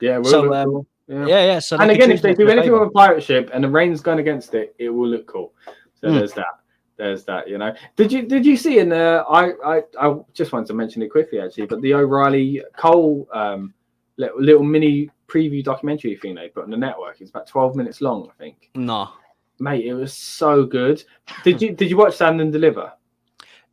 Yeah. Cool. Yeah. So and again, if they do anything with a pirate ship and the rain's going against it, it will look cool. So there's that. You know. Did you see in the? I just wanted to mention it quickly actually, but the O'Reilly Cole little mini preview documentary thing they put on the network. It's about 12 minutes long, I think. No, mate, it was so good. Did you watch Stand and Deliver?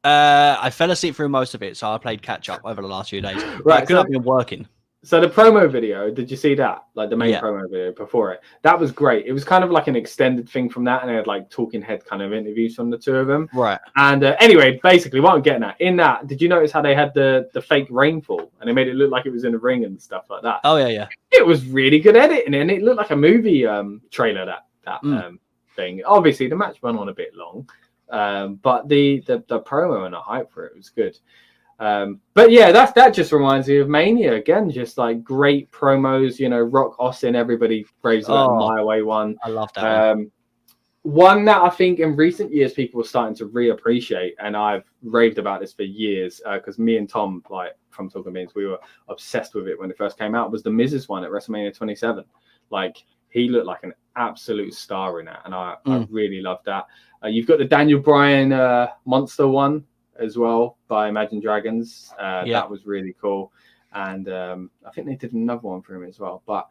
I fell asleep through most of it, so I played catch up over the last few days. Right, I could have been working. So the promo video, did you see that? Like the main promo video before it? That was great. It was kind of like an extended thing from that, and they had like talking head kind of interviews from the two of them. Right. And anyway, basically what I'm getting at, in that, did you notice how they had the fake rainfall and they made it look like it was in a ring and stuff like that? Oh, yeah. It was really good editing, and it looked like a movie trailer, that thing. Obviously, the match went on a bit long, but the promo and the hype for it was good. But yeah, that just reminds me of Mania again. Just like great promos, you know, Rock, Austin, everybody raves about My Way one. I love that one that I think in recent years people are starting to reappreciate, and I've raved about this for years because me and Tom, like from Talking Beans, we were obsessed with it when it first came out. Was the Miz's one at WrestleMania 27? Like he looked like an absolute star in that, and I really loved that. You've got the Daniel Bryan Monster one as well by Imagine Dragons. That was really cool, and I think they did another one for him as well. But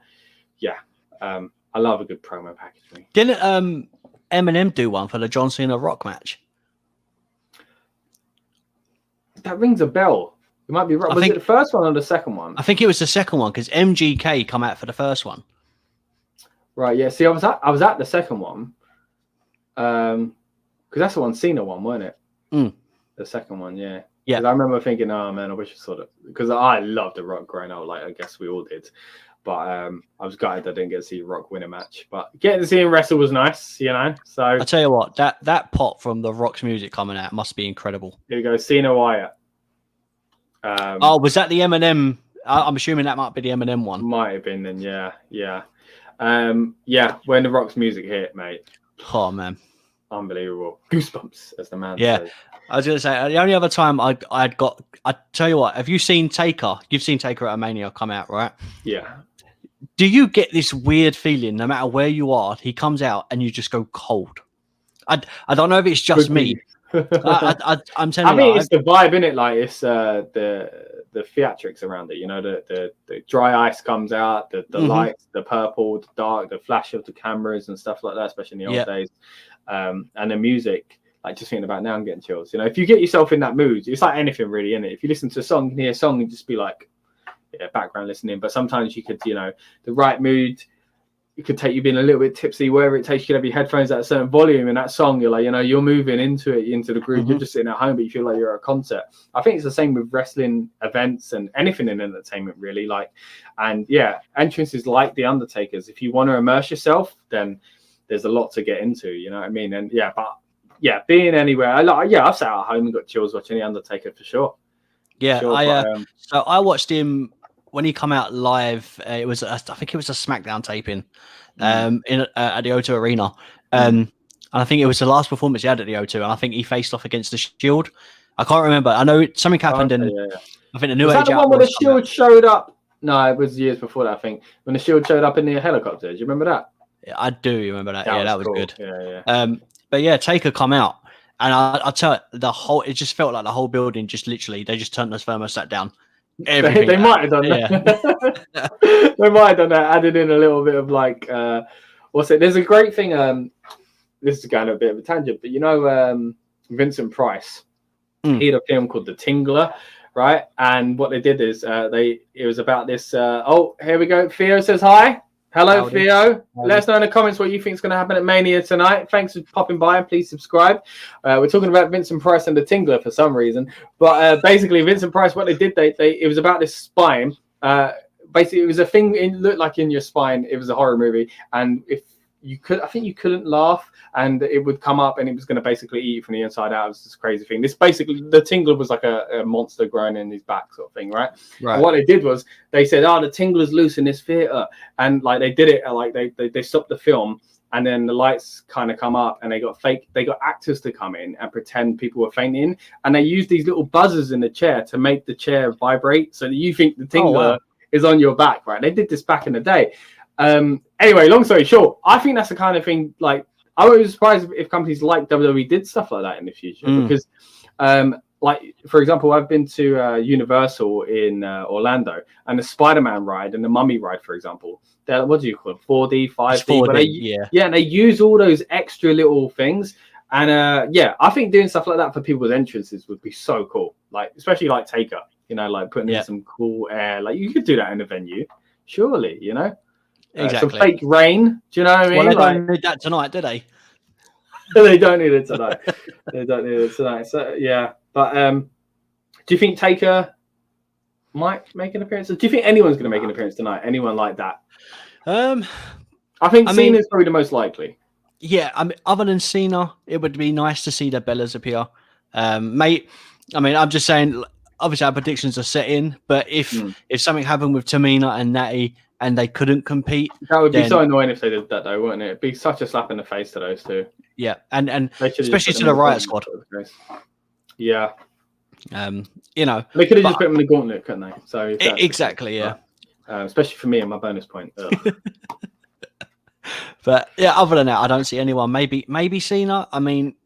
yeah, I love a good promo package. Didn't Eminem do one for the John Cena Rock match? That rings a bell. It might be right. Was it the first one or the second one? I think it was the second one because MGK come out for the first one. Right. Yeah. See, I was at the second one, because that's the one Cena won, weren't it? The second one, yeah. I remember thinking, oh man, I wish I saw that, because I loved The Rock growing up, like I guess we all did. But I was gutted I didn't get to see Rock win a match. But getting to see him wrestle was nice, you know. So I tell you what, that pop from The Rock's music coming out must be incredible. Here we go, Cena Wyatt. Was that the Eminem? I'm assuming that might be the Eminem one. Might have been then, yeah. When The Rock's music hit, mate. Oh man. Unbelievable. Goosebumps, as the man says. I was going to say, the only other time I tell you what, have you seen Taker? You've seen Taker at Mania come out, right? Yeah. Do you get this weird feeling, no matter where you are, he comes out and you just go cold? I don't know if it's just me. I'm telling you. I mean, it's the vibe, innit? Like, it's the theatrics around it, you know, the dry ice comes out, the lights, the purple, the dark, the flash of the cameras and stuff like that, especially in the old days. And the music, like just thinking about now, I'm getting chills. You know, if you get yourself in that mood, it's like anything really, innit? If you listen to a song, you can hear a song and just be like, background listening. But sometimes you could, you know, the right mood, it could take you being a little bit tipsy, wherever it takes you to have your headphones at a certain volume, and that song, you're like, you know, you're moving into the groove. You're just sitting at home, but you feel like you're at a concert. I think it's the same with wrestling events and anything in entertainment, really. Like, and entrances like The Undertaker's, if you want to immerse yourself, then there's a lot to get into, you know what I mean? And being anywhere, I've sat at home and got chills watching The Undertaker for sure. Yeah, so I watched him when he come out live. I think it was a SmackDown taping at the O2 Arena. And I think it was the last performance he had at the O2, and I think he faced off against the Shield. I can't remember. I know something happened, and I think the New Age. Was that the one where the Shield showed up? No, it was years before that. I think when the Shield showed up in the helicopter. Do you remember that? I do remember that. That was cool. good. Yeah. But yeah, Taker come out, and I tell you, it just felt like the whole building just literally they just turned the thermostat down. They might have done that. Yeah. They might have done that. Added in a little bit of like, what's it? There's a great thing. This is going a bit of a tangent, but you know, Vincent Price. He had a film called The Tingler, right? And what they did is it was about this. Oh, here we go. Theo says hi. Hello, Howdy. Theo. Howdy. Let us know in the comments what you think is going to happen at Mania tonight. Thanks for popping by and please subscribe. We're talking about Vincent Price and The Tingler for some reason. But basically, Vincent Price, what they did, it was about this spine. Basically, it was a thing, it looked like in your spine. It was a horror movie. And if I think you couldn't laugh and it would come up and it was going to basically eat you from the inside out. It was this crazy thing. This basically, the Tingler was like a monster growing in his back sort of thing, right? And what they did was they said, the Tingler's loose in this theater. And like they did it, like they stopped the film and then the lights kind of come up and they got actors to come in and pretend people were fainting. And they used these little buzzers in the chair to make the chair vibrate so that you think the Tingler is on your back, right? They did this back in the day. Anyway, long story short, I think that's the kind of thing, like, I would be surprised if companies like WWE did stuff like that in the future because, like, for example, I've been to Universal in Orlando and the Spider-Man ride and the Mummy ride, for example, they're, what do you call it, 4D, 5D? 4D, yeah, and they use all those extra little things. And I think doing stuff like that for people's entrances would be so cool, like, especially like Taker, you know, like putting in some cool air. Like, you could do that in a venue, surely, you know? Exactly. Some fake rain. Do you know what I mean? Well, they don't need that tonight, do they? They don't need it tonight. They don't need it tonight. So yeah, but do you think Taker might make an appearance? Do you think anyone's going to make an appearance tonight? Anyone like that? I think Cena's probably the most likely. Yeah, I mean, other than Cena, it would be nice to see the Bellas appear. Mate, I mean, I'm just saying. Obviously, our predictions are set in, but if something happened with Tamina and Natty and they couldn't compete, that would be so annoying if they did that, though, wouldn't it? It'd be such a slap in the face to those two. Yeah, and especially to the Riot Squad. Yeah. You know, they could have just put them in the gauntlet, couldn't they? So exactly, yeah. Especially for me and my bonus point. But yeah, other than that, I don't see anyone. Maybe Cena. I mean,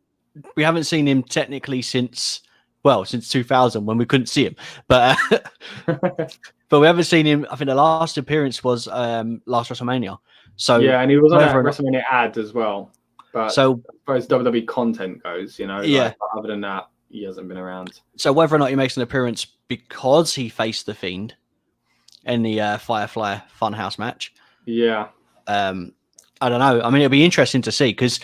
we haven't seen him technically since 2000 when we couldn't see him, but but we haven't seen him. I think the last appearance was last WrestleMania. So yeah, and he was on that WrestleMania ad as well. But so as far as WWE content goes, you know, yeah. But other than that, he hasn't been around. So whether or not he makes an appearance because he faced the Fiend in the Firefly Funhouse match, yeah, I don't know. I mean, it'll be interesting to see because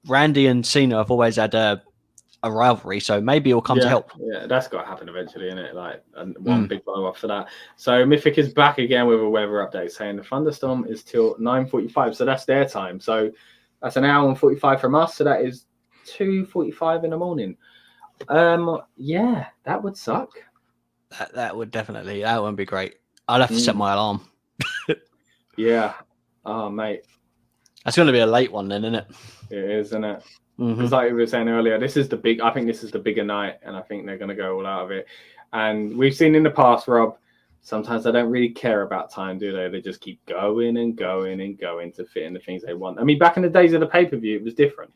Randy and Cena have always had a rivalry, so maybe it'll come to help. Yeah, that's got to happen eventually, isn't it? Like, and one big blow up for that. So Mythic is back again with a weather update saying the thunderstorm is till 9:45, so that's their time. So that's an hour and 45 from us. So that is 2:45 in the morning. Yeah, that would suck. That would definitely. That wouldn't be great. I'd have to set my alarm. Yeah. Oh, mate. That's going to be a late one then, isn't it? It is, isn't it? Because like we were saying earlier, I think this is the bigger night, and I think they're going to go all out of it. And we've seen in the past, Rob, sometimes they don't really care about time, do they? They just keep going and going and going to fit in the things they want. I mean, back in the days of the pay-per-view, it was different,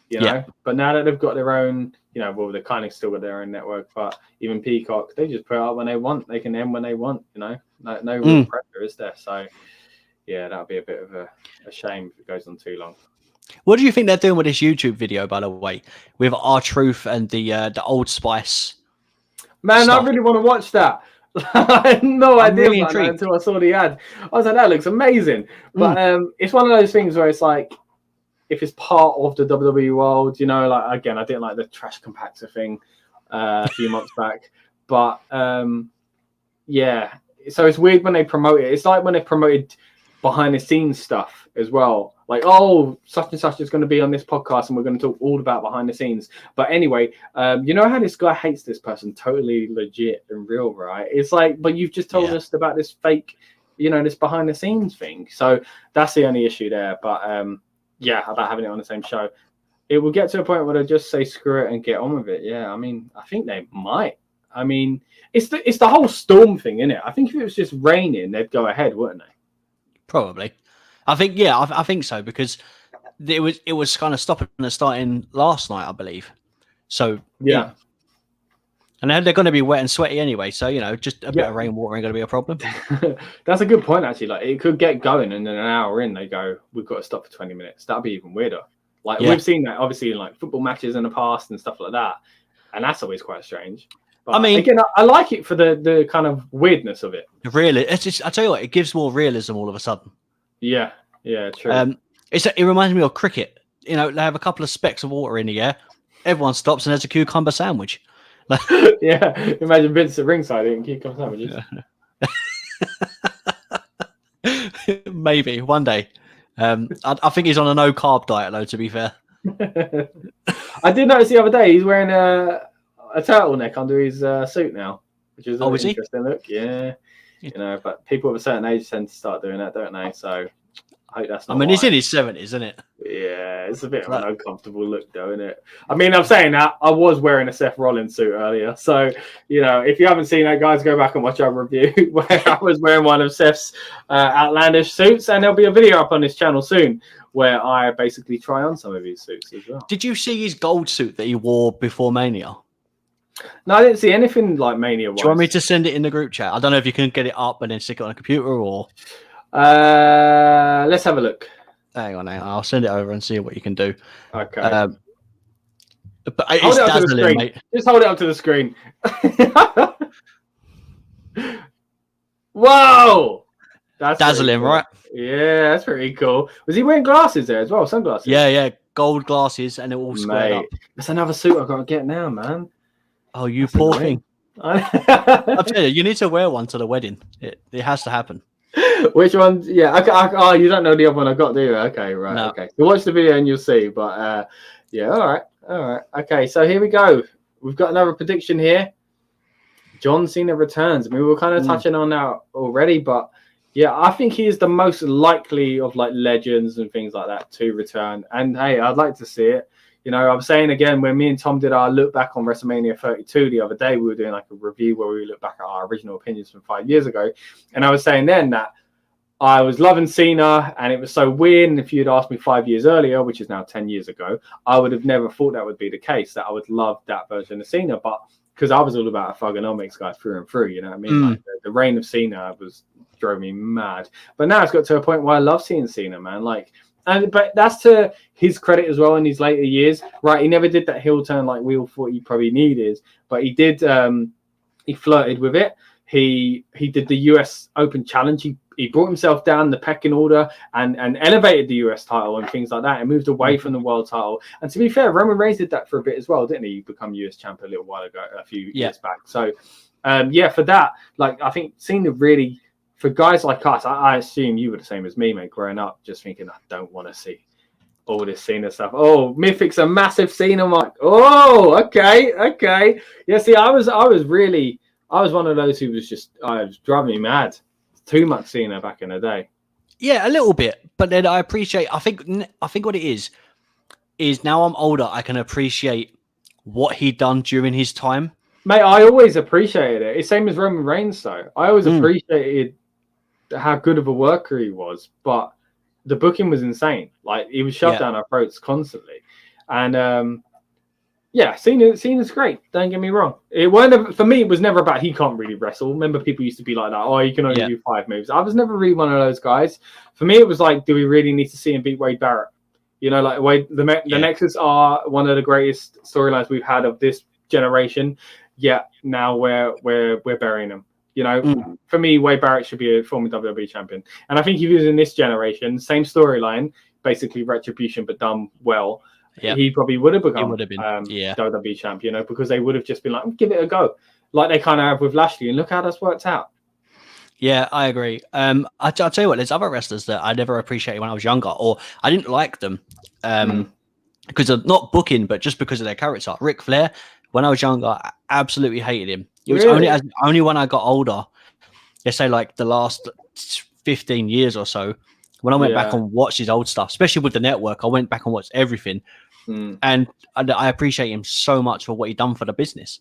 you know? Yeah. But now that they've got their own, you know, well, they kind of still got their own network, but even Peacock, they just put it out when they want. They can end when they want, you know? No real pressure, is there? So, yeah, that'll be a bit of a shame if it goes on too long. What do you think they're doing with this YouTube video, by the way, with R-Truth and the Old Spice? Man, stuff? I really want to watch that. I had no idea really about that until I saw the ad. I was like, that looks amazing. But it's one of those things where it's like, if it's part of the WWE world, you know, like, again, I didn't like the trash compactor thing a few months back. But, yeah. So it's weird when they promote it. It's like when they promoted behind the scenes stuff as well. Like, oh, such and such is going to be on this podcast and we're going to talk all about behind the scenes. But anyway, you know how this guy hates this person totally legit and real, right? It's like, but you've just told us about this fake, you know, this behind the scenes thing. So that's the only issue there. But yeah, about having it on the same show. It will get to a point where they'll just say screw it and get on with it. Yeah, I mean, I think they might. I mean, it's the whole storm thing, isn't it? I think if it was just raining, they'd go ahead, wouldn't they? Probably. I think I think so because it was kind of stopping and starting last night, I believe. So Yeah. And they're going to be wet and sweaty anyway, so just a bit of rainwater ain't going to be a problem. That's a good point, actually. Like, it could get going, and then an hour in, they go, "We've got to stop for 20 minutes." That'd be even weirder. Like we've seen that obviously in like football matches in the past and stuff like that, and that's always quite strange. But, I mean, again, I like it for the kind of weirdness of it. Really, it's just I tell you what, it gives more realism all of a sudden. Yeah, true. It reminds me of cricket. They have a couple of specks of water in the air. Everyone stops and there's a cucumber sandwich. Yeah, imagine Vince at ringside eating cucumber sandwiches. Yeah. Maybe one day. I think he's on a no carb diet, though. To be fair, I did notice the other day he's wearing a turtleneck under his suit now, which is an interesting look. Yeah, but people of a certain age tend to start doing that, don't they? So I hope that's not. I mean, he's in his 70s, isn't it? Yeah, it's a bit of an uncomfortable look, though, isn't it? I mean, I'm saying that I was wearing a Seth Rollins suit earlier, so if you haven't seen that, guys, go back and watch our review where I was wearing one of Seth's outlandish suits, and there'll be a video up on this channel soon where I basically try on some of his suits as well. Did you see his gold suit that he wore before Mania? No, I didn't see anything like Mania. Do you want me to send it in the group chat? I don't know if you can get it up and then stick it on a computer or. Let's have a look. Hang on. I'll send it over and see what you can do. Okay. But it's dazzling, mate. Just hold it up to the screen. Whoa! That's dazzling, cool. right? Yeah, that's pretty cool. Was he wearing glasses there as well? Sunglasses? Yeah. Gold glasses and it all squared up. That's another suit I've got to get now, man. Oh, you poor thing. I'll tell you, you need to wear one to the wedding. It has to happen. Which one? Yeah. Oh, you don't know the other one I got, do you? Okay, right. No. Okay. So watch the video and you'll see. But yeah, all right. Okay, so here we go. We've got another prediction here. John Cena returns. I mean, we were kind of touching on that already, but yeah, I think he is the most likely of like legends and things like that to return. And hey, I'd like to see it. I was saying again, when me and Tom did our look back on WrestleMania 32 the other day, we were doing like a review where we looked back at our original opinions from 5 years ago. And I was saying then that I was loving Cena and it was so weird. And if you'd asked me 5 years earlier, which is now 10 years ago, I would have never thought that would be the case, that I would love that version of Cena. But because I was all about a thugonomics guy through and through, you know what I mean? Like the reign of Cena drove me mad. But now it's got to a point where I love seeing Cena, man. But that's to his credit as well in his later years, right? He never did that heel turn like we all thought he probably needed, but he did. He flirted with it. He did the US Open Challenge. He brought himself down the pecking order and elevated the US title and things like that, and moved away from the world title. And to be fair, Roman Reigns did that for a bit as well, didn't he? He become US champ a little while ago, a few years back. So for that, I think Cena really. For guys like us, I assume you were the same as me, mate, growing up, just thinking, I don't want to see all this Cena stuff. Oh, Mythic's a massive Cena mark. Oh, okay. Yeah, see, I was one of those who was driving me mad. Too much Cena back in the day. Yeah, a little bit. But then I think what it is now I'm older, I can appreciate what he'd done during his time. Mate, I always appreciated it. It's same as Roman Reigns, though. I always appreciated how good of a worker he was, but the booking was insane. Like, he was shoved down our throats constantly. And Cena's great. Don't get me wrong. For me, it was never about he can't really wrestle. Remember, people used to be like that. Oh, you can only do 5 moves. I was never really one of those guys. For me, it was like, do we really need to see him beat Wade Barrett? The Nexus are one of the greatest storylines we've had of this generation. Yeah, now we're burying him. For me, Wade Barrett should be a former WWE champion. And I think if he was in this generation, same storyline, basically retribution, but done well, he probably would have become WWE champion, because they would have just been like, give it a go. Like they kind of have with Lashley, and look how that's worked out. Yeah, I agree. I'll tell you what, there's other wrestlers that I never appreciated when I was younger, or I didn't like them because of not booking, but just because of their character. Ric Flair, when I was younger, I absolutely hated him. It was only when I got older, let's say like the last 15 years or so, when I went back and watched his old stuff, especially with the network, I went back and watched everything. And I appreciate him so much for what he done for the business.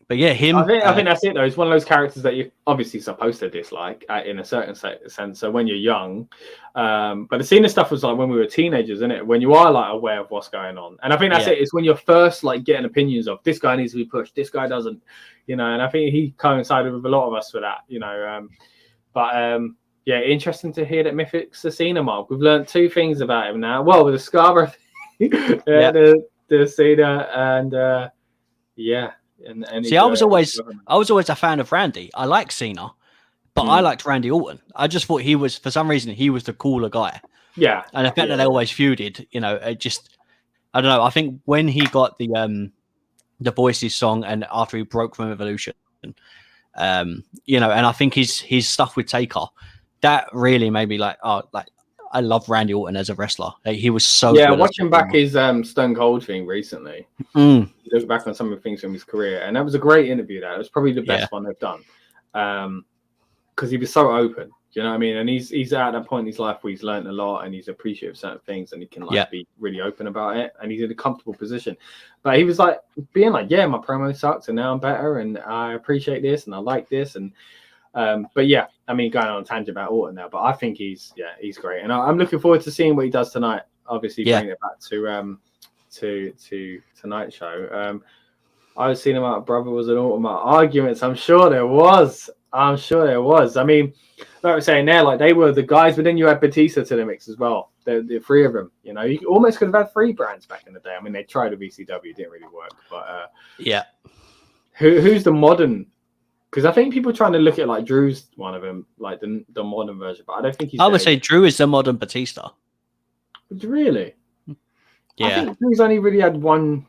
But yeah, him. I think that's it though. It's one of those characters that you're obviously supposed to dislike in a certain sense. So when you're young, but the Cena stuff was like when we were teenagers, isn't it? When you are like aware of what's going on, and I think that's it. It's when you're first like getting opinions of this guy needs to be pushed, this guy doesn't, you know. And I think he coincided with a lot of us for that, you know. Yeah, interesting to hear that Mythic's a Cena mark. We've learned two things about him now. Well, with the Scarborough, the Cena, and yeah. And see, I was always a fan of Randy. I like Cena, but I liked Randy Orton. I just thought he was, for some reason, he was the cooler guy. Yeah, and the fact that they always feuded, you know, it just, I don't know. I think when he got the Voices song, and after he broke from Evolution, you know, and I think his stuff with Taker, that really made me like, oh, like I love Randy Orton as a wrestler. Like, he was so good. Watching back his Stone Cold thing recently, look back on some of the things from his career, and that was a great interview. That it was probably the best one they've done, because he was so open. You know what I mean? And he's at that point in his life where he's learned a lot, and he's appreciative of certain things, and he can like be really open about it, and he's in a comfortable position. But he was like being like, yeah, my promo sucks, and now I'm better, and I appreciate this, and I like this, and but yeah, I mean, going on a tangent about Orton now, but I think he's great, and I'm looking forward to seeing what he does tonight. Obviously, bringing it back to tonight's show. I was seeing about brother was an Orton arguments. I'm sure there was. I mean, like I was saying there, like they were the guys, but then you had Batista to the mix as well. The three of them, you know, you almost could have had three brands back in the day. I mean, they tried a VCW, it didn't really work, but who's the modern? Because I think people are trying to look at like Drew's one of them, like the modern version, but I don't think he's. I would say Drew is the modern Batista. Really? Yeah. I think Drew's only really had one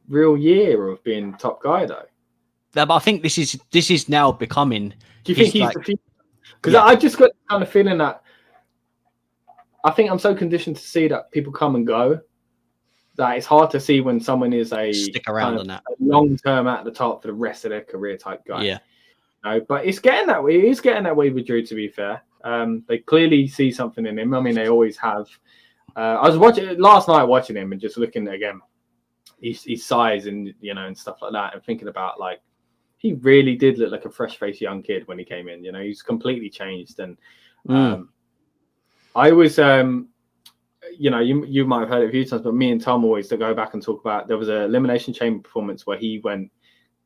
real year of being top guy though. Yeah, but I think this is now becoming. Do you think he's the future? Because I just got the kind of feeling that I think I'm so conditioned to see that people come and go that it's hard to see when someone is a stick around on that long term at the top for the rest of their career type guy. Yeah. No, but it's getting that way. It's getting that way with Drew, to be fair. They clearly see something in him. I mean, they always have. I was watching last night, watching him and just looking again, his size and you know and stuff like that, and thinking about like he really did look like a fresh faced young kid when he came in. You know, he's completely changed. And I was, you know, you might have heard it a few times, but me and Tom always to go back and talk about. There was a Elimination Chamber performance where he went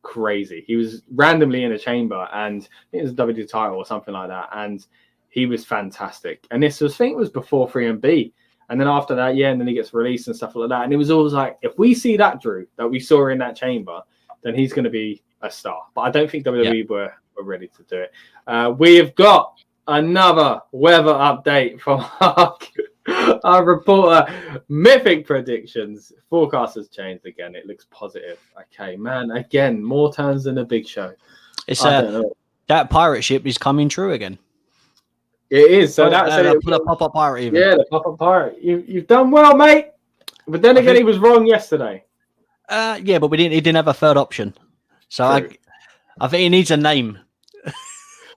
crazy. He was randomly in a chamber, and I think it was a WWE title or something like that, and he was fantastic. And this was, I think it was before 3MB. And then after that, and then he gets released and stuff like that. And it was always like, if we see that Drew that we saw in that chamber, then he's going to be a star. But I don't think WWE were ready to do it. We have got another weather update from our reporter. Mythic predictions. Forecast has changed again. It looks positive. Okay, man. Again, more turns than a big show. It's that pirate ship is coming true again. It is. So that's the pop-up pirate even. Yeah, the pop-up pirate. You've done well, mate. But then again, he was wrong yesterday. Yeah, but he didn't have a third option. So I think he needs a name.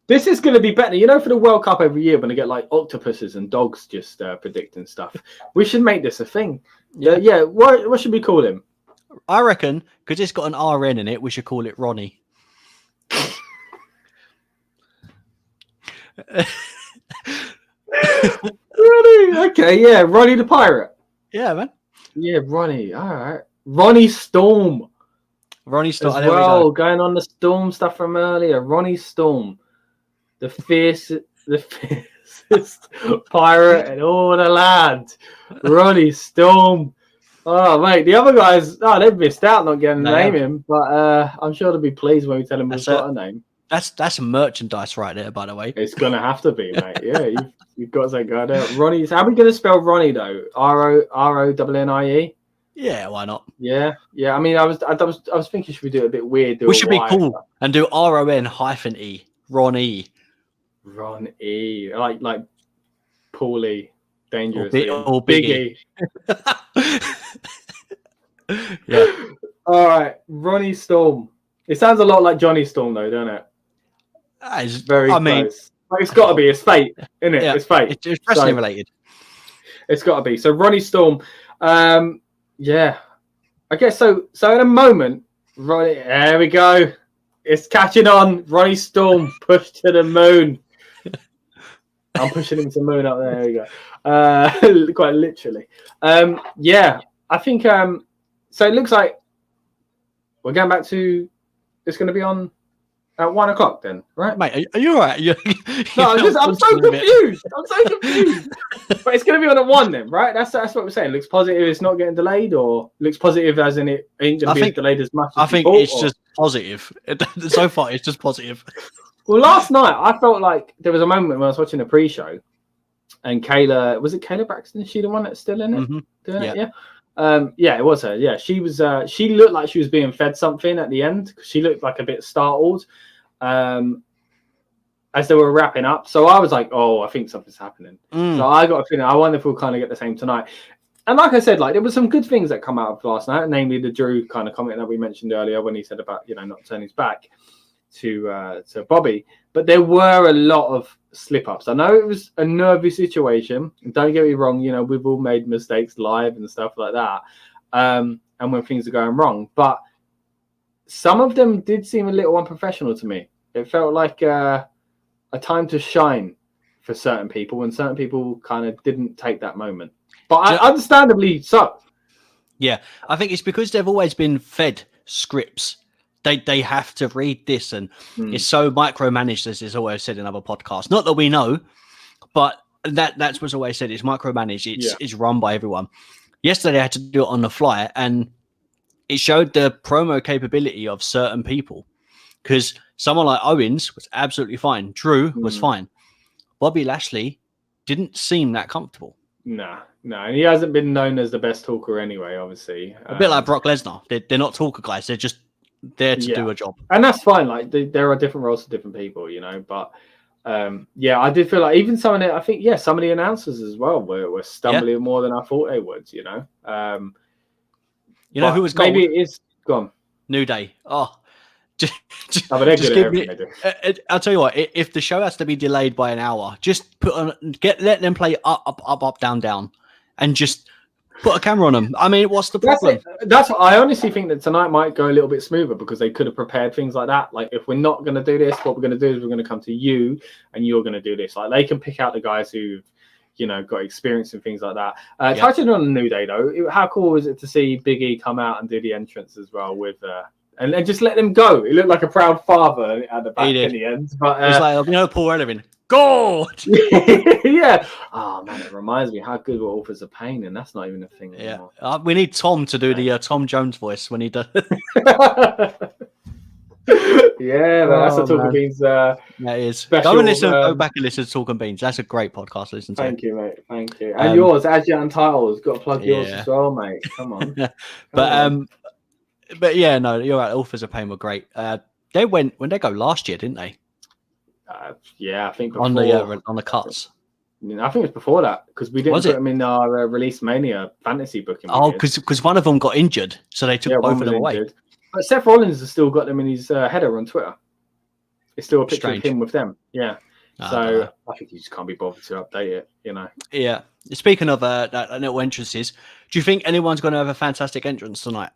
This is going to be better. You know, for the World Cup every year when they get like octopuses and dogs just predicting stuff. We should make this a thing. Yeah. What should we call him? I reckon, because it's got an RN in it, we should call it Ronnie. Ronnie. Okay, yeah. Ronnie the Pirate. Yeah, man. Yeah, Ronnie. All right. Ronnie Storm. Ronnie Storm. As well, going on the Storm stuff from earlier. Ronnie Storm. The fiercest pirate in all the land. Ronnie Storm. Oh, mate. The other guys, they've missed out not getting to name him. But I'm sure they'll be pleased when we tell them we've got a name. That's merchandise right there, by the way. It's going to have to be, mate. Yeah, you've got to go there. Ronnie. How are we going to spell Ronnie, though? RONNIE? Yeah, why not? Yeah. I mean, I was thinking, should we do it a bit weird? We should be cool and do RON-E. Ronnie. Ron E. Like Paulie, dangerously. Or Biggie. Yeah. All right, Ronnie Storm. It sounds a lot like Johnny Storm, though, doesn't it? It's very close. But it's got to be. It's fate, isn't it? Yeah, it's fate. It's wrestling related. It's got to be. So Ronnie Storm. Yeah. I guess so. So at the moment, Ronnie, there we go. It's catching on. Ronnie Storm pushed to the moon. I'm pushing him to the moon up there. There we go. Quite literally. Yeah, I think. So it looks like we're going back to. It's going to be on at 1 o'clock then, right? Mate, are you all right? I'm so confused. But it's going to be on at 1 then, right? That's what we're saying. Looks positive. It's not getting delayed, or looks positive as in it ain't going to be delayed as much. I think it's just positive. So far, it's just positive. Well, last night I felt like there was a moment when I was watching the pre-show, and Kayla, was it Kayla Braxton? Is she the one that's still in it? Doing it? Yeah. Yeah, it was her. Yeah, she was. She looked like she was being fed something at the end. She looked like a bit startled as they were wrapping up. So I was like, "Oh, I think something's happening." So I got a feeling. I wonder if we'll kind of get the same tonight. And like I said, like there were some good things that come out of last night, namely the Drew kind of comment that we mentioned earlier when he said about not turning his back to Bobby. But there were a lot of slip-ups. I know it was a nervy situation. Don't get me wrong, we've all made mistakes live and stuff like that. And when things are going wrong. But some of them did seem a little unprofessional to me. It felt like a time to shine for certain people, and certain people kind of didn't take that moment. But understandably so. Yeah, I think it's because they've always been fed scripts. They have to read this, and it's so micromanaged, as is always said in other podcasts. Not that we know, but that's what's always said. It's micromanaged. It's run by everyone. Yesterday, I had to do it on the fly, and it showed the promo capability of certain people. Because someone like Owens was absolutely fine. Drew was fine. Bobby Lashley didn't seem that comfortable. No, and he hasn't been known as the best talker anyway, obviously. A bit like Brock Lesnar. They're not talker guys. They're just there to do a job. And that's fine. Like, there are different roles for different people, But, I did feel like even some of the, I think, some of the announcers as well were stumbling more than I thought they would, You know who was gold? Maybe it is gone. New Day. Oh. Just give me. I'll tell you what. If the show has to be delayed by an hour, just let them play up, down, and just put a camera on them. I mean, what's the problem? That's what I honestly think that tonight might go a little bit smoother because they could have prepared things like that. Like, if we're not going to do this, what we're going to do is we're going to come to you, and you're going to do this. Like, they can pick out the guys who've got experience and things like that. Touching on the New Day though, how cool was it to see Big E come out and do the entrance as well with. And just let them go. He looked like a proud father at the back in the end. But it's like, Paul Ellering. God! Yeah. Oh, man, it reminds me how good were Authors of Pain, and that's not even a thing anymore. We need Tom to do the Tom Jones voice when he does. Yeah, man, that's the Talking Beans. That is. Special, go back and listen to Talking Beans. That's a great podcast to listen to. Thank you, mate. Thank you. And yours, as you're Untitled. Got to plug yours as well, mate. Come on. But yeah, no, you're right. Authors of Pain were great. They went when they go last year, didn't they? I think before, on the cuts. I think it was before that because we didn't put them in our Release Mania fantasy booking. Because one of them got injured, so they took both of them away. But Seth Rollins has still got them in his header on Twitter. It's still a picture of him with them. Yeah. So I think you just can't be bothered to update it, Yeah. Speaking of little entrances, do you think anyone's going to have a fantastic entrance tonight?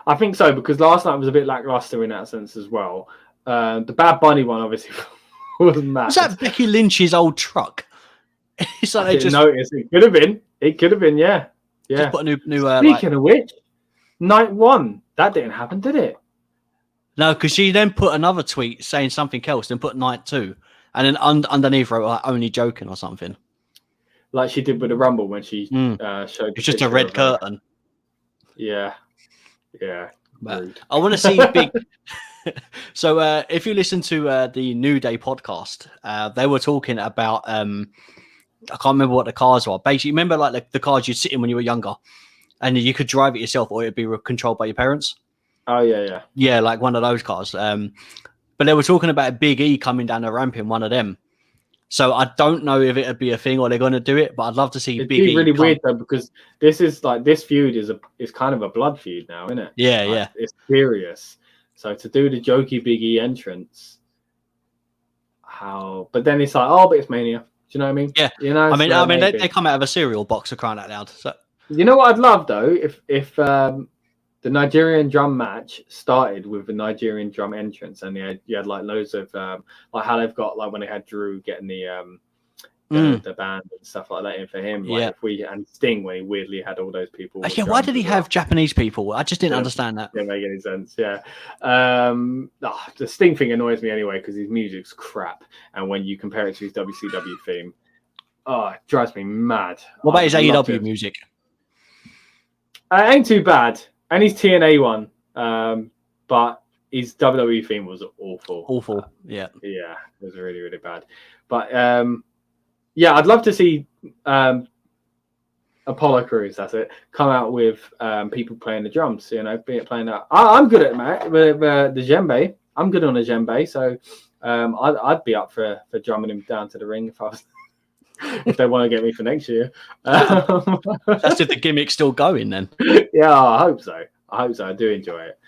I think so, because last night was a bit lackluster in that sense as well. The Bad Bunny one, obviously, was mad. Was that Becky Lynch's old truck? It's like I didn't notice. It could have been. It could have been, yeah. Just put a new Speaking of which, night one, that didn't happen, did it? No, because she then put another tweet saying something else, then put night two, and then underneath wrote like, only joking or something. Like she did with the Rumble when she showed. It's just a red curtain. Yeah. I want to see big. So if you listen to the New Day podcast, they were talking about I can't remember what the cars were. Basically, remember like the cars you'd sit in when you were younger, and you could drive it yourself, or it'd be controlled by your parents. Oh yeah, like one of those cars. But they were talking about Big E coming down the ramp in one of them. So I don't know if it'd be a thing or they're going to do it, but I'd love to see Big E. It'd be really weird though, because this feud is kind of a blood feud now, isn't it? Yeah. It's serious. So to do the jokey Big E entrance, but then it's like, but it's Mania. Do you know what I mean? Yeah. I mean, they come out of a cereal box for crying out loud. So you know what I'd love though, if the Nigerian drum match started with a Nigerian drum entrance, and you had like loads of like how they've got like when they had Drew getting the band and stuff like that in for him. Like and Sting when he weirdly had all those people. Why did he have Japanese people? I just didn't understand that. Didn't make any sense. Yeah, the Sting thing annoys me anyway because his music's crap, and when you compare it to his WCW theme, it drives me mad. What about his AEW music? Ain't too bad. And his TNA one, but his WWE theme was awful. Awful, yeah. Yeah, it was really, really bad. But, I'd love to see Apollo Crews, that's it, come out with people playing the drums, playing that. I'm good at it, mate, with the djembe. I'm good on the djembe, so I'd be up for drumming him down to the ring if they want to get me for next year. That's if the gimmick's still going then. Yeah, I hope so. I do enjoy it.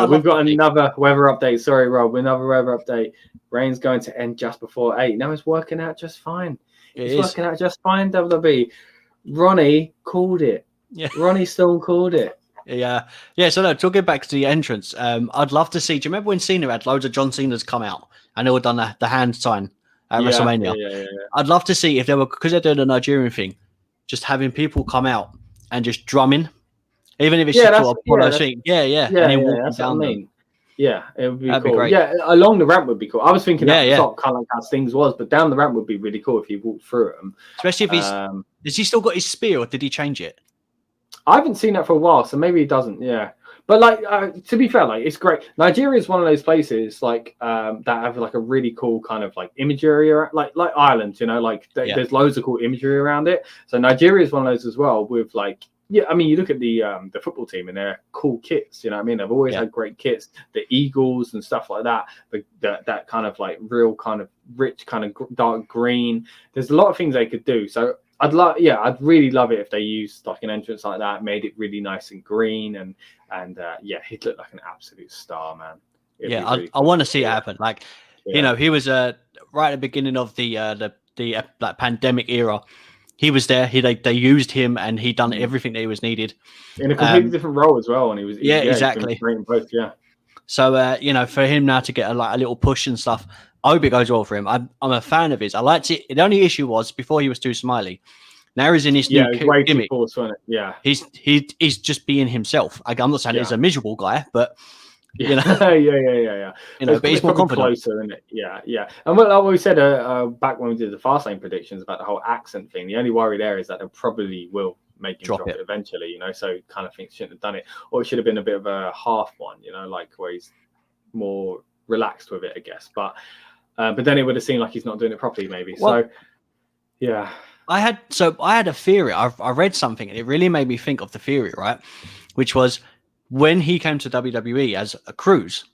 We've got another weather update. Sorry, Rob. Another weather update. Rain's going to end just before 8. Now it's working out just fine. Working out just fine, WWE. Ronnie called it. Yeah. Ronnie Stone called it. Yeah. So no, talking back to the entrance, I'd love to see. Do you remember when Cena had loads of John Cena's come out and they all done the hand sign at WrestleMania? Yeah. I'd love to see if they were, because they're doing the Nigerian thing, just having people come out and just drumming, even if it's just for Apollo thing. Yeah. And then walking down them. Yeah, it would be That'd cool. Be great. Yeah, along the ramp would be cool. I was thinking at the top, kind of like how Sting's was, but down the ramp would be really cool if he walked through them. Especially if has he still got his spear, or did he change it? I haven't seen that for a while, so maybe he doesn't. Yeah, but like to be fair, like it's great. Nigeria is one of those places like that have like a really cool kind of like imagery around, like Ireland. There's loads of cool imagery around it. So Nigeria is one of those as well with like. Yeah, I mean, you look at the football team and their cool kits. You know what I mean? They've always had great kits. The Eagles and stuff like that. That kind of like real kind of rich kind of dark green. There's a lot of things they could do. So I'd really love it if they used like an entrance like that, made it really nice and green, and he'd look like an absolute star, man. I want to see it happen. Like, he was right at the beginning of the like pandemic era. He was there. They used him, and he done everything that he was needed in a completely different role as well. And he was exactly great in both. Yeah. So for him now to get a little push and stuff, I hope it goes well for him. I'm a fan of his. I liked it. The only issue was before he was too smiley. Now he's in his new gimmick. Forced, wasn't it? Yeah, he's just being himself. I'm not saying he's a miserable guy, but. Yeah. But he's more confident. Closer, isn't it? Yeah. And like we said back when we did the Fastlane predictions about the whole accent thing, the only worry there is that they probably will make him drop it eventually. So kind of think shouldn't have done it, or it should have been a bit of a half one. Like where he's more relaxed with it, I guess. But then it would have seemed like he's not doing it properly, maybe. Well, so yeah. I had a theory. I read something, and it really made me think of the theory, right? Which was. When he came to WWE as a Cruz,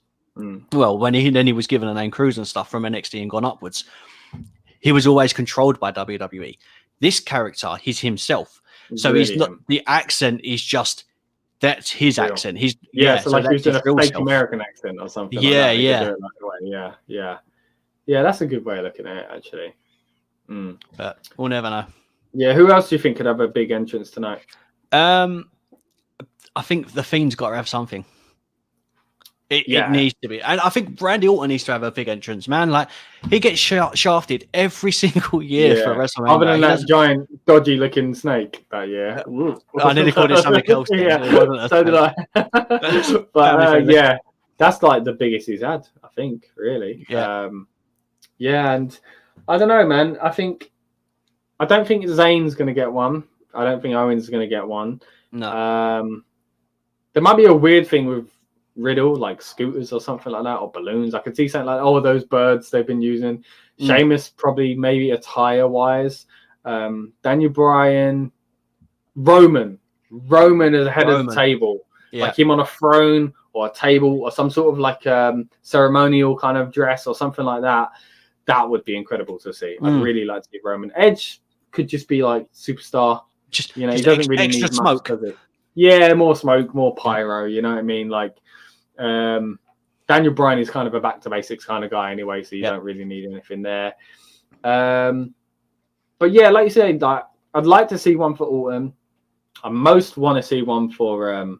well, when he was given a name Cruz and stuff from NXT and gone upwards, he was always controlled by WWE. This character, he's himself. So really he's not the accent is just that's his real. Accent. He's so like he's doing a fake American accent or something. Yeah. Yeah, that's a good way of looking at it, actually. But we'll never know. Yeah, who else do you think could have a big entrance tonight? I think the Fiend's got to have something. It needs to be. And I think Randy Orton needs to have a big entrance, man. Like, he gets shafted every single year for WrestleMania. Other than that giant, dodgy-looking snake that year. I nearly called it something else. So did I. But, that's like the biggest he's had, I think, really. Yeah. And I don't know, man. I don't think Zayn's going to get one. I don't think Owens is going to get one. No. There might be a weird thing with Riddle, like scooters or something like that, or balloons. I could see something like, those birds they've been using. Sheamus probably maybe attire-wise. Daniel Bryan. Roman is ahead of the table. Yeah. Like him on a throne or a table or some sort of like ceremonial kind of dress or something like that. That would be incredible to see. I'd really like to see Roman. Edge could just be like superstar. He doesn't really need smoke. Much, does it? Yeah, more smoke, more pyro. You know what I mean? Like, Daniel Bryan is kind of a back to basics kind of guy anyway, so you don't really need anything there. But yeah, like you said, I'd like to see one for Orton. I most want to see one for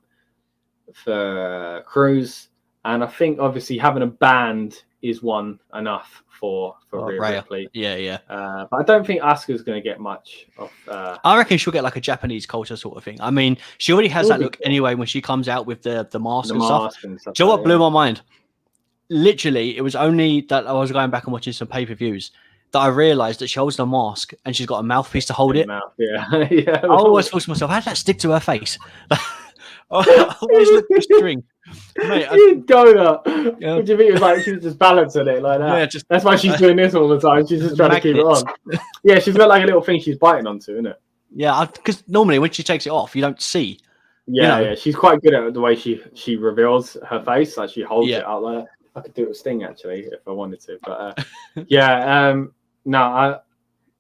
for Cruz, and I think obviously having a band is one enough for Rhea Ripley. Yeah. But I don't think Asuka's going to get much of. I reckon she'll get like a Japanese culture sort of thing. I mean, she already has that look cool. anyway when she comes out with the mask and stuff. Do you know what blew my mind? Literally, it was only that I was going back and watching some pay-per-views that I realised that she holds the mask and she's got a mouthpiece to hold it. Yeah, yeah. I always thought to myself, how did that stick to her face? I always look for a string. Mate, What do you mean? It was like she was just balancing it like that. Yeah, that's why she's doing this all the time. She's just trying to keep it on. Yeah, she's got like a little thing she's biting onto, isn't it? Yeah, because normally when she takes it off, you don't see. Yeah, yeah. She's quite good at the way she reveals her face. Like she holds it out there. I could do it with Sting actually if I wanted to, but no,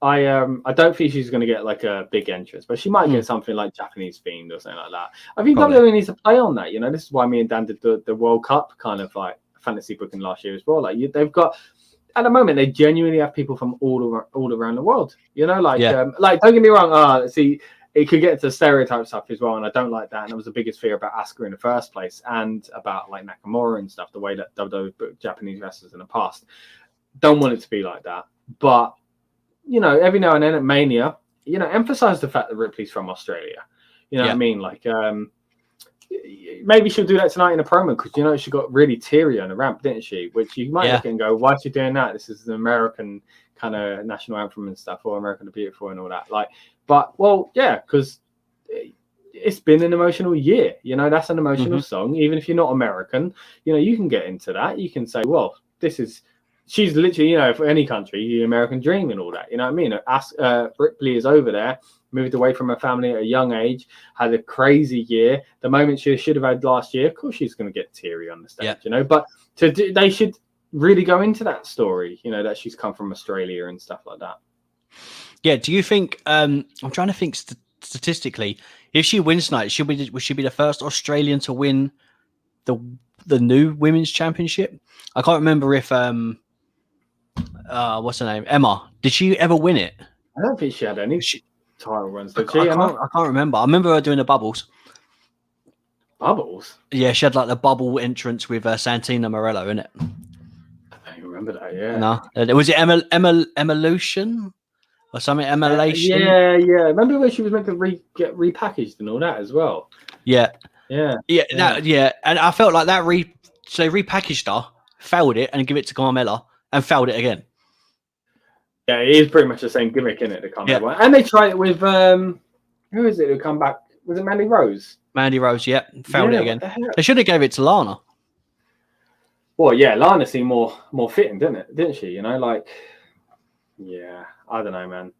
I don't think she's going to get like a big entrance, but she might get something like Japanese Fiend or something like that. I think WWE needs to play on that. You know, this is why me and Dan did the World Cup kind of like fantasy booking last year as well. Like they've got at the moment they genuinely have people from all around the world. You know, like like don't get me wrong. See, it could get to stereotype stuff as well, and I don't like that. And that was the biggest fear about Asuka in the first place, and about like Nakamura and stuff. The way that WWE booked Japanese wrestlers in the past, don't want it to be like that, but. You know, every now and then at Mania, you know, emphasize the fact that Ripley's from Australia. You know what I mean? Like, maybe she'll do that tonight in a promo because, you know, she got really teary on the ramp, didn't she? Which you might look and go, why is she doing that? This is the American kind of national anthem and stuff, or American the Beautiful and all that. Like, but, well, yeah, because it's been an emotional year. You know, that's an emotional song. Even if you're not American, you know, you can get into that. You can say, well, this is... She's literally, you know, for any country, the American dream and all that. You know what I mean? Ripley is over there, moved away from her family at a young age, had a crazy year. The moment she should have had last year, of course, she's going to get teary on the stage, you know. But they should really go into that story, you know, that she's come from Australia and stuff like that. Yeah. Do you think? I'm trying to think statistically. If she wins tonight, will she be the first Australian to win the new women's championship? I can't remember if what's her name? Emma. Did she ever win it? I don't think she had any title runs, did she? I can't remember. I remember her doing the bubbles. Bubbles? Yeah, she had like the bubble entrance with Santina Morello in it. I don't even remember that, yeah. No. Was it Evolution? Or something? Emulation? Yeah. Remember when she was meant to get repackaged and all that as well? Yeah. Yeah. And I felt like that so they repackaged her, failed it, and give it to Carmella. And failed it again. Yeah, it is pretty much the same gimmick, isn't it? The Carmella one. And they tried it with who is it who come back? Was it Mandy Rose? Mandy Rose, failed it again. They should have gave it to Lana. Well, yeah, Lana seemed more fitting, didn't she? You know, like, yeah, I don't know, man.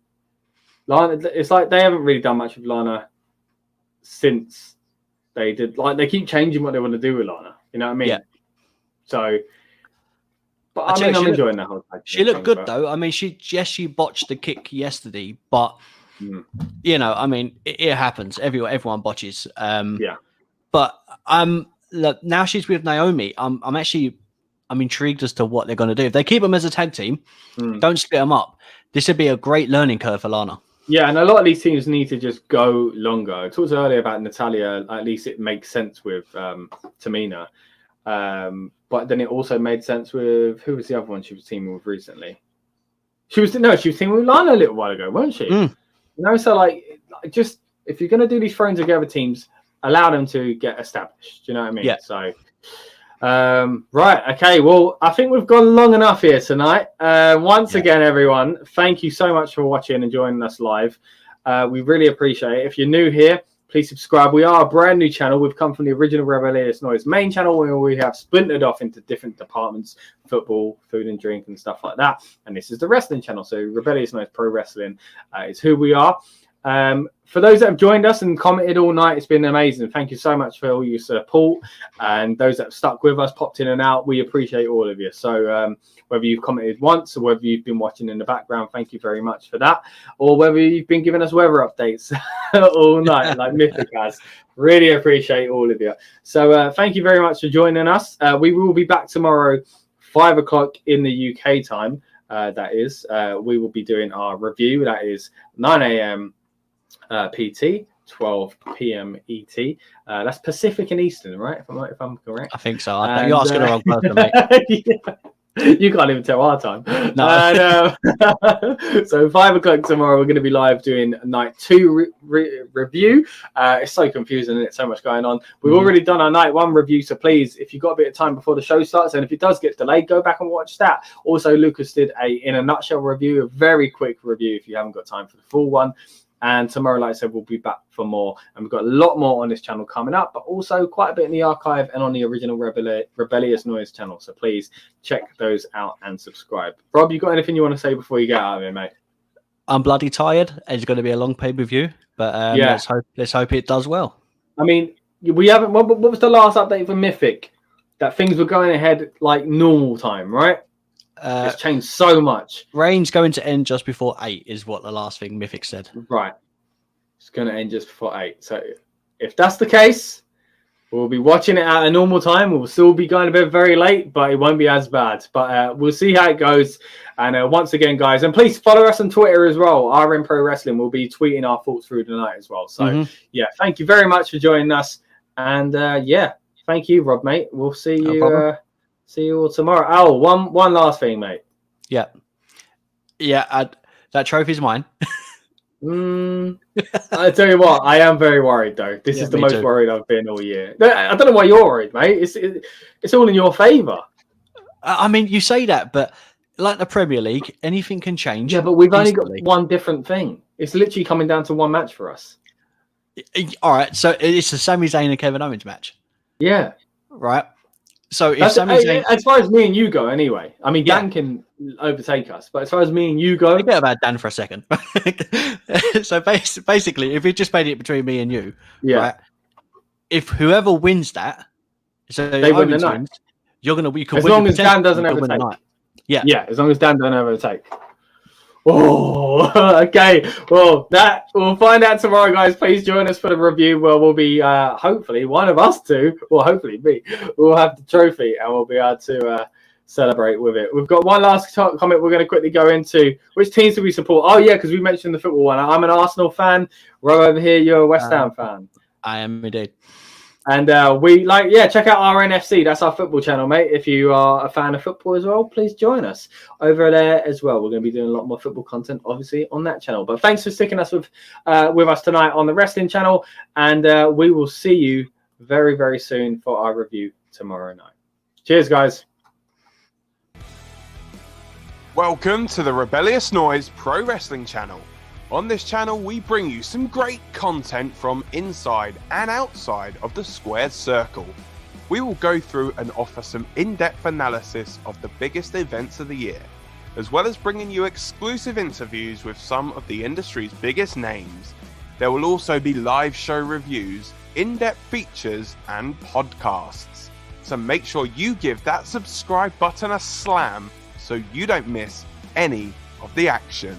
Lana, it's like they haven't really done much with Lana since they did. Like, they keep changing what they want to do with Lana. You know what I mean? Yeah. So. But I mean, I'm enjoying that whole thing. She looked good though. I mean, she botched the kick yesterday, but you know, I mean, it happens. Everyone botches. But look, now she's with Naomi. I'm intrigued as to what they're going to do. If they keep them as a tag team, don't split them up. This would be a great learning curve for Lana. Yeah, and a lot of these teams need to just go longer. I talked earlier about Natalya. At least it makes sense with Tamina. But then it also made sense with who was the other one she was teaming with recently? She was teaming with Lana a little while ago, weren't she? You know, so like just if you're gonna do these thrown together teams, allow them to get established. Do you know what I mean? Yeah. So right, okay. Well, I think we've gone long enough here tonight. Once again, everyone, thank you so much for watching and joining us live. We really appreciate it. If you're new here, please subscribe. We are a brand new channel. We've come from the original Rebellious Noise main channel where we have splintered off into different departments, football, food and drink and stuff like that. And this is the wrestling channel. So Rebellious Noise Pro Wrestling is who we are. For those that have joined us and commented all night, it's been amazing. Thank you so much for all your support. And those that have stuck with us, popped in and out, we appreciate all of you. So whether you've commented once or whether you've been watching in the background, thank you very much for that. Or whether you've been giving us weather updates all night, like Mythic has. Really appreciate all of you. So thank you very much for joining us. We will be back tomorrow, 5 o'clock in the UK time. That is, we will be doing our review. That is 9 a.m. PT, 12 p.m. ET. That's Pacific and Eastern, right? If I'm correct. I think so. You're asking the wrong person, mate. Yeah. You can't even tell our time. No. And, so 5 o'clock tomorrow, we're going to be live doing night 2 review. It's so confusing and it's so much going on. We've already done our night 1 review, so please, if you've got a bit of time before the show starts, and if it does get delayed, go back and watch that. Also, Lucas did in a nutshell review, a very quick review if you haven't got time for the full one. And tomorrow, like I said, we'll be back for more. And we've got a lot more on this channel coming up, but also quite a bit in the archive and on the original Rebellious Noise channel. So please check those out and subscribe. Rob, you got anything you want to say before you get out of here, mate? I'm bloody tired. It's going to be a long pay-per-view, but let's hope it does well. I mean, we haven't. What was the last update for Mythic? That things were going ahead like normal time, right? It's changed so much. Reign's going to end just before 8 is what the last thing Mythic said. Right. It's going to end just before 8. So if that's the case, we'll be watching it at a normal time. We'll still be going to bed very late, but it won't be as bad. But we'll see how it goes. And once again, guys, and please follow us on Twitter as well. RN Pro Wrestling will be tweeting our thoughts through the night as well. So, yeah, thank you very much for joining us. And, thank you, Rob, mate. We'll see you. See you all tomorrow. Oh, one last thing, mate. Yeah. That trophy's mine. I tell you what, I am very worried though. This is the most worried I've been all year. I don't know why you're worried, mate. It's all in your favour. I mean, you say that, but like the Premier League, anything can change. Yeah, but we've only got one different thing. It's literally coming down to one match for us. All right, so it's the Sami Zayn and Kevin Owens match. Yeah. Right. So if Sami Zayn, as far as me and you go, anyway. I mean, Dan can overtake us, but as far as me and you go, forget about Dan for a second. So basically, if we just made it between me and you, right? If whoever wins that, so they win the night. You're gonna win. As long as Dan doesn't overtake. Yeah. As long as Dan doesn't overtake. Oh, okay. Well, we'll find out tomorrow, guys. Please join us for the review where we'll be, hopefully, one of us two, or hopefully me, we'll have the trophy and we'll be able to celebrate with it. We've got one last comment we're going to quickly go into. Which teams do we support? Oh, yeah, because we mentioned the football one. I'm an Arsenal fan. Row over here, you're a West Ham fan. I am indeed. And check out RNFC. That's our football channel, mate. If you are a fan of football as well, please join us over there as well. We're going to be doing a lot more football content, obviously, on that channel. But thanks for sticking us with us tonight on the wrestling channel. And we will see you very, very soon for our review tomorrow night. Cheers, guys. Welcome to the Rebellious Noise Pro Wrestling channel. On this channel, we bring you some great content from inside and outside of the squared circle. We will go through and offer some in-depth analysis of the biggest events of the year, as well as bringing you exclusive interviews with some of the industry's biggest names. There will also be live show reviews, in-depth features, and podcasts. So make sure you give that subscribe button a slam so you don't miss any of the action.